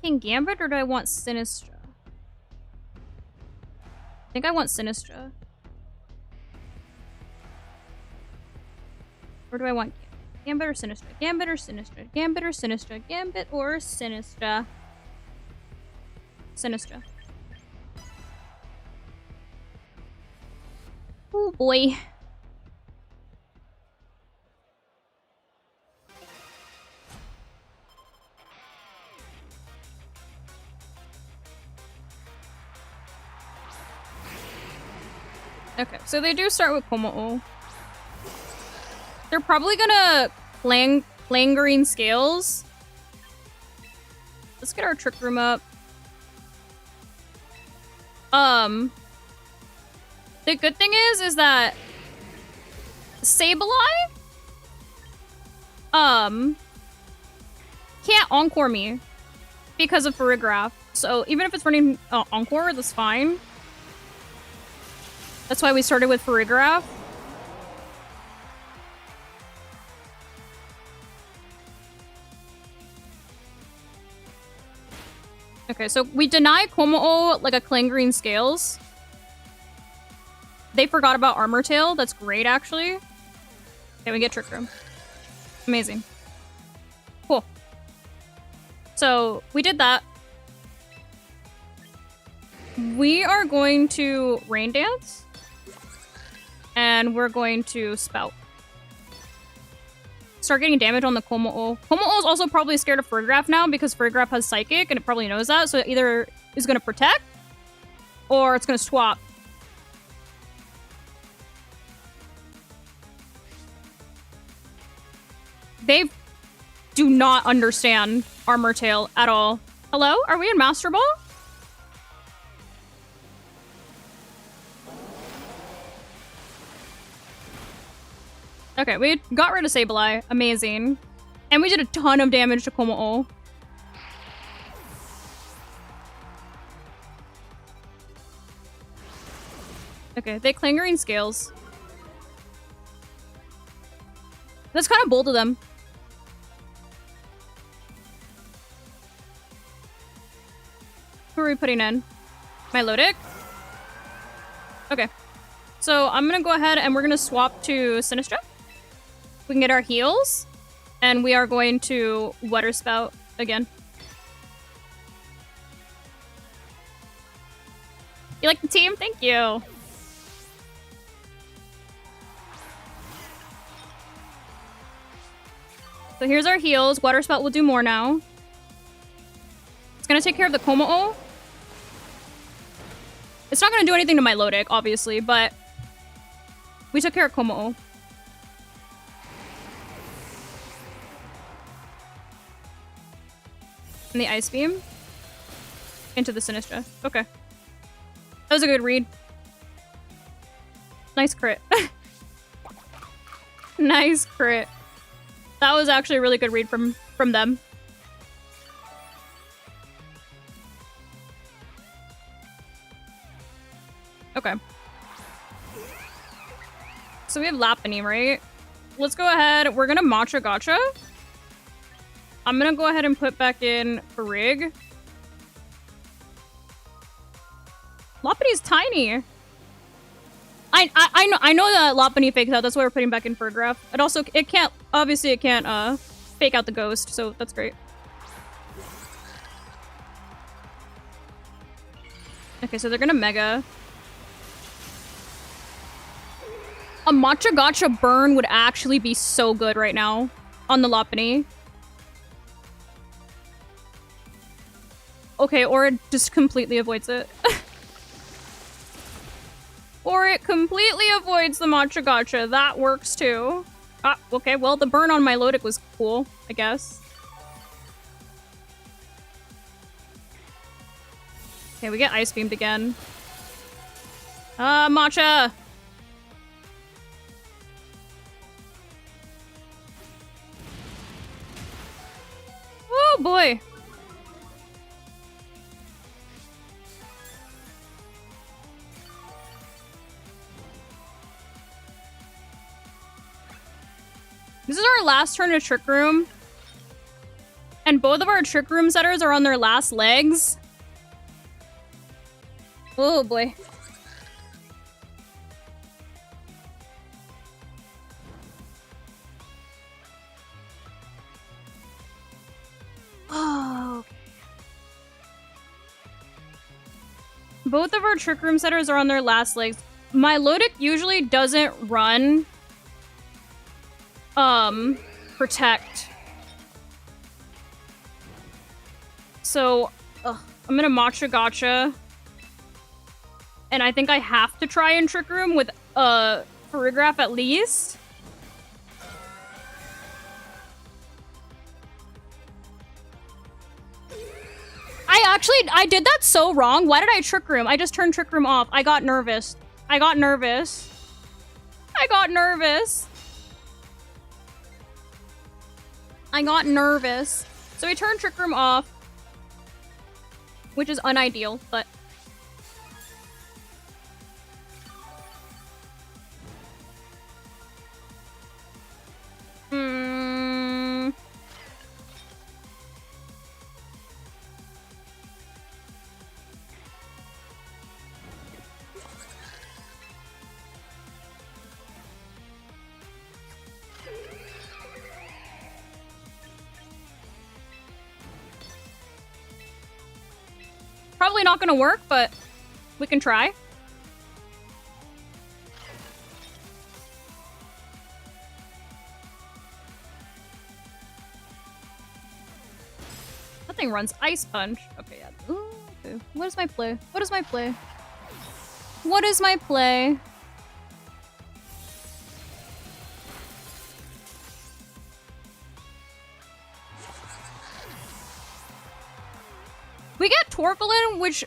Speaker 1: King Gambit or do I want Sinistcha? I think I want Sinistcha. Or do I want Gambit or Sinistcha? Gambit or Sinistcha? Gambit or Sinistcha? Gambit or Sinistcha? Sinistcha. Oh boy. Okay, so they do start with Como. They're probably gonna Clangerine Scales. Let's get our Trick Room up. The good thing is that Sableye can't Encore me because of Ferigraph. So even if it's running Encore, that's fine. That's why we started with Ferigraph. Okay, so we deny Como like a Clangerine Scales. They forgot about Armor Tail. That's great, actually. Okay, we get Trick Room. Amazing. Cool. So we did that. We are going to Rain Dance. And we're going to Spout. Start getting damage on the Como. Como is also probably scared of Ferigraph now because Ferigraph has Psychic and it probably knows that. So it either is going to protect or it's going to swap. They do not understand Armor Tail at all. Hello? Are we in Master Ball? Okay, we got rid of Sableye. Amazing. And we did a ton of damage to Como. Okay, they Clangerine Scales. That's kind of bold of them. Who are we putting in? Milotic? Okay. So I'm gonna go ahead and we're gonna swap to Sinistcha. We can get our heals. And we are going to Water Spout again. You like the team? Thank you. So here's our heals. Water Spout will do more now. Let's gonna take care of the Komo-o. It's not gonna do anything to my Lodic, obviously, but we took care of Komo-o. And the Ice Beam into the Sinistcha. Okay. That was a good read. Nice crit. Nice crit. That was actually a really good read from them. Okay. So we have Lapini, right? Let's go ahead. We're gonna Matcha Gotcha. I'm gonna go ahead and put back in Farig. Lapini's tiny. I know that Lapini fakes out. That's why we're putting back in Ferigraph. It also obviously it can't fake out the ghost, so that's great. Okay, so they're gonna Mega. A Matcha Gotcha burn would actually be so good right now on the Lapini. Okay, or it just completely avoids it. Or it completely avoids the Matcha Gotcha. That works too. Ah, okay, well, the burn on my Lodic was cool, I guess. Okay, we get Ice Beamed again. Matcha! Oh boy! This is our last turn of Trick Room. And both of our Trick Room setters are on their last legs. Oh boy. Oh, okay. Both of our Trick Room setters are on their last legs. My Lodic usually doesn't run Protect. So, I'm gonna Matcha Gotcha. And I think I have to try and Trick Room with Ferigraph at least. I did that so wrong. Why did I Trick Room? I just turned Trick Room off. I got nervous. I got nervous. I got nervous. I got nervous. So we turned Trick Room off. Which is unideal, but... Probably not gonna work, but we can try. That thing runs Ice Punch. Okay, yeah. Ooh, okay. What is my play? What is my play? What is my play? We get Torkolan, which,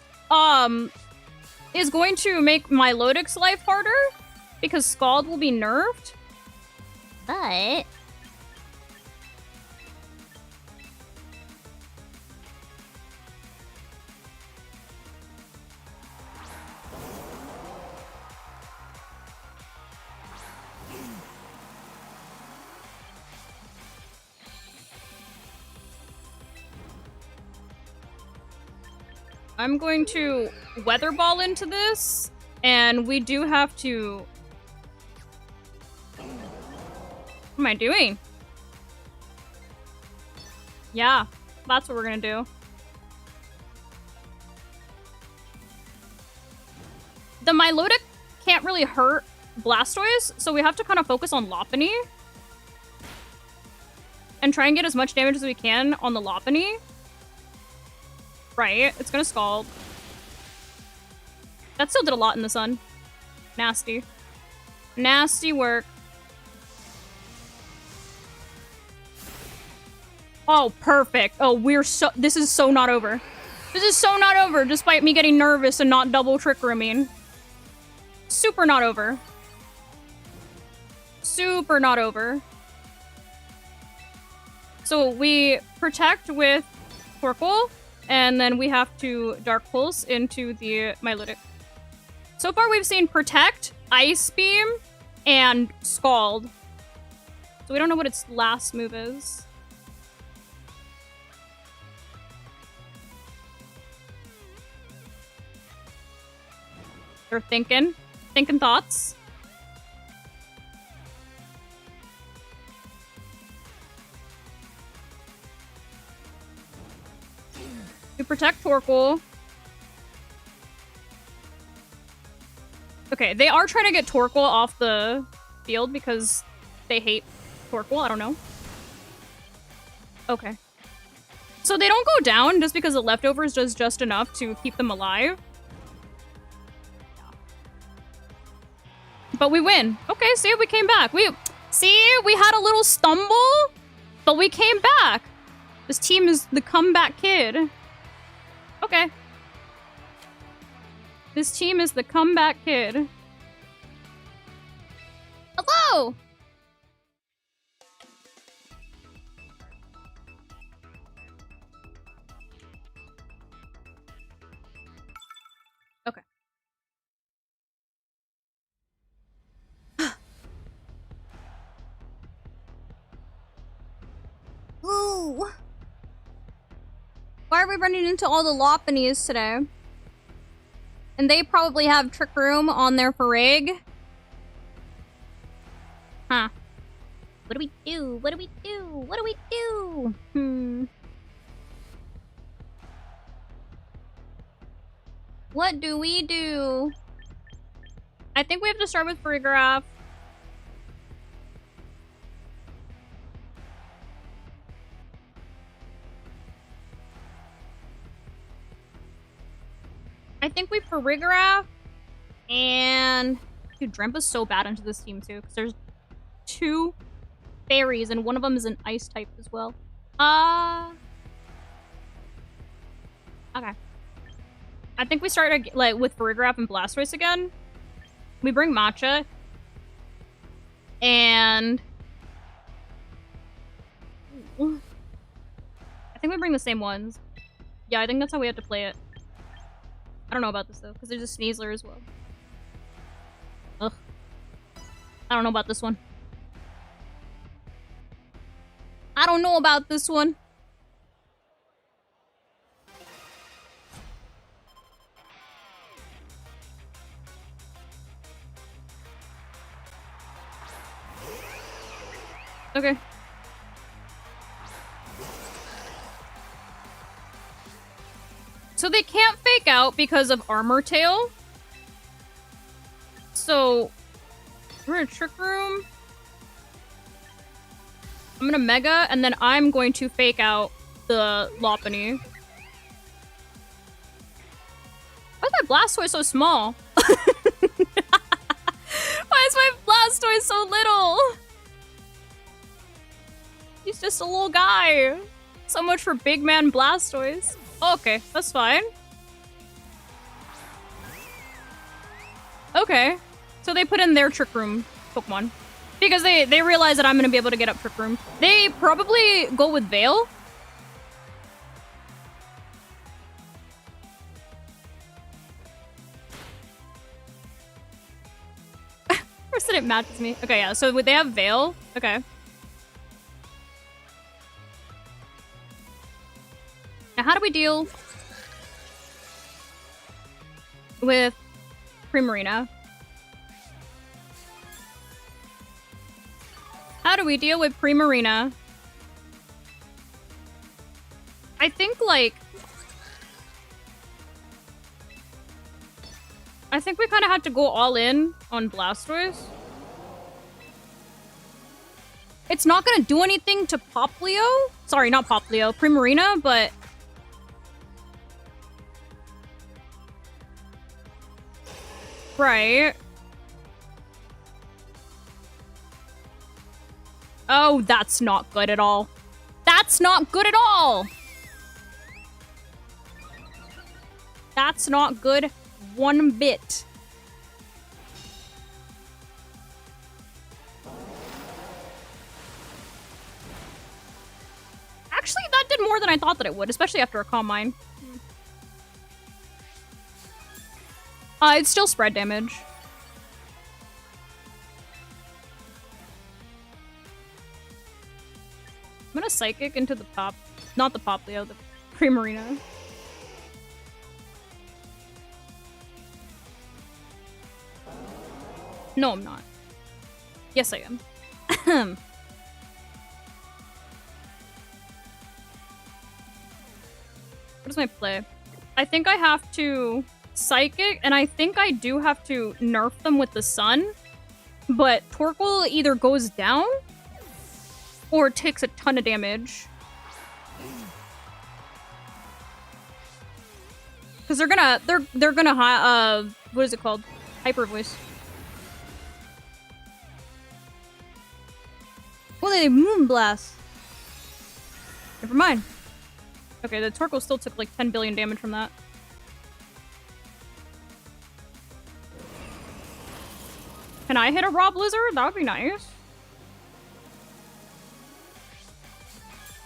Speaker 1: is going to make my Lodic's life harder, because Scald will be nerfed. But... I'm going to Weather Ball into this, and we do have to... What am I doing? Yeah, that's what we're gonna do. The Milotic can't really hurt Blastoise, so we have to kind of focus on Lopunny. And try and get as much damage as we can on the Lopunny. Right? It's gonna Scald. That still did a lot in the sun. Nasty. Nasty work. Oh, perfect. Oh, this is so not over. This is so not over, despite me getting nervous and not double Trick Rooming. Super not over. Super not over. So we protect with Torkoal, and then we have to Dark Pulse into the Milotic. So far we've seen Protect, Ice Beam, and Scald. So we don't know what its last move is. They're thinking thoughts. To protect Torkoal. Okay, they are trying to get Torkoal off the field because they hate Torkoal. I don't know. Okay. So they don't go down just because the leftovers does just enough to keep them alive. But we win. Okay, see, we came back. We had a little stumble, but we came back. This team is the comeback kid. Okay. This team is the comeback kid. Hello! Okay. Ooh. Why are we running into all the Lopunnies today? And they probably have Trick Room on their Ferig. Huh. What do we do? What do we do? What do we do? What do we do? I think we have to start with Ferigraph. I think we Ferigraph, and dude, Drempa's so bad into this team too, because there's 2 fairies and one of them is an ice type as well. Okay. I think we start like with Ferigraph and Blastoise again. We bring Matcha, and I think we bring the same ones. Yeah, I think that's how we have to play it. I don't know about this though, because there's a Sneasler as well. Ugh. I don't know about this one. I don't know about this one. Okay. So they can't fake out because of Armor Tail. So we're in a Trick Room. I'm gonna Mega, and then I'm going to fake out the Lopunny. Why is my Blastoise so small? Why is my Blastoise so little? He's just a little guy. So much for big man Blastoise. Okay, that's fine. Okay. So they put in their Trick Room Pokemon. Because they realize that I'm going to be able to get up Trick Room. They probably go with Veil. First it matches me. Okay, yeah. So would they have Veil? Okay. Now, how do we deal with Primarina? How do we deal with Primarina? I think, like... I think we kind of have to go all in on Blastoise. It's not going to do anything to Poplio. Sorry, not Poplio. Primarina, but... Right. Oh, that's not good at all. That's not good at all! That's not good one bit. Actually, that did more than I thought that it would, especially after a Calm Mind. It's still spread damage. I'm gonna Psychic into the Pop. Not the Poplio, the Primarina. No, I'm not. Yes, I am. What is my play? I think I have to Psychic, and I think I do have to nerf them with the Sun. But Torkoal either goes down or takes a ton of damage. Because they're gonna what is it called? Hyper Voice. Oh, they Moonblast. Never mind. Okay, the Torkoal still took like 10 billion damage from that. Can I hit a Raw Blizzard? That would be nice.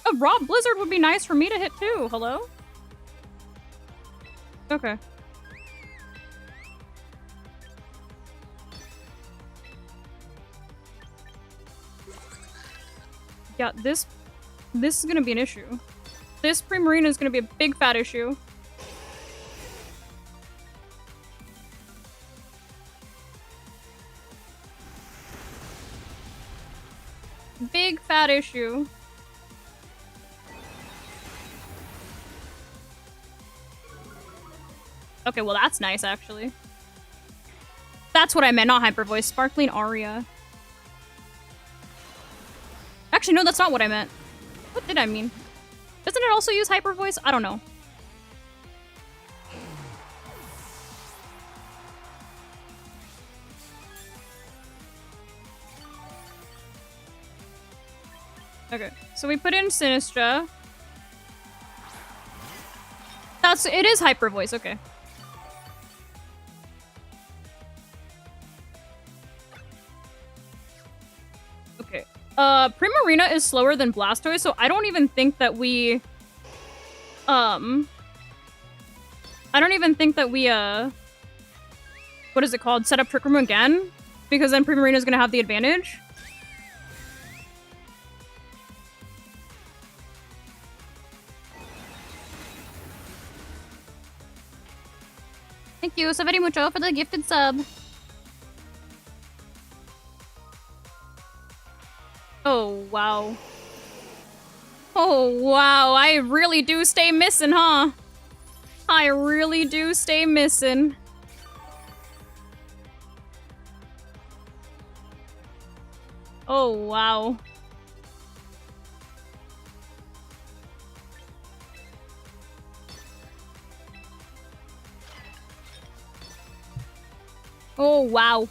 Speaker 1: A Raw Blizzard would be nice for me to hit too. Hello? Okay. Yeah, this is gonna be an issue. This Primarina is gonna be a big fat issue. Big fat issue. Okay, well that's nice actually. That's what I meant, not Hyper Voice. Sparkling Aria. Actually, no, that's not what I meant. What did I mean? Doesn't it also use Hyper Voice? I don't know. Okay, so we put in Sinistcha. It is Hyper Voice, okay. Okay. Primarina is slower than Blastoise, so I don't even think that we... I don't even think that we, what is it called? Set up Trick Room again? Because then Primarina's gonna have the advantage. Thank you so very mucho for the gifted sub. Oh, wow. Oh, wow. I really do stay missing, huh? I really do stay missing. Oh, wow. Oh, wow.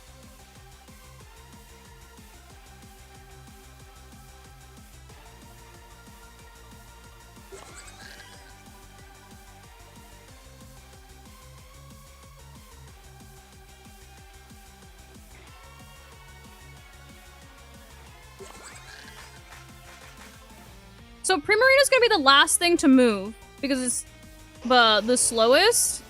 Speaker 1: So Primarina's gonna be the last thing to move because it's the slowest.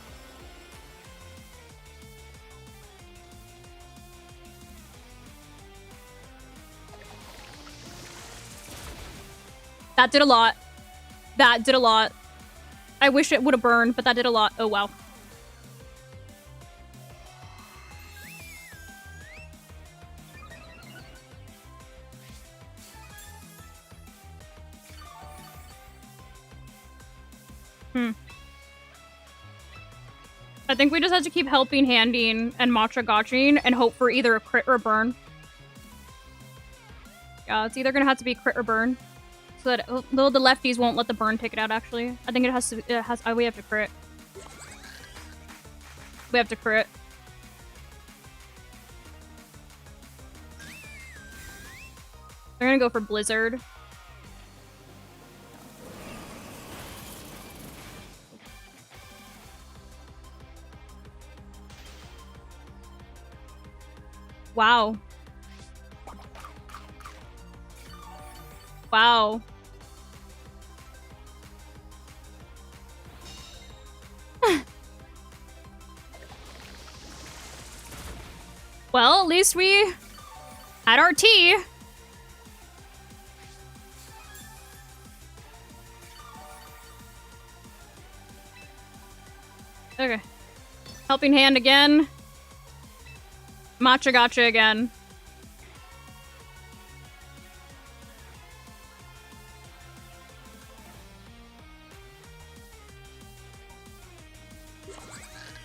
Speaker 1: That did a lot. That did a lot. I wish it would have burned, but that did a lot. Oh, wow. I think we just have to keep helping handing and matcha gotching and hope for either a crit or a burn. Yeah, it's either gonna have to be crit or burn. So that though the lefties won't let the burn take it out, actually. I think we have to crit. We have to crit. They're gonna go for Blizzard. Wow. Wow. Well, at least we had our tea. Okay. Helping hand again. Matcha gotcha again.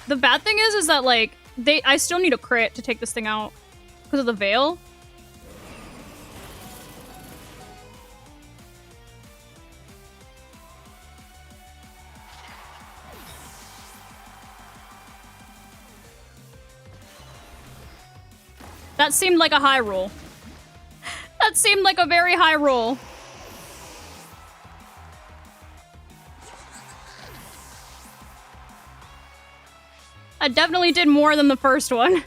Speaker 1: The bad thing is that, like, I still need a crit to take this thing out because of the veil. That seemed like a high roll. That seemed like a very high roll. I definitely did more than the first one.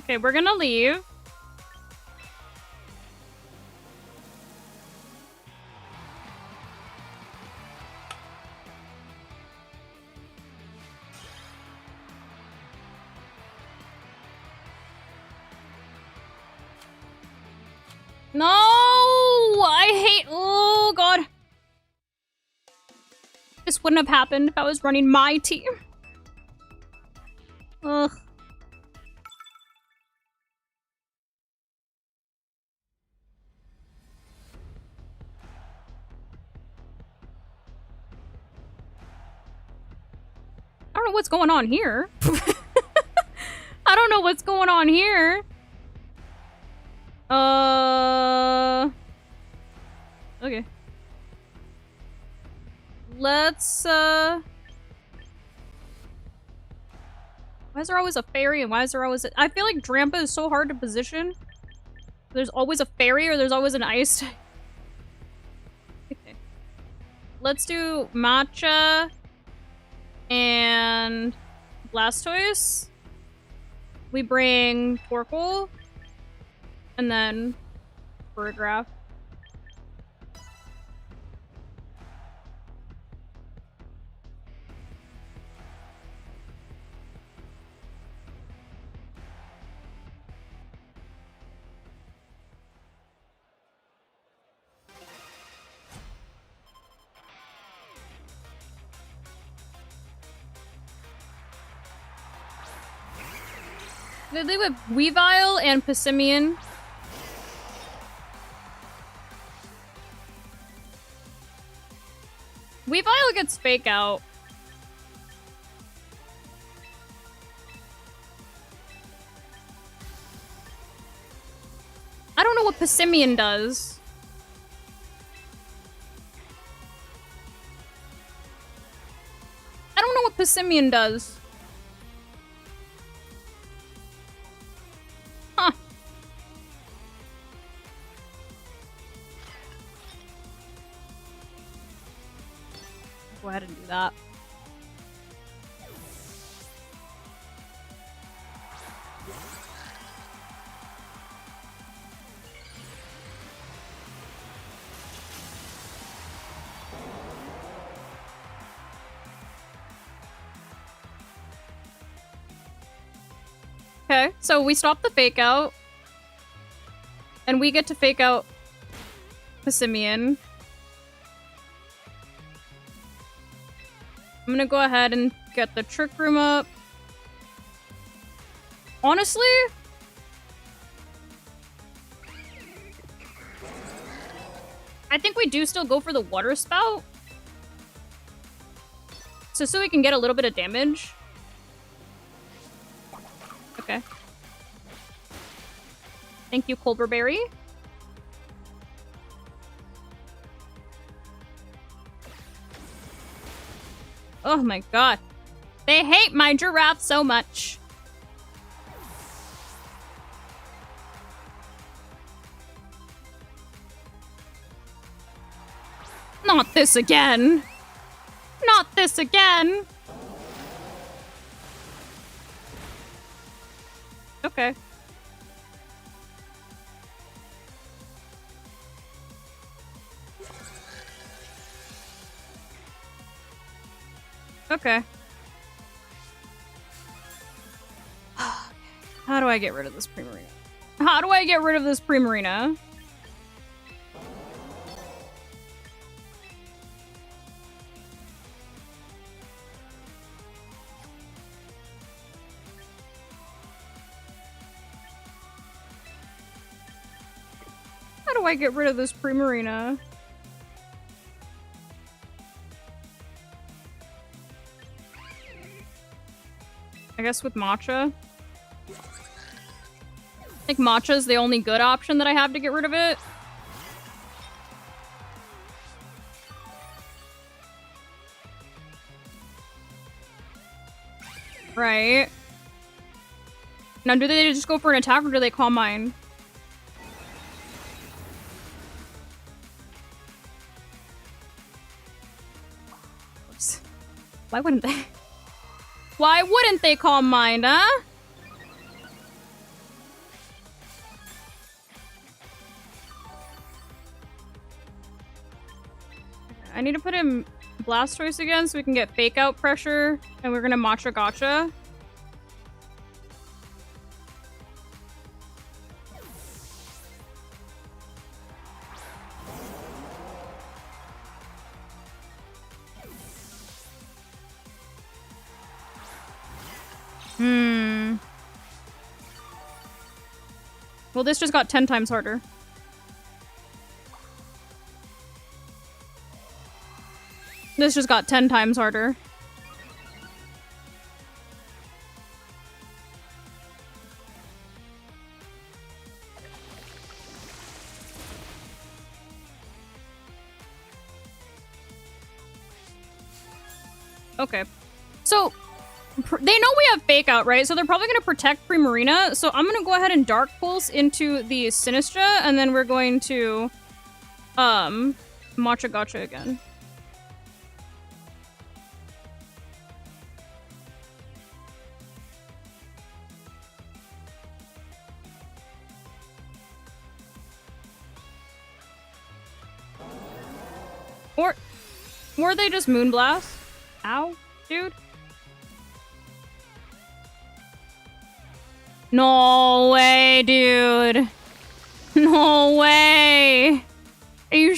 Speaker 1: Okay, we're gonna leave. No! I hate... Oh, God. This wouldn't have happened if I was running my team. Ugh. I don't know what's going on here. I don't know what's going on here. Okay. Let's, why is there always a fairy and why is there always I feel like Drampa is so hard to position. There's always a fairy or there's always an ice. Okay. Let's do Matcha and Blastoise. We bring Torkoal. And then Ferigraph. They leave with Weavile and Passimian. Weavile gets Fake Out. I don't know what Passimian does. I don't know what Passimian does. Huh. Go ahead and do that. Okay, so we stop the Fake Out. And we get to Fake Out Passimian. I'm gonna go ahead and get the Trick Room up. Honestly, I think we do still go for the Water Spout. So we can get a little bit of damage. Okay. Thank you, Culberberry. Oh my god. They hate my giraffe so much. Not this again. Not this again. Okay. Okay. How do I get rid of this Primarina? How do I get rid of this Primarina? How do I get rid of this Primarina? I guess with Matcha. I think Matcha is the only good option that I have to get rid of it. Right. Now, do they just go for an attack or do they Calm Mind? Oops. Why wouldn't they? Why wouldn't they Calm Mind, huh? I need to put in Blastoise again so we can get Fake Out pressure, and we're gonna Matcha Gotcha. Well, this just got 10 times harder. This just got 10 times harder. Okay. So, they know we have Fake Out, right? So they're probably going to protect Primarina. So I'm going to go ahead and Dark Pulse into the Sinistcha, and then we're going to, Matcha Gotcha again. Or they just Moonblast. Ow, dude. No way, dude. No way. Are you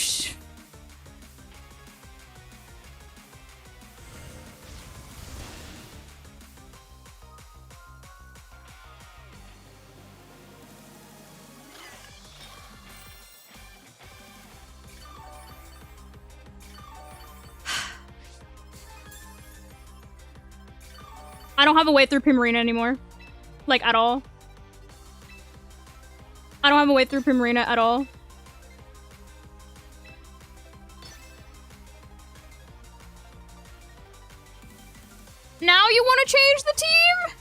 Speaker 1: I don't have a way through Primarina anymore. Like, at all. I don't have a way through Primarina at all. Now you want to change the team?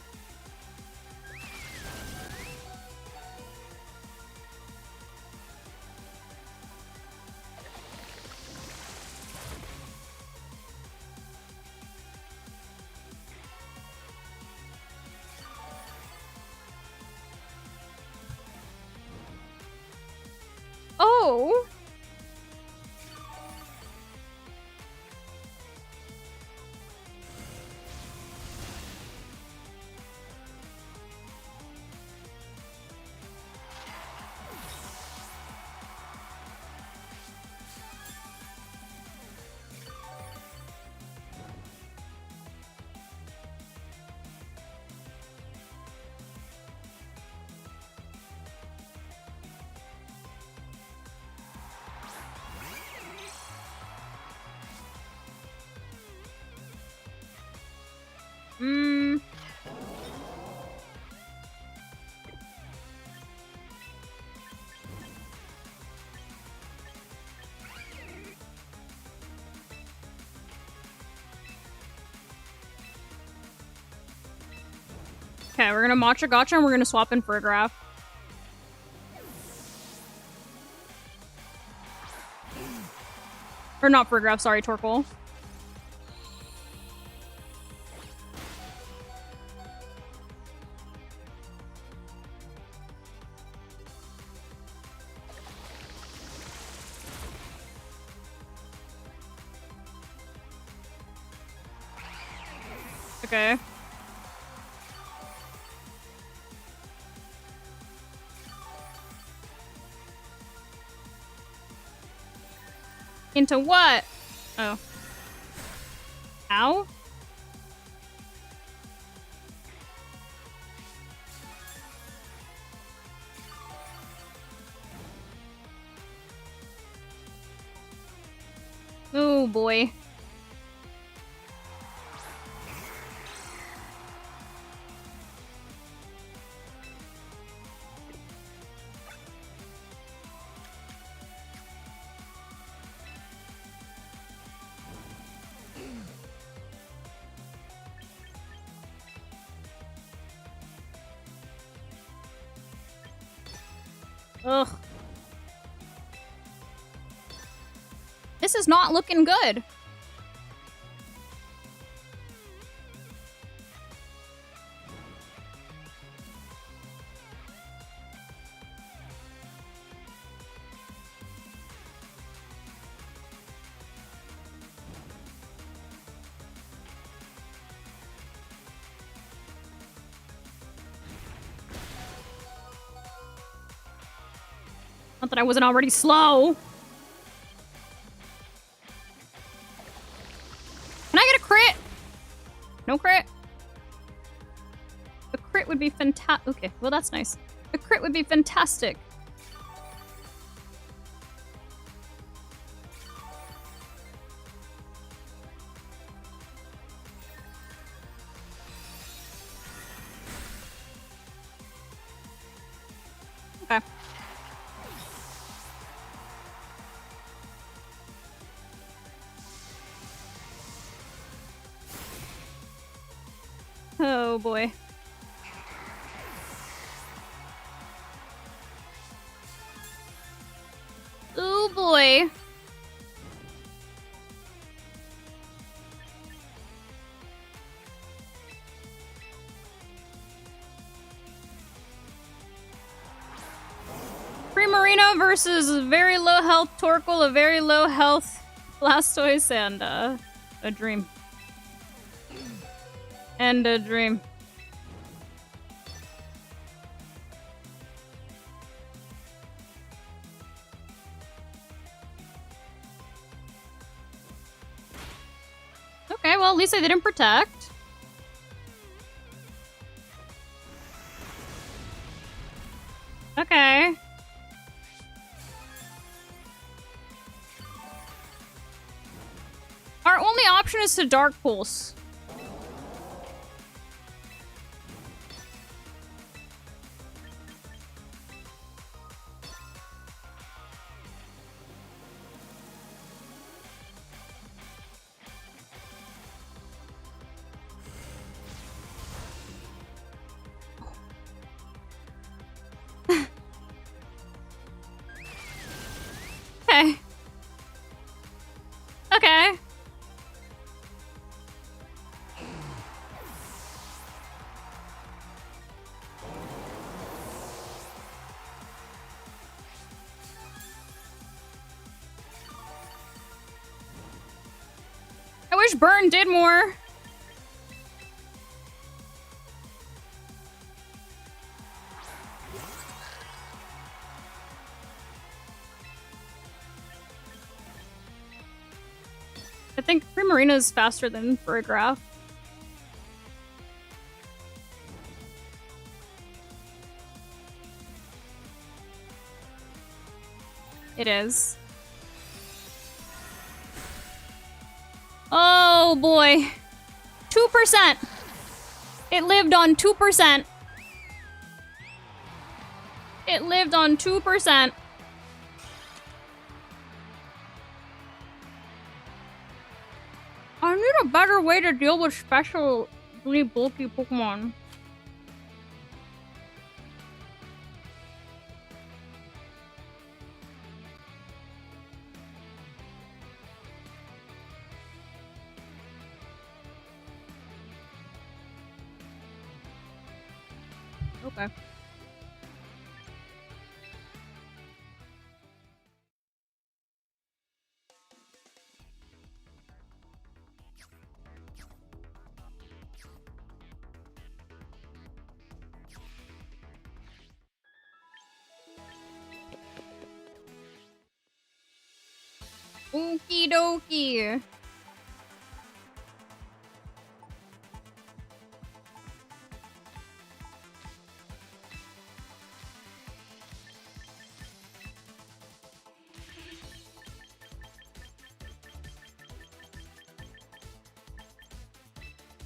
Speaker 1: Oh. Okay, we're gonna Matcha Gotcha and we're gonna swap in Ferigraph. Or not Ferigraph, sorry, Torkoal. Okay. Into what? Oh. Ow? Oh boy. Ugh. This is not looking good. Not that I wasn't already slow. Can I get a crit? No crit? A crit would be fantastic. Okay, well that's nice. A crit would be fantastic. Okay. Oh boy. Oh boy. Primarina versus very low health Torkoal, a very low health Blastoise, and a dream. And a dream. Okay, well, at least I didn't protect. Okay. Our only option is to Dark Pulse. Okay. Okay. I wish Burn did more. I think Primarina is faster than Ferigraph. It is. Oh boy. 2%. It lived on 2%. It lived on 2%. I need a better way to deal with specially bulky Pokemon. Okay. Okie dokie.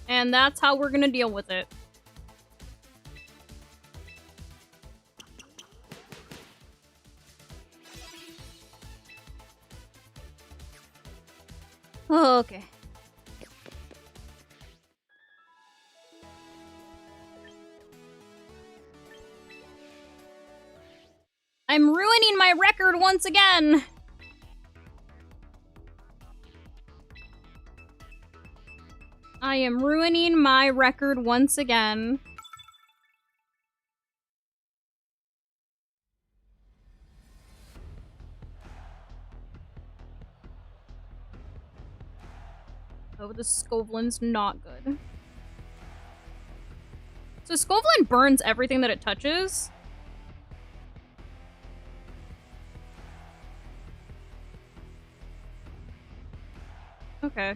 Speaker 1: And that's how we're gonna deal with it. Okay. I'm ruining my record once again! I am ruining my record once again. Oh, the Skovlin's not good. So Skovlin burns everything that it touches. Okay.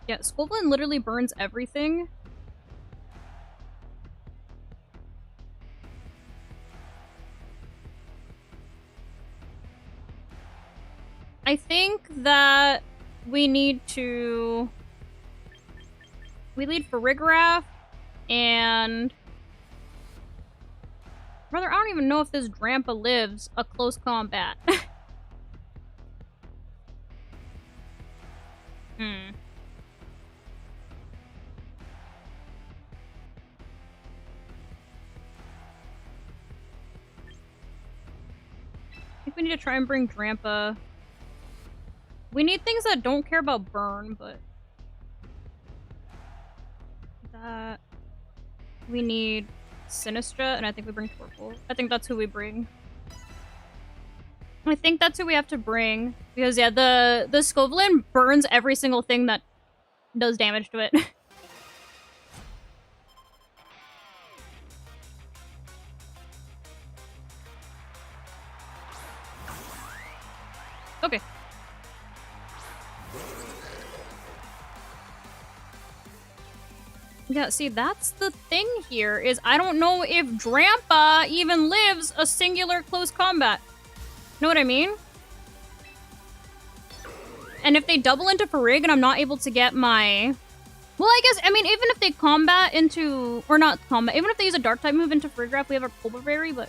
Speaker 1: Yeah, Skovlin literally burns everything. I think that we need to... We lead Ferigraph, and... Brother, I don't even know if this Drampa lives a close combat. Hmm. I think we need to try and bring Drampa. We need things that don't care about burn, but... That... We need Sinistcha, and I think we bring Torkoal. I think that's who we bring. I think that's who we have to bring. Because, yeah, the Skovlin burns every single thing that does damage to it. Okay. Yeah, see, that's the thing here, is I don't know if Drampa even lives a singular close combat. Know what I mean? And if they double into Farig and I'm not able to get my... Well, I guess, I mean, even if they combat into... Or not combat, even if they use a dark type move into Ferigraph, we have our Cobra Berry, but...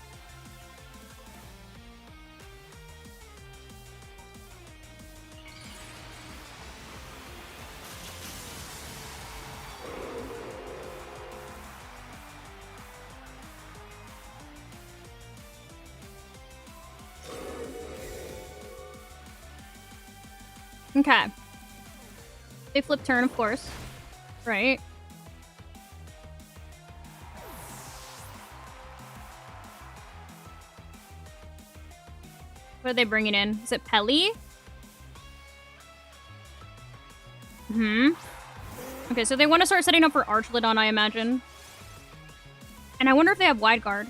Speaker 1: Okay. They flip turn, of course. Right. What are they bringing in? Is it Pelly? Okay, so they want to start setting up for Archlodon, I imagine. And I wonder if they have Wide Guard.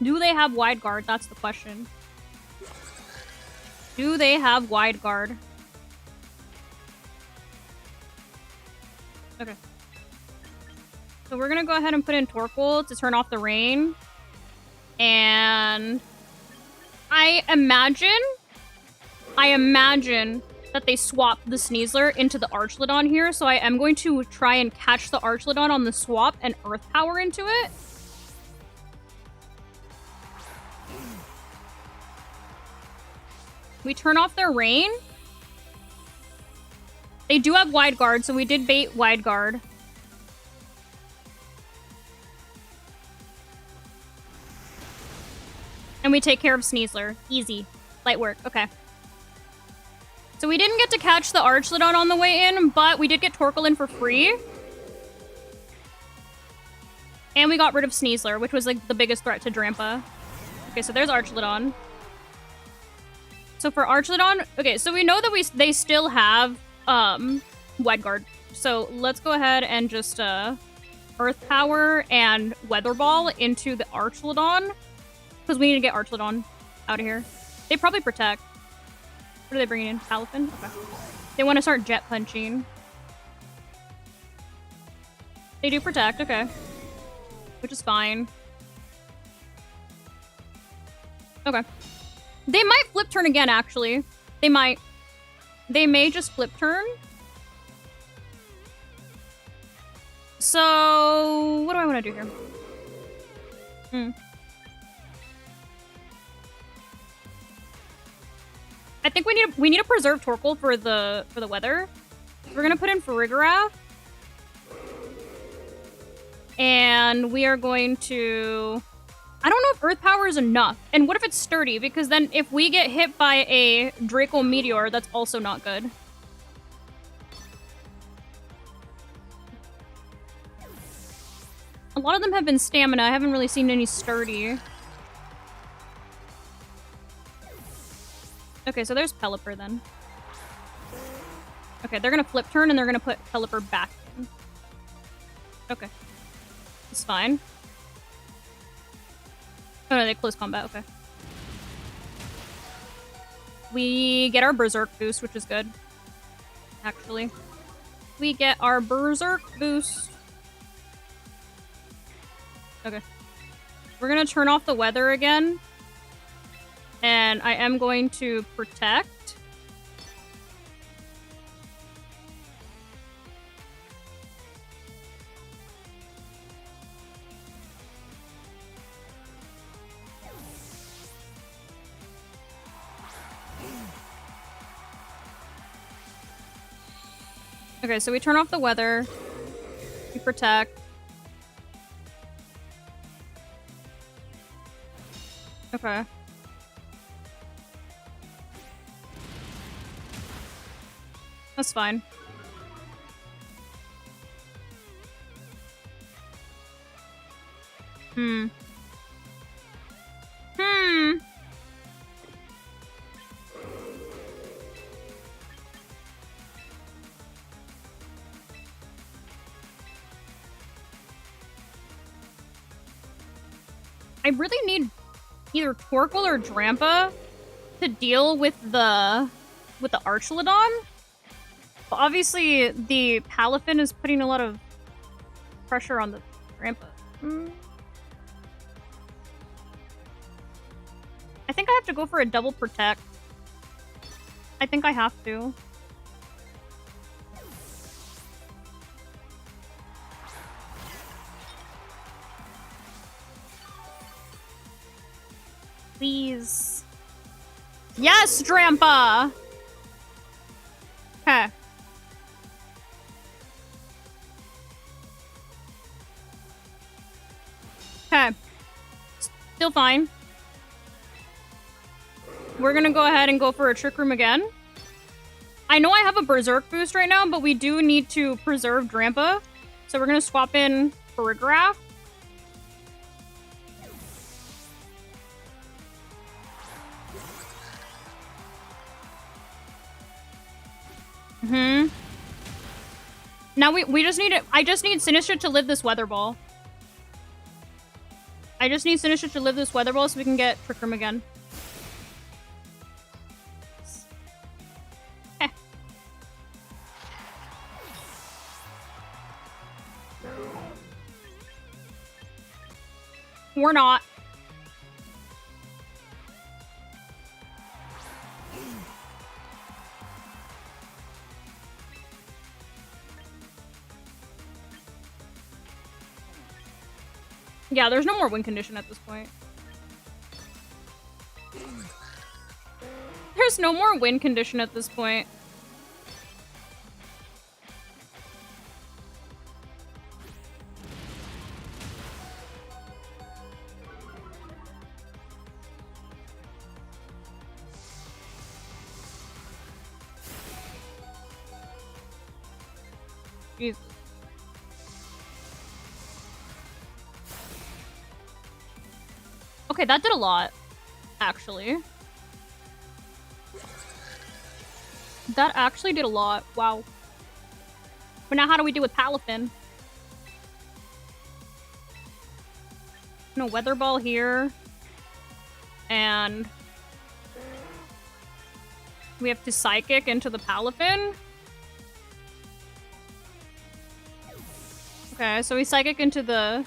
Speaker 1: Do they have Wide Guard? That's the question. Do they have Wide Guard? Okay. So we're gonna go ahead and put in Torkoal to turn off the rain. And... I imagine that they swap the Sneasler into the Archlodon here, so I am going to try and catch the Archlodon on the swap and Earth Power into it. We turn off their rain. They do have Wide Guard, so we did bait Wide Guard. And we take care of Sneasler. Easy. Light work. Okay. So we didn't get to catch the Archlodon on the way in, but we did get Torkoal in for free. And we got rid of Sneasler, which was like the biggest threat to Drampa. Okay, so there's Archlodon. So for Archlodon, okay, so we know that they still have Wide Guard. So let's go ahead and just Earth Power and Weather Ball into the Archlodon. Because we need to get Archlodon out of here. They probably protect. What are they bringing in? Palafin? Okay. They want to start Jet Punching. They do protect, okay. Which is fine. Okay. They might flip turn again, actually. They might. They may just flip turn. So, what do I want to do here? I think we need to preserve Torkoal for the weather. We're gonna put in Ferigraph. And we are going to... I don't know if Earth Power is enough. And what if it's Sturdy? Because then if we get hit by a Draco Meteor, that's also not good. A lot of them have been Stamina. I haven't really seen any Sturdy. Okay, so there's Pelipper then. Okay, they're gonna flip turn and they're gonna put Pelipper back in. Okay. It's fine. Oh no, they close combat, okay. We get our Berserk boost, which is good. Actually. We get our Berserk boost. Okay. We're gonna turn off the weather again. And I am going to protect. Okay, so we turn off the weather. We protect. Okay. That's fine. I really need either Torkoal or Drampa to deal with the Archlodon. But obviously, the Palafin is putting a lot of pressure on the Drampa. I think I have to go for a double protect. I think I have to. Please. Yes, Drampa! Okay. Okay. Still fine. We're gonna go ahead and go for a Trick Room again. I know I have a Berserk boost right now, but we do need to preserve Drampa. So we're gonna swap in Ferigraph. Now we just need it. I just need Sinistcha to live this Weather Ball. I just need Sinistcha to live this Weather Ball so we can get Trick Room again. Heh. We're not. Yeah, there's no more win condition at this point. There's no more win condition at this point. Jesus. Okay, that did a lot, actually. That actually did a lot. Wow. But now how do we do with Palafin? No, Weather Ball here. And we have to Psychic into the Palafin. Okay, so we Psychic into the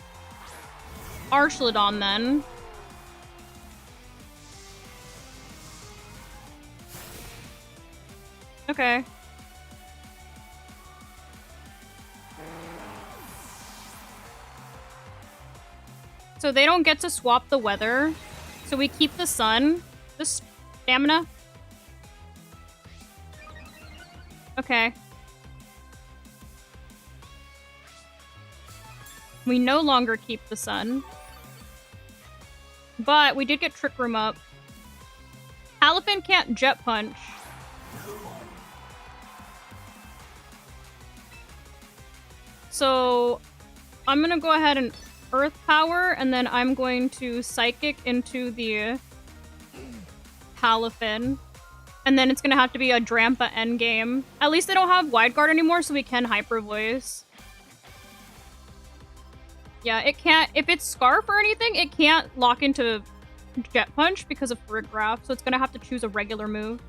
Speaker 1: Archlodon then. Okay. So they don't get to swap the weather. So we keep the sun. The stamina. Okay. We no longer keep the sun. But we did get Trick Room up. Palafin can't Jet Punch. So I'm gonna go ahead and Earth Power, and then I'm going to Psychic into the Palafin. And then it's gonna have to be a Drampa endgame. At least they don't have Wide Guard anymore, so we can Hyper Voice. Yeah, it can't... If it's Scarf or anything, it can't lock into Jet Punch because of Ferigraph, so it's gonna have to choose a regular move.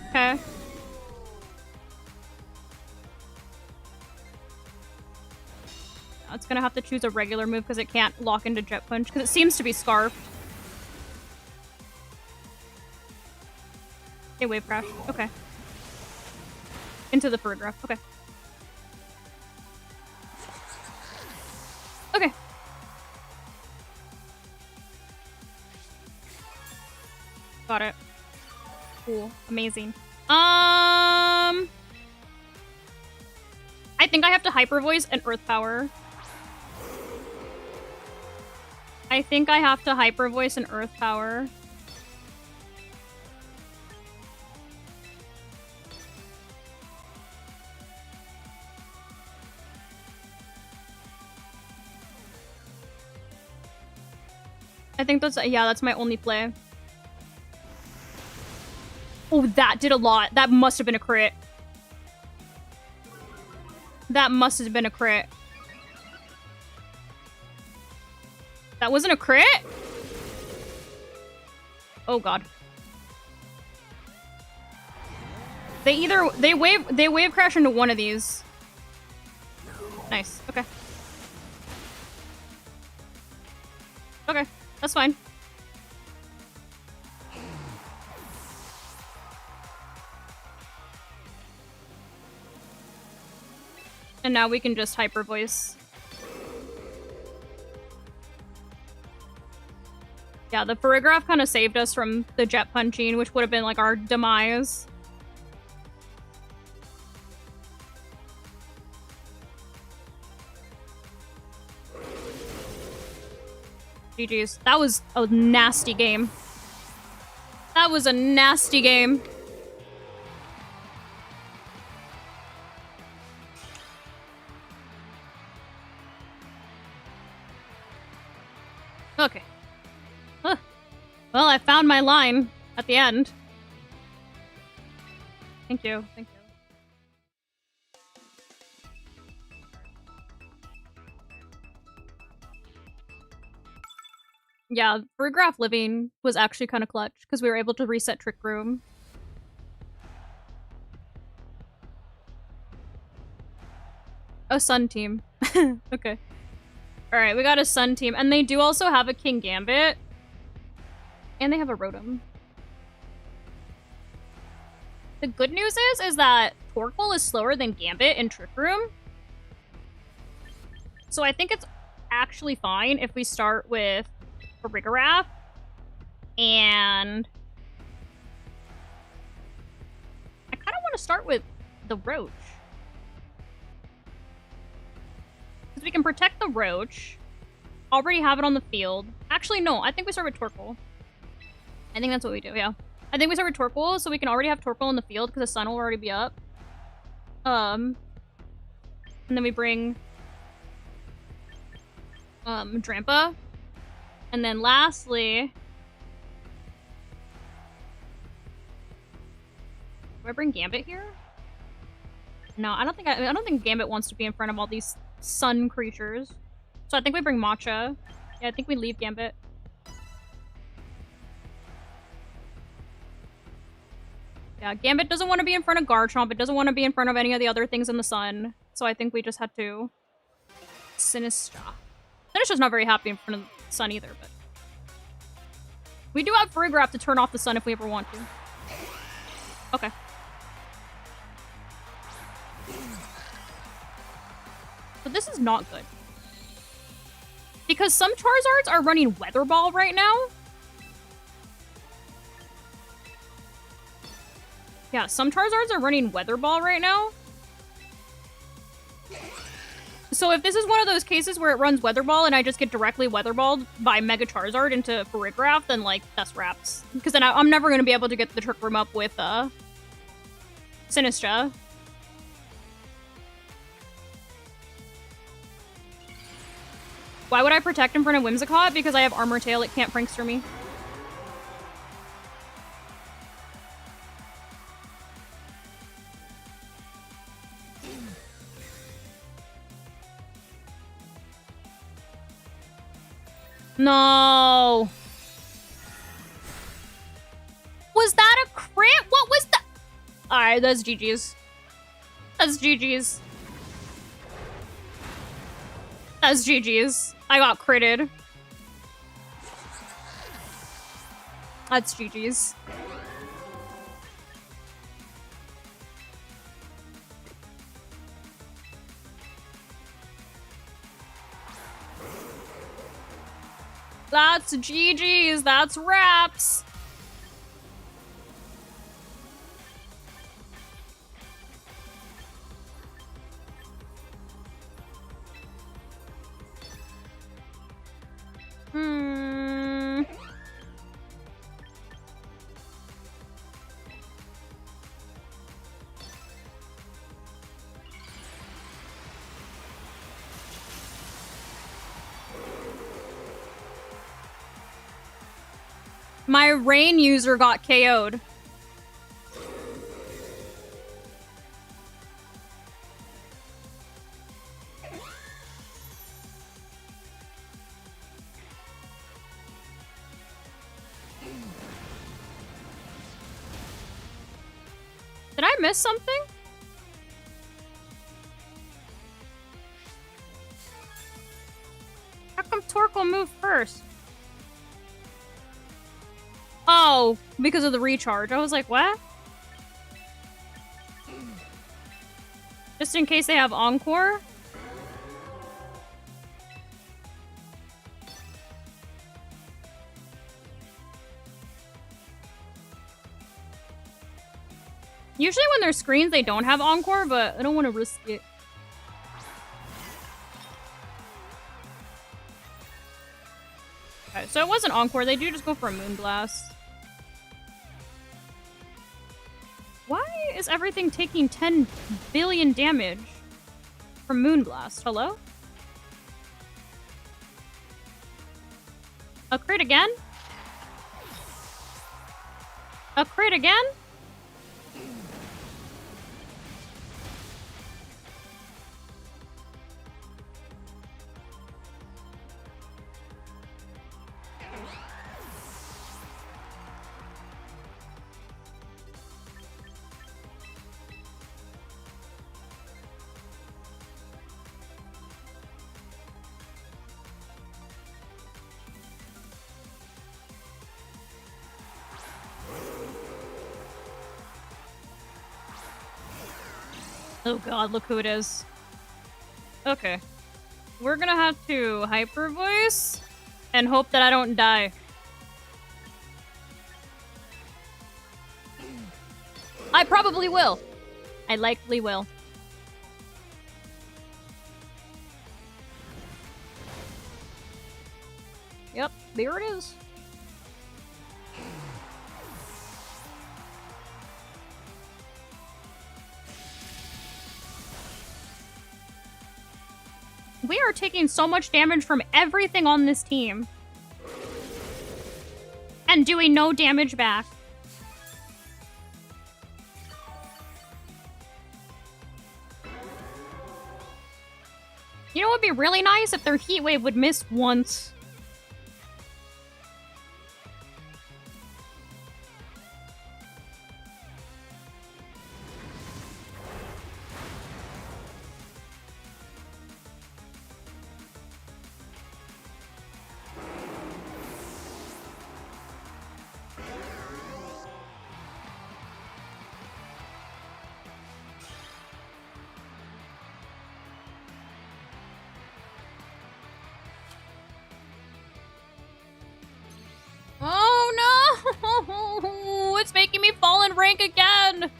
Speaker 1: Okay. It's gonna have to choose a regular move because it can't lock into Jet Punch, because it seems to be Scarf. Okay, Wave Crash. Okay. Into the Ferigraph. Okay. Okay. Got it. Cool. Amazing. I think I have to Hyper Voice and Earth Power. I think I have to Hyper Voice and Earth Power. I think that's, yeah, that's my only play. Oh, that did a lot. That must have been a crit. That must have been a crit. That wasn't a crit? Oh god. They wave crash into one of these. Nice. Okay. Okay, that's fine. And now we can just Hyper Voice. Yeah, the Ferigraph kind of saved us from the Jet Punching, which would have been like our demise. GG's. That was a nasty game. That was a nasty game. Okay. Huh. Well, I found my line at the end. Thank you. Thank you. Yeah, Ferigraph Living was actually kind of clutch because we were able to reset Trick Room. A Sun team. Okay. Alright, we got a Sun team. And they do also have a King Gambit. And they have a Rotom. The good news is that Torkoal is slower than Gambit in Trick Room. So I think it's actually fine if we start with Ferigraph. And I kind of want to start with the Roach. Because we can protect the Roach. Already have it on the field. Actually, no. I think we start with Torkoal. I think that's what we do, yeah. I think we start with Torkoal, so we can already have Torkoal in the field because the sun will already be up. And then we bring Drampa. And then lastly... Do I bring Gambit here? No, I don't think Gambit wants to be in front of all these sun creatures. So I think we bring Matcha. Yeah, I think we leave Gambit. Yeah, Gambit doesn't want to be in front of Garchomp. It doesn't want to be in front of any of the other things in the sun. So I think we just had to... Sinistcha. Sinistcha's not very happy in front of the sun either, but... We do have Ferigraph to turn off the sun if we ever want to. Okay. But this is not good. Because some Charizards are running Weather Ball right now. Yeah, some Charizards are running Weather Ball right now. So if this is one of those cases where it runs Weather Ball and I just get directly Weather Balled by Mega Charizard into Ferigraph, then, like, that's wraps. Because then I'm never going to be able to get the Trick Room up with, Sinistcha. Why would I protect in front of Whimsicott? Because I have Armor Tail, it can't Prankster me. No. Was that a crit? What was that? Alright, that's GG's. That's GG's. That's GG's. I got critted. That's GG's. That's GG's. That's wraps. My Rain user got KO'd. Did I miss something? How come Torkoal moved first? Oh, because of the recharge. I was like, what? Just in case they have Encore? Usually when there's screens, they don't have Encore, but I don't want to risk it. Okay, so it wasn't Encore. They do just go for a Moonblast. Why is everything taking 10 billion damage from Moonblast? Hello? A crit again? A crit again? Oh god, look who it is. Okay. We're gonna have to Hyper Voice and hope that I don't die. I probably will. I likely will. Yep, there it is. We are taking so much damage from everything on this team. And doing no damage back. You know what would be really nice? If their Heat Wave would miss once. Oh no! It's making me fall in rank again!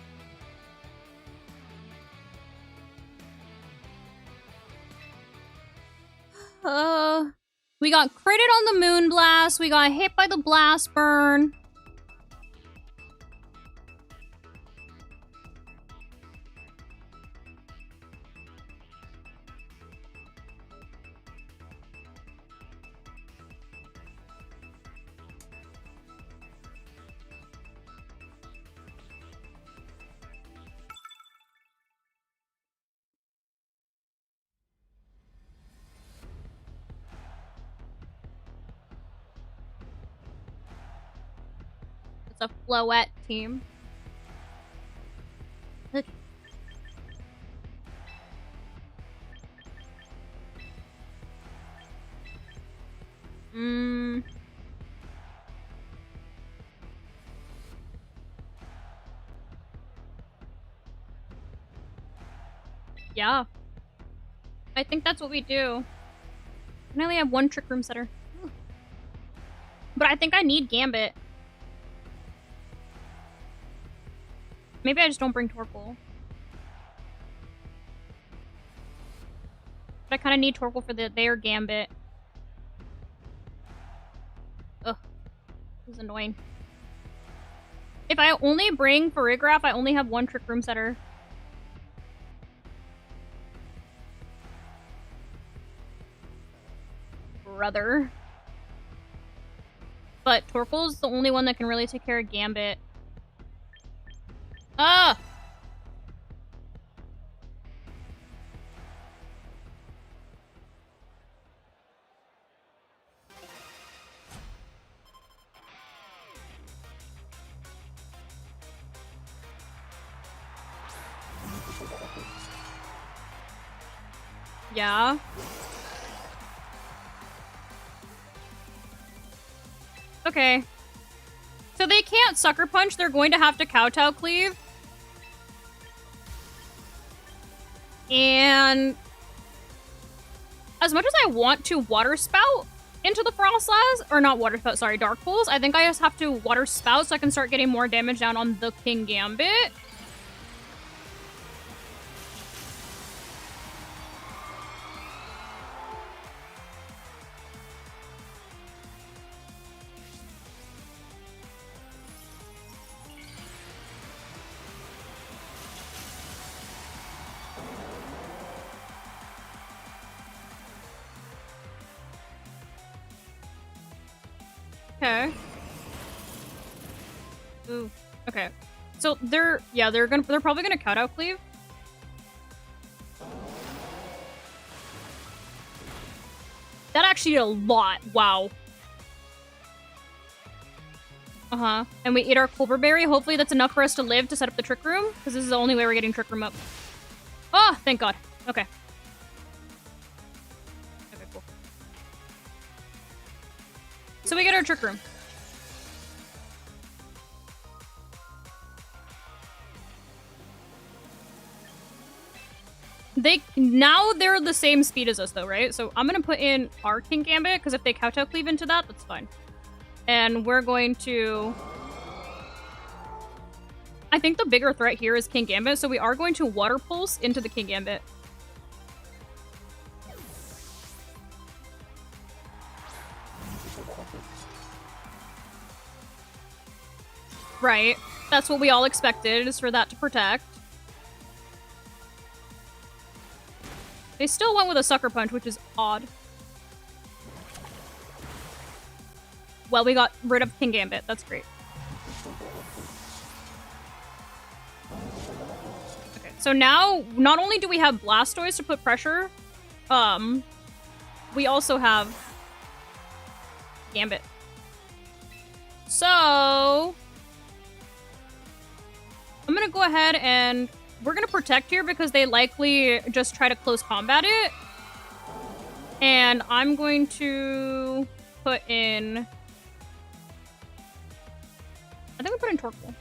Speaker 1: We got critted on the Moonblast, we got hit by the Blast Burn. It's a Floette team. Look. Yeah. I think that's what we do. I only have one Trick Room Setter. But I think I need Gambit. Maybe I just don't bring Torkoal. But I kind of need Torkoal for their Gambit. Ugh. This is annoying. If I only bring Ferigraph, I only have one Trick Room Setter. Brother. But Torkoal's the only one that can really take care of Gambit. Ah! Yeah. Okay. So they can't Sucker Punch, they're going to have to Kowtow Cleave. And as much as I want to Water Spout into the Frostlass, or not Water Spout, sorry, Dark Pulse, I think I just have to Water Spout so I can start getting more damage down on the King Gambit. Okay. Ooh. Okay. So they're probably gonna Kowtow Cleave. That actually did a lot. Wow. Uh-huh. And we eat our Culverberry. Hopefully that's enough for us to live to set up the Trick Room, because this is the only way we're getting Trick Room up. Oh, thank God. Okay. Okay, cool. So we get our Trick Room. Now they're the same speed as us though, right? So I'm gonna put in our King Gambit, because if they Kowtow Cleave into that, that's fine. And we're going to... I think the bigger threat here is King Gambit, so we are going to Water Pulse into the King Gambit. Right. That's what we all expected, is for that to protect. They still went with a Sucker Punch, which is odd. Well, we got rid of King Gambit. That's great. Okay, so now, not only do we have Blastoise to put pressure, we also have Gambit. So, I'm gonna go ahead and we're gonna protect here because they likely just try to close combat it. And I'm going to put in... I think we put in Torkoal.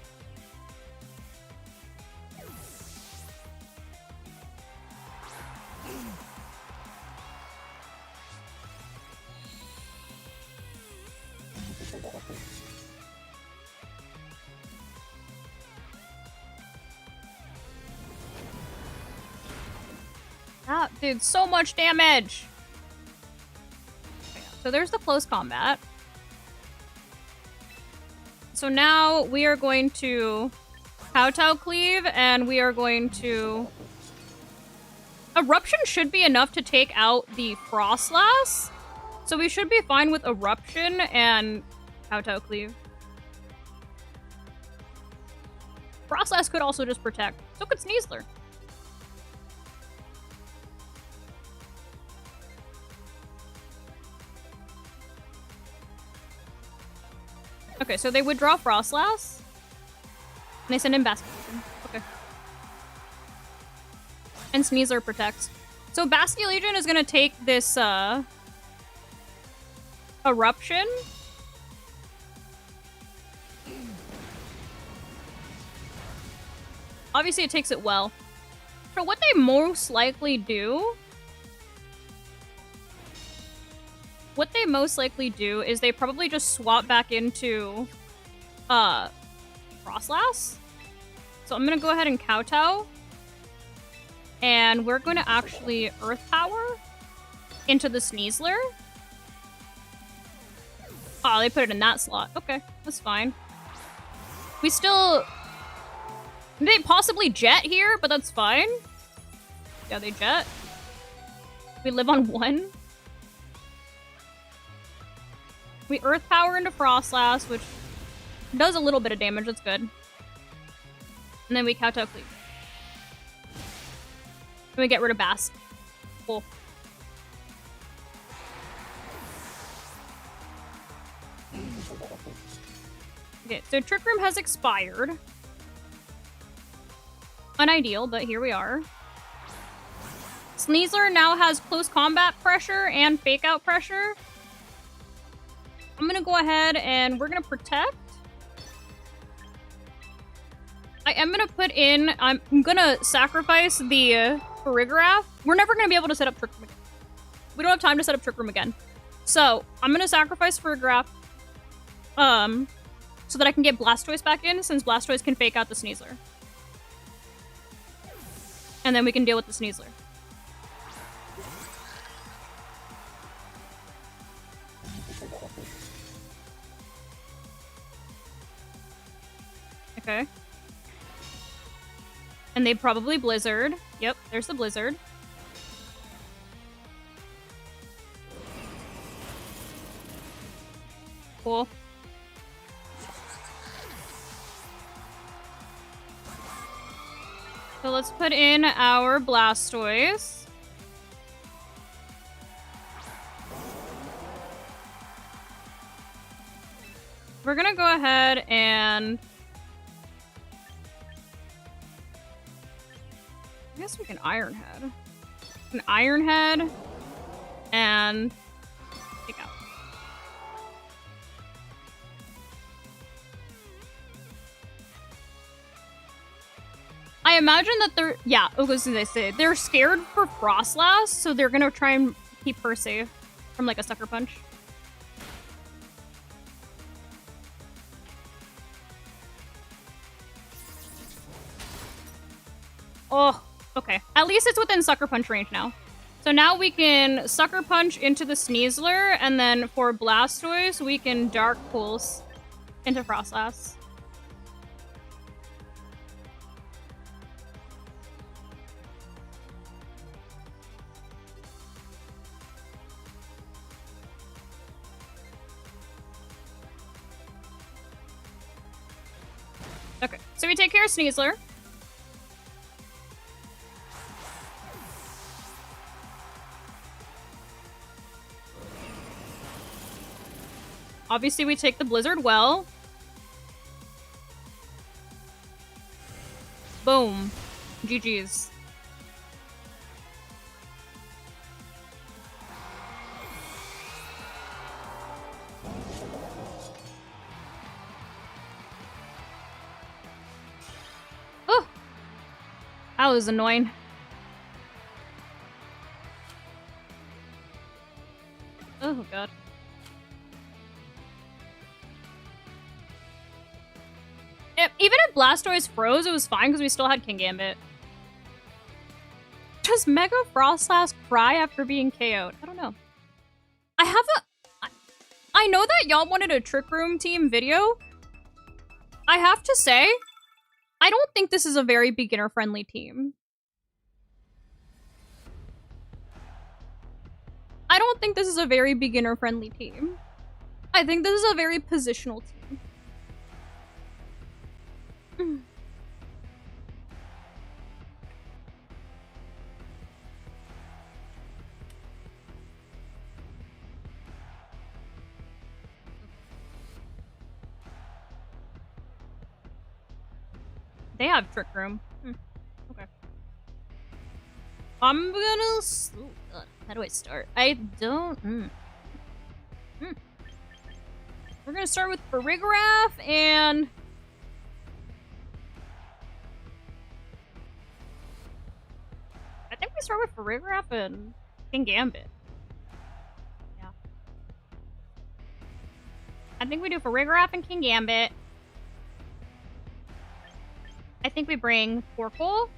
Speaker 1: That did so much damage! Okay, so there's the close combat. So now we are going to Kowtow Cleave, and we are going to... Eruption should be enough to take out the Frostlass. So we should be fine with Eruption and Kowtow Cleave. Frostlass could also just protect. So could Sneasler. Okay, so they withdraw Frostlass. And they send in Basculation. Okay. And Sneasler protects. So Basculation is gonna take this, Eruption. Obviously it takes it well. So what they most likely do... What they most likely do is they probably just swap back into Frostlass. So I'm gonna go ahead and Kowtow. And we're going to actually Earth Power into the Sneasler. Oh, they put it in that slot. Okay, that's fine. We still... They possibly Jet here, but that's fine. Yeah, they Jet. We live on 1. We Earth Power into Frostlass, which does a little bit of damage. That's good. And then we Kowtow Cleave. And we get rid of Bask. Cool. Okay, so Trick Room has expired. Unideal, but here we are. Sneasler now has close combat pressure and fake out pressure. I'm gonna go ahead and we're gonna protect. I am gonna put in, I'm gonna sacrifice the Ferigraph. We're never gonna be able to set up Trick Room again. We don't have time to set up Trick Room again. So I'm gonna sacrifice Ferigraph so that I can get Blastoise back in, since Blastoise can fake out the Sneasler. And then we can deal with the Sneasler. Okay. And they probably Blizzard. Yep, there's the Blizzard. Cool. So let's put in our Blastoise. We're gonna go ahead and... I guess we can Iron Head. An Iron Head and take out. I imagine that they're, yeah, as I say, they're scared for Frostlass, so they're gonna try and keep her safe from like a Sucker Punch. Oh, okay. At least it's within Sucker Punch range now. So now we can Sucker Punch into the Sneasler, and then for Blastoise, we can Dark Pulse into Frostlass. Okay, so we take care of Sneasler. Obviously, we take the Blizzard well. Boom. GG's. Oh! That was annoying. Oh, God. Even if Blastoise froze, it was fine because we still had King Gambit. Does Mega Frostlass cry after being KO'd? I don't know. I know that y'all wanted a Trick Room team video. I have to say, I don't think this is a very beginner-friendly team. I don't think this is a very beginner-friendly team. I think this is a very positional team. They have Trick Room. Okay. I'm gonna... Ooh, God. How do I start? I don't... We're gonna start with Ferigraph and... I think we start with Ferigraph and King Gambit. Yeah. I think we do Ferigraph and King Gambit. I think we bring Torkoal.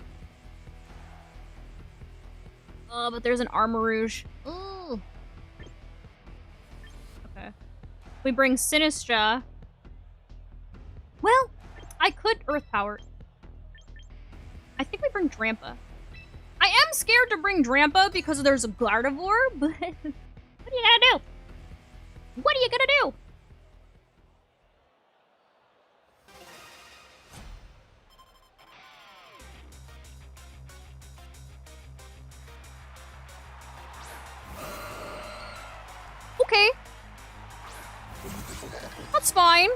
Speaker 1: But there's an Armarouge. Ooh. Okay. We bring Sinistcha. Well, I could Earth Power. I think we bring Drampa. I am scared to bring Drampa because there's a Gardevoir, but what are you gonna do? What are you gonna do? Okay. That's fine.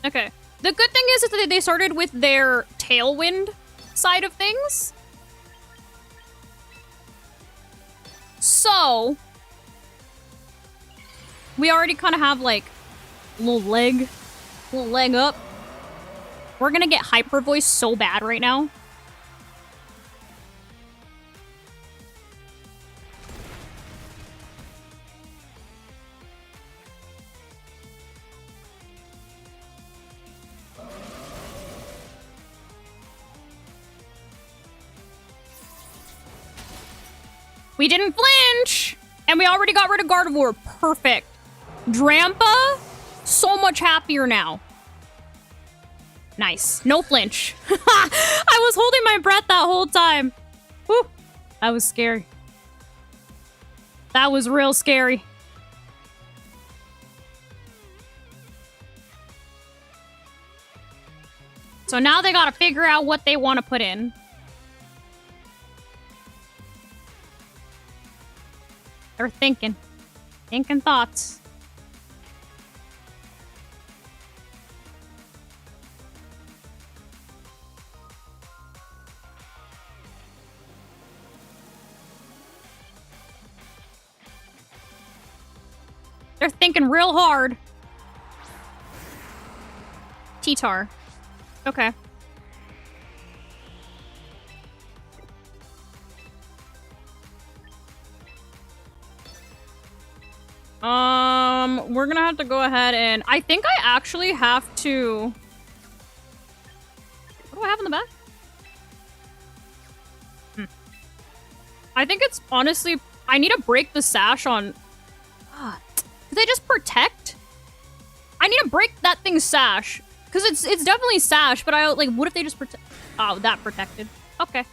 Speaker 1: Okay. The good thing is that they started with their Tailwind side of things. So, we already kind of have, like, a little leg up. We're gonna get Hyper Voice so bad right now. We didn't flinch! And we already got rid of Gardevoir. Perfect. Drampa, so much happier now. Nice. No flinch. I was holding my breath that whole time. Whew. That was scary. That was real scary. So now they gotta figure out what they want to put in. They're thinking. Thinking thoughts. They're thinking real hard. T-Tar. Okay. We're gonna have to go ahead and... I think I actually have to... What do I have in the back? I think it's honestly... I need to break the sash on... Did they just protect? I need to break that thing's sash. Because it's definitely sash, but I... Like, what if they just protect... Oh, that protected. Okay.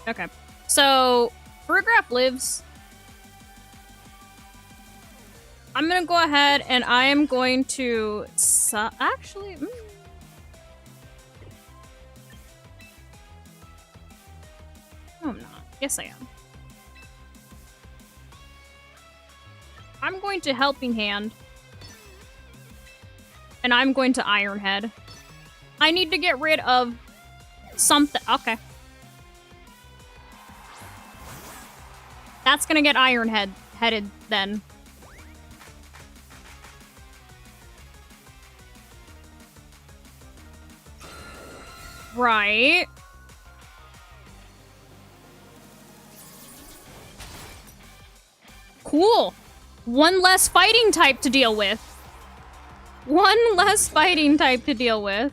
Speaker 1: Okay. So, Ferigraph lives. I'm gonna go ahead and I am going to... actually... No, I'm not. Yes, I am. I'm going to Helping Hand. And I'm going to Iron Head. I need to get rid of something. Okay. That's gonna get headed then. Right. Cool. One less fighting type to deal with. One less fighting type to deal with.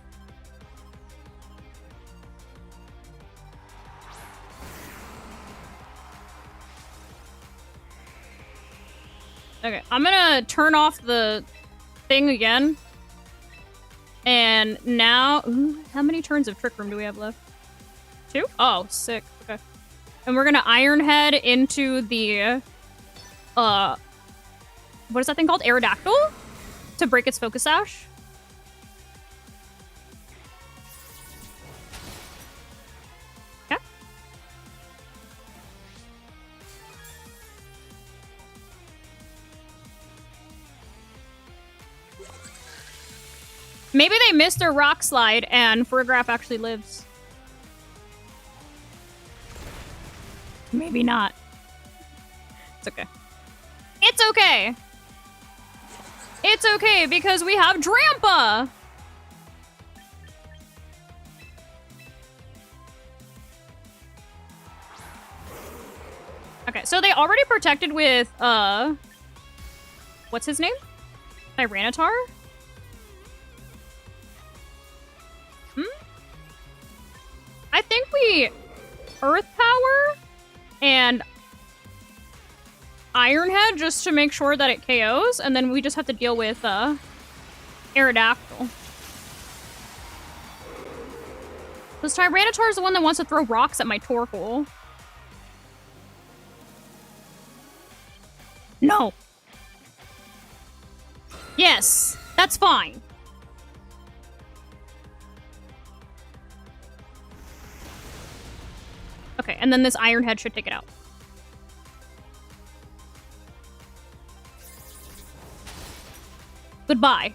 Speaker 1: Okay, I'm gonna turn off the thing again. And now... Ooh, how many turns of Trick Room do we have left? 2? Oh, sick. Okay. And we're gonna Iron Head into the... what is that thing called? Aerodactyl? To break its Focus Sash. Okay. Maybe they missed their Rock Slide and Ferigraph actually lives. Maybe not. It's okay. It's okay! It's okay, because we have Drampa! Okay, so they already protected with, what's his name? Tyranitar? I think we Earth Power and Iron Head just to make sure that it KOs, and then we just have to deal with Aerodactyl. Because Tyranitar is the one that wants to throw rocks at my Torkoal. No. Yes, that's fine. Okay, and then this Iron Head should take it out. Goodbye.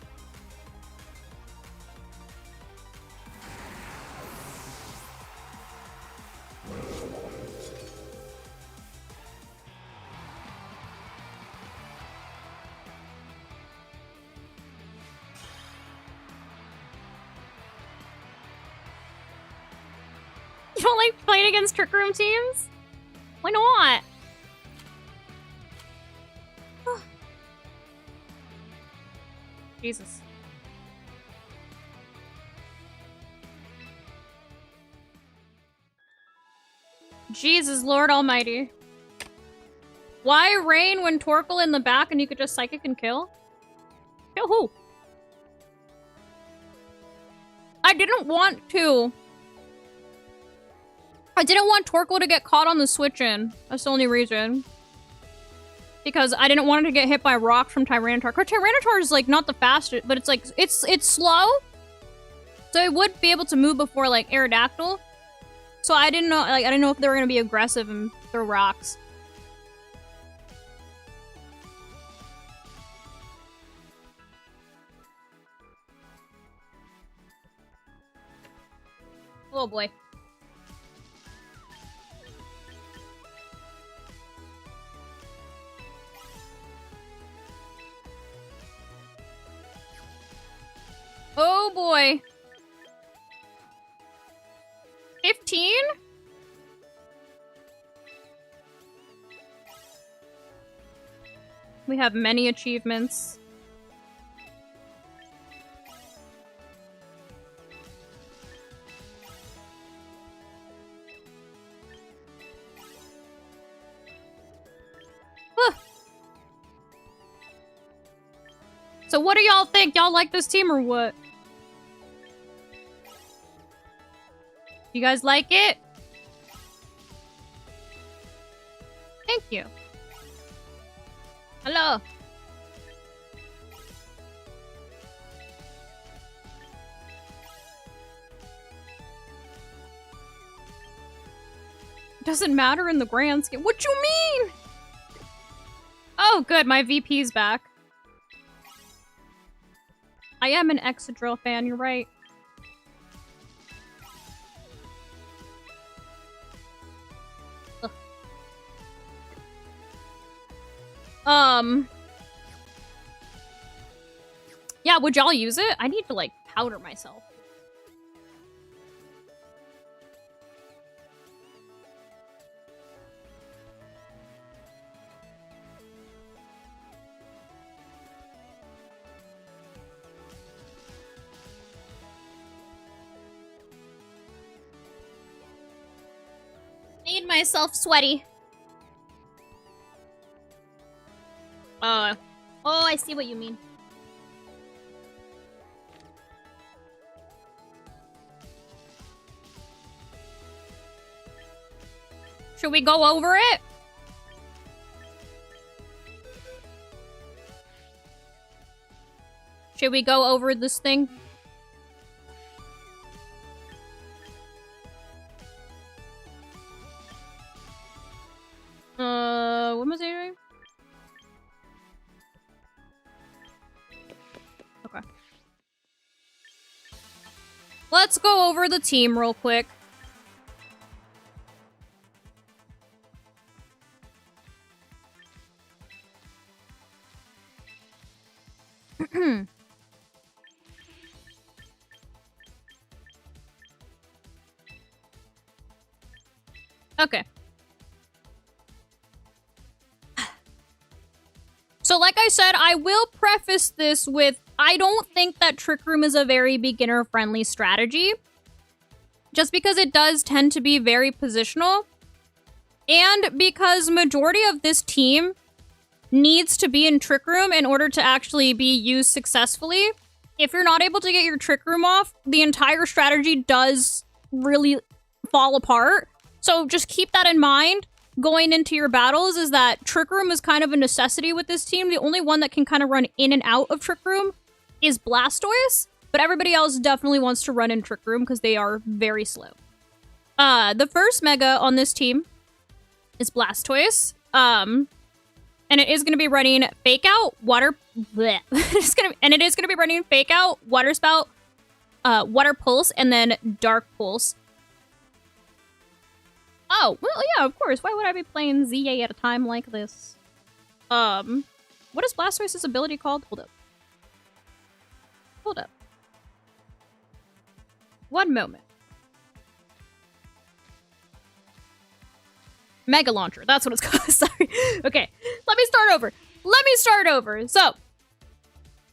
Speaker 1: You don't like playing against Trick Room teams? Why not? Jesus. Jesus, Lord Almighty. Why Rain when Torkoal in the back and you could just Psychic and kill? Kill who? I didn't want to. I didn't want Torkoal to get caught on the switch-in. That's the only reason. Because I didn't want it to get hit by a rock from Tyranitar. Tyranitar is, like, not the fastest, but it's, like, it's slow. So it would be able to move before, like, Aerodactyl. So I didn't know, like, I didn't know if they were gonna be aggressive and throw rocks. Oh, boy. Oh boy. 15? We have many achievements. So what do y'all think? Y'all like this team or what? You guys like it? Thank you. Hello. Doesn't matter in the grand scheme. What you mean? Oh, good. My VP's back. I am an Excadrill fan. You're right. Ugh. Yeah, would y'all use it? I need to, like, powder myself. Made myself sweaty. Oh, I see what you mean. Should we go over it? Should we go over this thing? What was I doing? Okay. Let's go over the team real quick. Okay. So like I said, I will preface this with, I don't think that Trick Room is a very beginner-friendly strategy. Just because it does tend to be very positional. And because majority of this team needs to be in Trick Room in order to actually be used successfully. If you're not able to get your Trick Room off, the entire strategy does really fall apart. So just keep that in mind going into your battles, is that Trick Room is kind of a necessity with this team. The only one that can kind of run in and out of Trick Room is Blastoise, but everybody else definitely wants to run in Trick Room because they are very slow. The first Mega on this team is Blastoise. And it is going to be running Fake Out, Water... Bleh. It is going to be running Fake Out, Water Spout, Water Pulse, and then Dark Pulse. Oh, well, yeah, of course. Why would I be playing ZA at a time like this? What is Blastoise's ability called? Hold up. Hold up. One moment. Mega Launcher. That's what it's called. Sorry. Okay. Let me start over. So,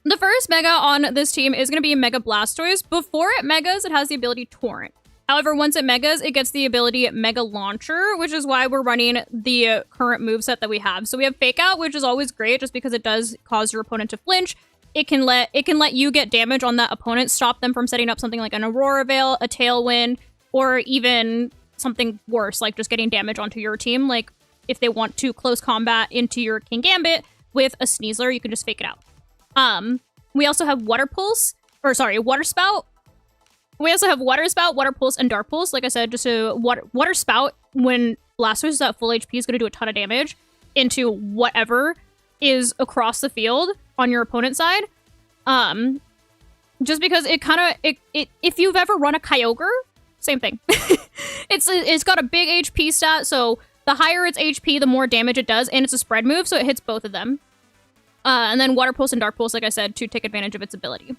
Speaker 1: the first Mega on this team is going to be Mega Blastoise. Before it Megas, it has the ability Torrent. However, once it Megas, it gets the ability Mega Launcher, which is why we're running the current moveset that we have. So we have Fake Out, which is always great just because it does cause your opponent to flinch. It can let you get damage on that opponent, stop them from setting up something like an Aurora Veil, a Tailwind, or even something worse, like just getting damage onto your team. Like, if they want to close combat into your King Gambit with a Sneasler, you can just fake it out. We also have Water Spout. We also have Water Spout, Water Pulse, and Dark Pulse. Like I said, just a Water Spout, when Blastoise is at full HP, is going to do a ton of damage into whatever is across the field on your opponent's side. Just because it kind of... if you've ever run a Kyogre, same thing. It's got a big HP stat, so the higher its HP, the more damage it does, and it's a spread move, so it hits both of them. And then Water Pulse and Dark Pulse, like I said, to take advantage of its ability.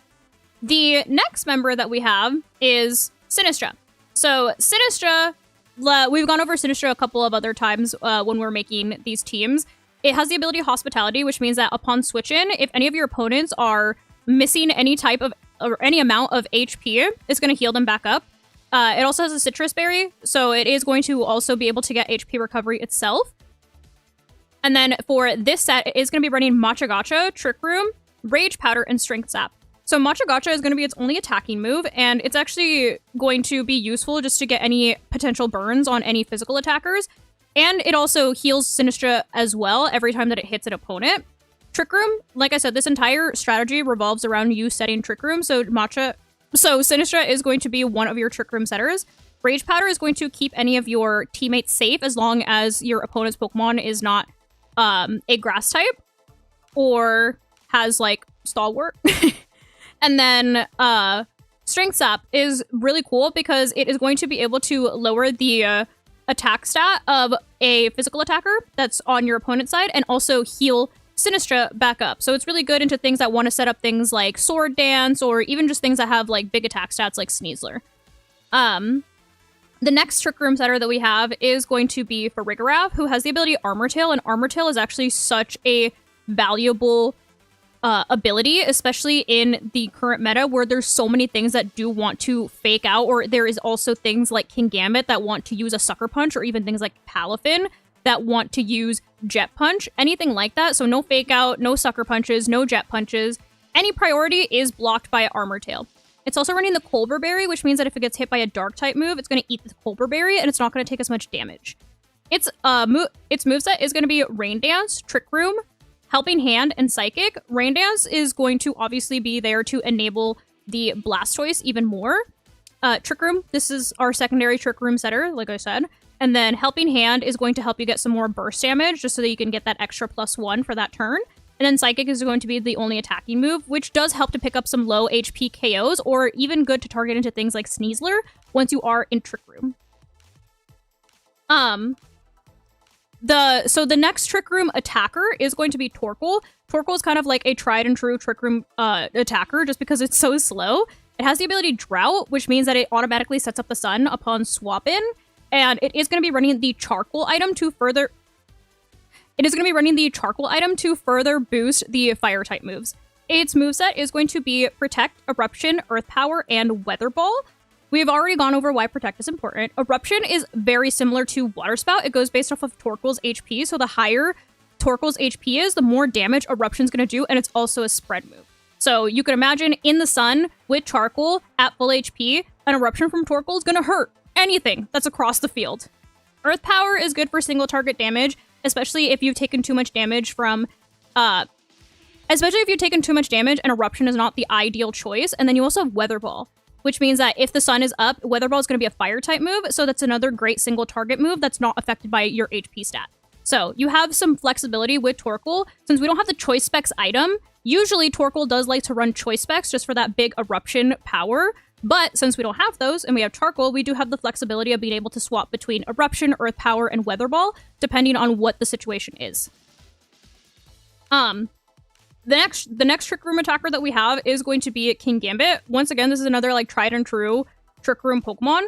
Speaker 1: The next member that we have is Sinistcha. So Sinistcha, we've gone over Sinistcha a couple of other times when we're making these teams. It has the ability Hospitality, which means that upon switch in, if any of your opponents are missing any type of, or any amount of HP, it's going to heal them back up. It also has a Citrus Berry, so it is going to also be able to get HP recovery itself. And then for this set, it is going to be running Matcha Gotcha, Trick Room, Rage Powder, and Strength Sap. So Matcha Gotcha is going to be its only attacking move, and it's actually going to be useful just to get any potential burns on any physical attackers. And it also heals Sinistcha as well every time that it hits an opponent. Trick Room, like I said, this entire strategy revolves around you setting Trick Room. So Sinistcha is going to be one of your Trick Room setters. Rage Powder is going to keep any of your teammates safe as long as your opponent's Pokemon is not a grass type or has like Stalwart. And then Strength Sap is really cool because it is going to be able to lower the attack stat of a physical attacker that's on your opponent's side and also heal Sinistcha back up. So it's really good into things that want to set up things like Sword Dance or even just things that have like big attack stats like Sneasler. The next Trick Room setter that we have is going to be Ferigraph, who has the ability Armor Tail, and Armor Tail is actually such a valuable ability, especially in the current meta where there's so many things that do want to fake out, or there is also things like King Gambit that want to use a Sucker Punch, or even things like Palafin that want to use Jet Punch, anything like that. So no fake out, no Sucker Punches, no Jet Punches. Any priority is blocked by Armor Tail. It's also running the Colbur Berry, which means that if it gets hit by a Dark type move, it's going to eat the Colbur Berry, and it's not going to take as much damage. Its moveset is going to be Rain Dance, Trick Room, Helping Hand, and Psychic. Rain Dance is going to obviously be there to enable the Blastoise even more. Trick Room, this is our secondary Trick Room setter, like I said. And then Helping Hand is going to help you get some more burst damage, just so that you can get that extra +1 for that turn. And then Psychic is going to be the only attacking move, which does help to pick up some low HP KOs, or even good to target into things like Sneasler once you are in Trick Room. So the next Trick Room attacker is going to be Torkoal. Torkoal is kind of like a tried and true Trick Room attacker just because it's so slow. It has the ability Drought, which means that it automatically sets up the sun upon swap in, and it is going to be running the Charcoal item to further boost the fire type moves. Its moveset is going to be Protect, Eruption, Earth Power, and Weather Ball. We've already gone over why Protect is important. Eruption is very similar to Water Spout. It goes based off of Torkoal's HP, so the higher Torkoal's HP is, the more damage Eruption's going to do, and it's also a spread move. So you can imagine in the sun with Charcoal at full HP, an Eruption from Torkoal is going to hurt anything that's across the field. Earth Power is good for single target damage, especially if you've taken too much damage from, and Eruption is not the ideal choice. And then you also have Weather Ball, which means that if the sun is up, Weather Ball is going to be a fire type move, so that's another great single target move that's not affected by your HP stat. So you have some flexibility with Torkoal. Since we don't have the Choice Specs item, usually Torkoal does like to run Choice Specs just for that big Eruption power. But since we don't have those, and we have Charcoal, we do have the flexibility of being able to swap between Eruption, Earth Power, and Weather Ball, depending on what the situation is. The next Trick Room attacker that we have is going to be King Gambit. Once again, this is another like tried and true Trick Room Pokemon.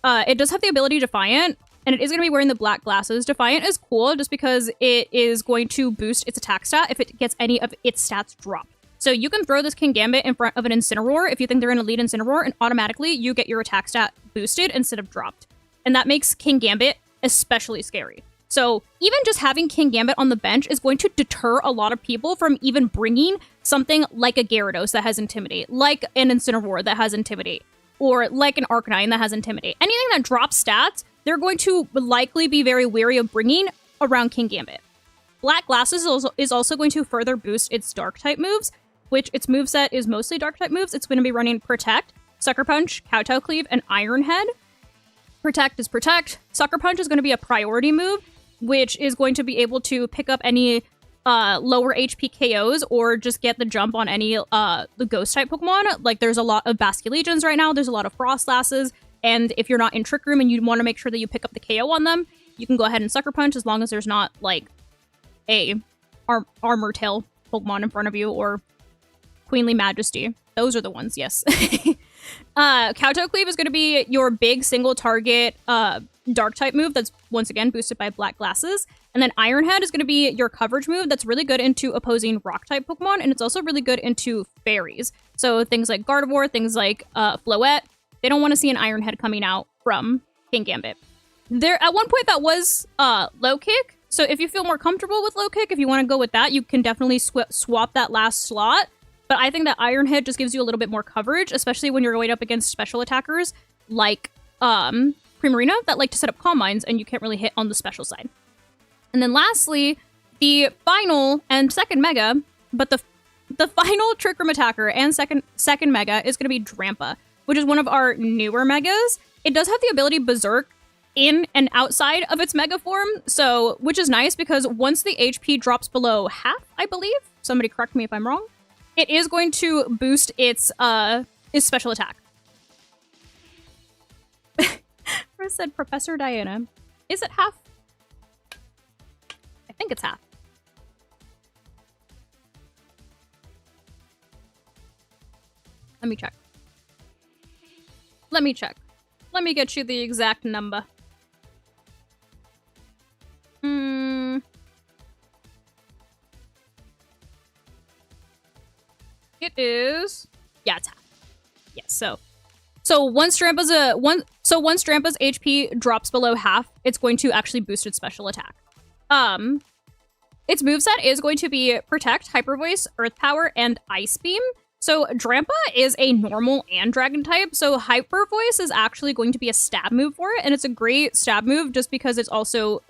Speaker 1: It does have the ability Defiant, and it is going to be wearing the black glasses. Defiant is cool just because it is going to boost its attack stat if it gets any of its stats dropped. So you can throw this King Gambit in front of an Incineroar if you think they're in a lead Incineroar, and automatically you get your attack stat boosted instead of dropped. And that makes King Gambit especially scary. So even just having King Gambit on the bench is going to deter a lot of people from even bringing something like a Gyarados that has Intimidate, like an Incineroar that has Intimidate, or like an Arcanine that has Intimidate. Anything that drops stats, they're going to likely be very wary of bringing around King Gambit. Black Glasses is also going to further boost its Dark-type moves, which its moveset is mostly Dark-type moves. It's going to be running Protect, Sucker Punch, Kowtow Cleave, and Iron Head. Protect is Protect. Sucker Punch is going to be a priority move, which is going to be able to pick up any lower HP KOs or just get the jump on any the Ghost-type Pokemon. Like, there's a lot of Basculegions right now. There's a lot of Frostlasses. And if you're not in Trick Room and you want to make sure that you pick up the KO on them, you can go ahead and Sucker Punch as long as there's not, like, a Armor Tail Pokemon in front of you or Queenly Majesty. Those are the ones, yes. Kowtow Cleave is going to be your big single target Dark-type move that's, once again, boosted by Black Glasses. And then Iron Head is going to be your coverage move that's really good into opposing Rock-type Pokemon, and it's also really good into Fairies. So things like Gardevoir, things like Floette, they don't want to see an Iron Head coming out from King Gambit. There, at one point, that was Low Kick. So if you feel more comfortable with Low Kick, if you want to go with that, you can definitely swap that last slot. But I think that Iron Head just gives you a little bit more coverage, especially when you're going up against special attackers like Primarina that like to set up calm mines, and you can't really hit on the special side. And then lastly, the final and second mega, but the final Trick Room attacker and second mega is going to be Drampa, which is one of our newer megas. It does have the ability Berserk in and outside of its mega form, so which is nice because once the HP drops below half, I believe, somebody correct me if I'm wrong, it is going to boost its special attack. Chris said Professor Diana. Is it half? I think it's half. Let me check. Let me check. Let me get you the exact number. It is... Yeah, it's half. Yes, so once Drampa's HP drops below half, it's going to actually boost its special attack. Its moveset is going to be Protect, Hyper Voice, Earth Power, and Ice Beam. So Drampa is a normal and dragon type, so Hyper Voice is actually going to be a stab move for it, and it's a great stab move just because it's also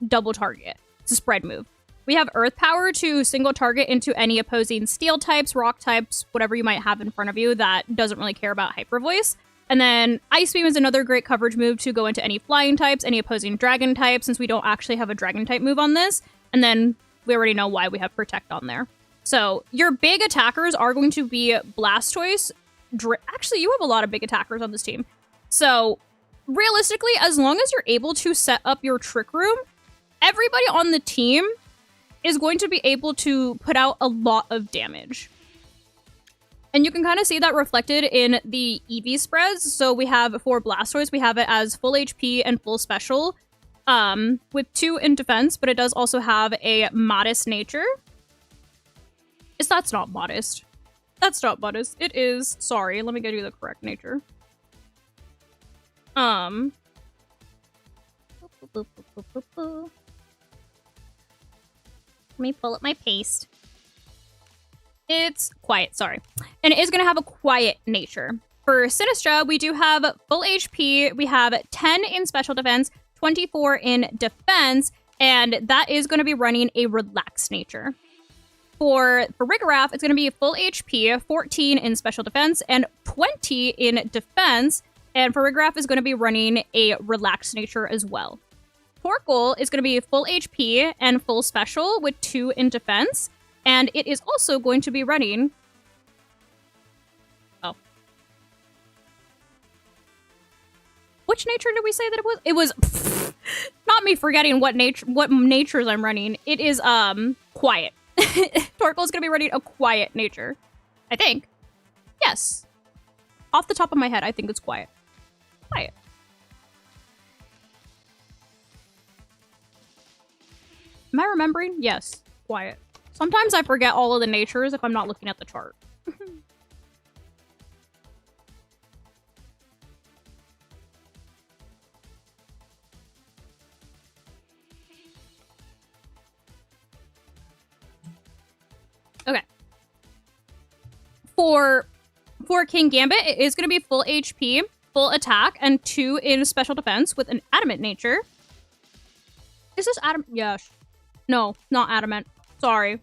Speaker 1: double target. It's a spread move. We have Earth Power to single target into any opposing steel types, rock types, whatever you might have in front of you that doesn't really care about Hyper Voice. And then Ice Beam is another great coverage move to go into any flying types, any opposing dragon types, since we don't actually have a dragon type move on this. And then we already know why we have Protect on there. So your big attackers are going to be Blastoise. Actually, you have a lot of big attackers on this team. So realistically, as long as you're able to set up your Trick Room, everybody on the team is going to be able to put out a lot of damage. And you can kind of see that reflected in the EV spreads. So we have for Blastoise, we have it as full HP and full special with 2 in defense, but it does also have a modest nature. That's not modest. That's not modest. It is, sorry, let me get you the correct nature. Let me pull up my paste. It's quiet, sorry. And it is going to have a quiet nature. For Sinistcha, we do have full HP. We have 10 in special defense, 24 in defense, and that is going to be running a relaxed nature. For Ferigraph, it's going to be full HP, 14 in special defense, and 20 in defense, and Ferigraph is going to be running a relaxed nature as well. Torkoal is going to be full HP and full special with 2 in defense, and it is also going to be running... Oh. Which nature did we say that it was? It was... not me forgetting what natures I'm running. It is, quiet. Torkoal is going to be running a quiet nature. I think. Yes. Off the top of my head, I think it's quiet. Quiet. Am I remembering? Yes. Quiet. Sometimes I forget all of the natures if I'm not looking at the chart. Okay. For King Gambit, it is going to be full HP, full attack, and 2 in special defense with an adamant nature. Is this adamant? Yes. No, not adamant. Sorry.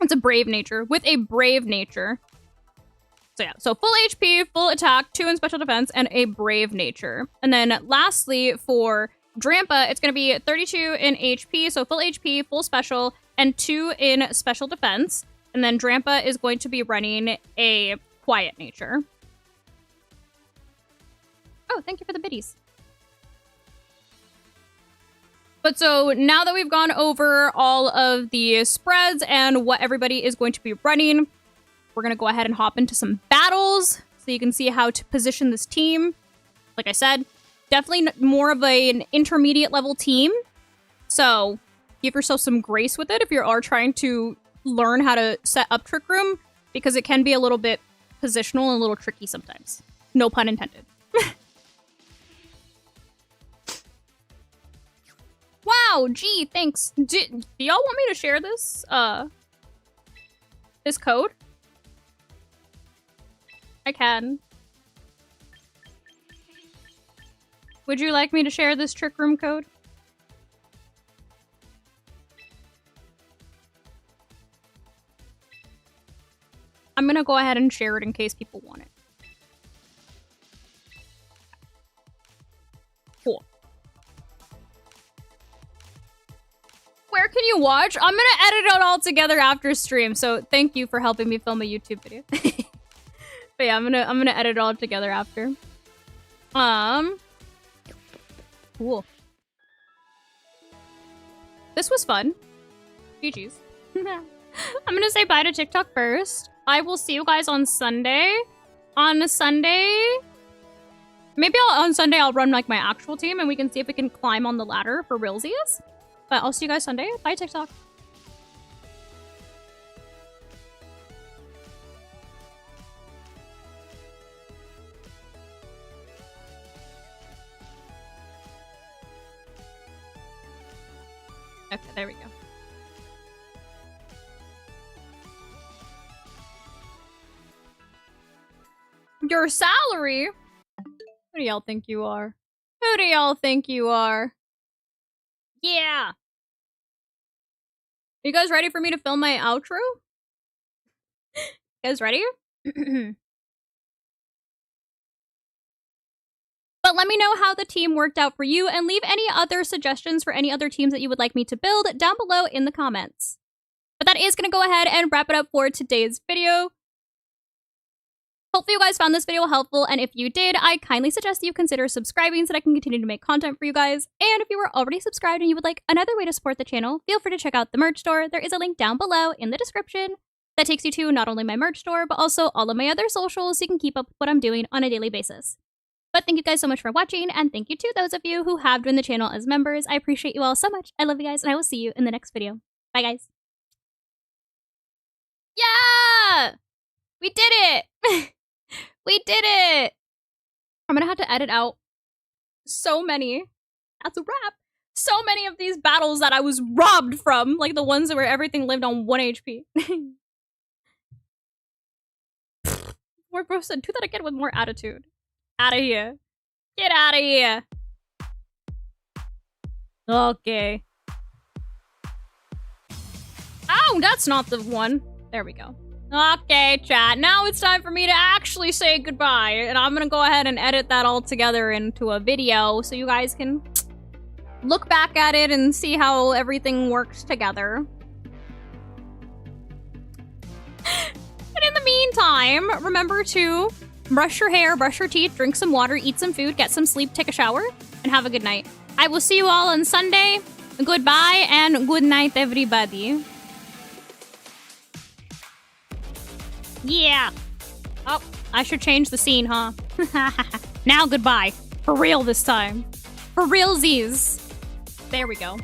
Speaker 1: It's a brave nature with a brave nature. So yeah, so full HP, full attack, 2 in special defense, and a brave nature. And then lastly, for Drampa, it's going to be 32 in HP, so full HP, full special, and 2 in special defense. And then Drampa is going to be running a quiet nature. Oh, thank you for the biddies. But so now that we've gone over all of the spreads and what everybody is going to be running, we're going to go ahead and hop into some battles so you can see how to position this team. Like I said, definitely more of an intermediate level team. So give yourself some grace with it if you are trying to learn how to set up Trick Room, because it can be a little bit positional and a little tricky sometimes. No pun intended. Wow, gee, thanks. Do y'all want me to share this, this code? I can. Would you like me to share this trick room code? I'm gonna go ahead and share it in case people want it. Cool. Where can you watch? I'm gonna edit it all together after stream, so thank you for helping me film a YouTube video. But yeah, I'm gonna edit it all together after. Cool. This was fun. GG's. I'm gonna say bye to TikTok first. I will see you guys on Sunday. On Sunday, maybe on Sunday I'll run like my actual team and we can see if we can climb on the ladder for realsies. But I'll see you guys Sunday. Bye, TikTok. Okay, there we go. Your salary? Who do y'all think you are? Who do y'all think you are? Yeah! You guys ready for me to film my outro? You guys ready? But let me know how the team worked out for you and leave any other suggestions for any other teams that you would like me to build down below in the comments. But that is going to go ahead and wrap it up for today's video. Hopefully you guys found this video helpful, and if you did, I kindly suggest that you consider subscribing so that I can continue to make content for you guys. And if you were already subscribed and you would like another way to support the channel, feel free to check out the merch store. There is a link down below in the description that takes you to not only my merch store, but also all of my other socials so you can keep up with what I'm doing on a daily basis. But thank you guys so much for watching, and thank you to those of you who have joined the channel as members. I appreciate you all so much. I love you guys, and I will see you in the next video. Bye, guys. Yeah! We did it! We did it! I'm gonna have to edit out so many. That's a wrap. So many of these battles that I was robbed from, like the ones where everything lived on 1 HP. More bro said, do that again with more attitude. Out of here. Get out of here. Okay. Oh, that's not the one. There we go. Okay, chat. Now it's time for me to actually say goodbye. And I'm gonna go ahead and edit that all together into a video so you guys can look back at it and see how everything works together. And in the meantime, remember to brush your hair, brush your teeth, drink some water, eat some food, get some sleep, take a shower, and have a good night. I will see you all on Sunday. Goodbye and good night, everybody. Yeah. Oh, I should change the scene, huh? Now goodbye. For real this time. For realsies. There we go.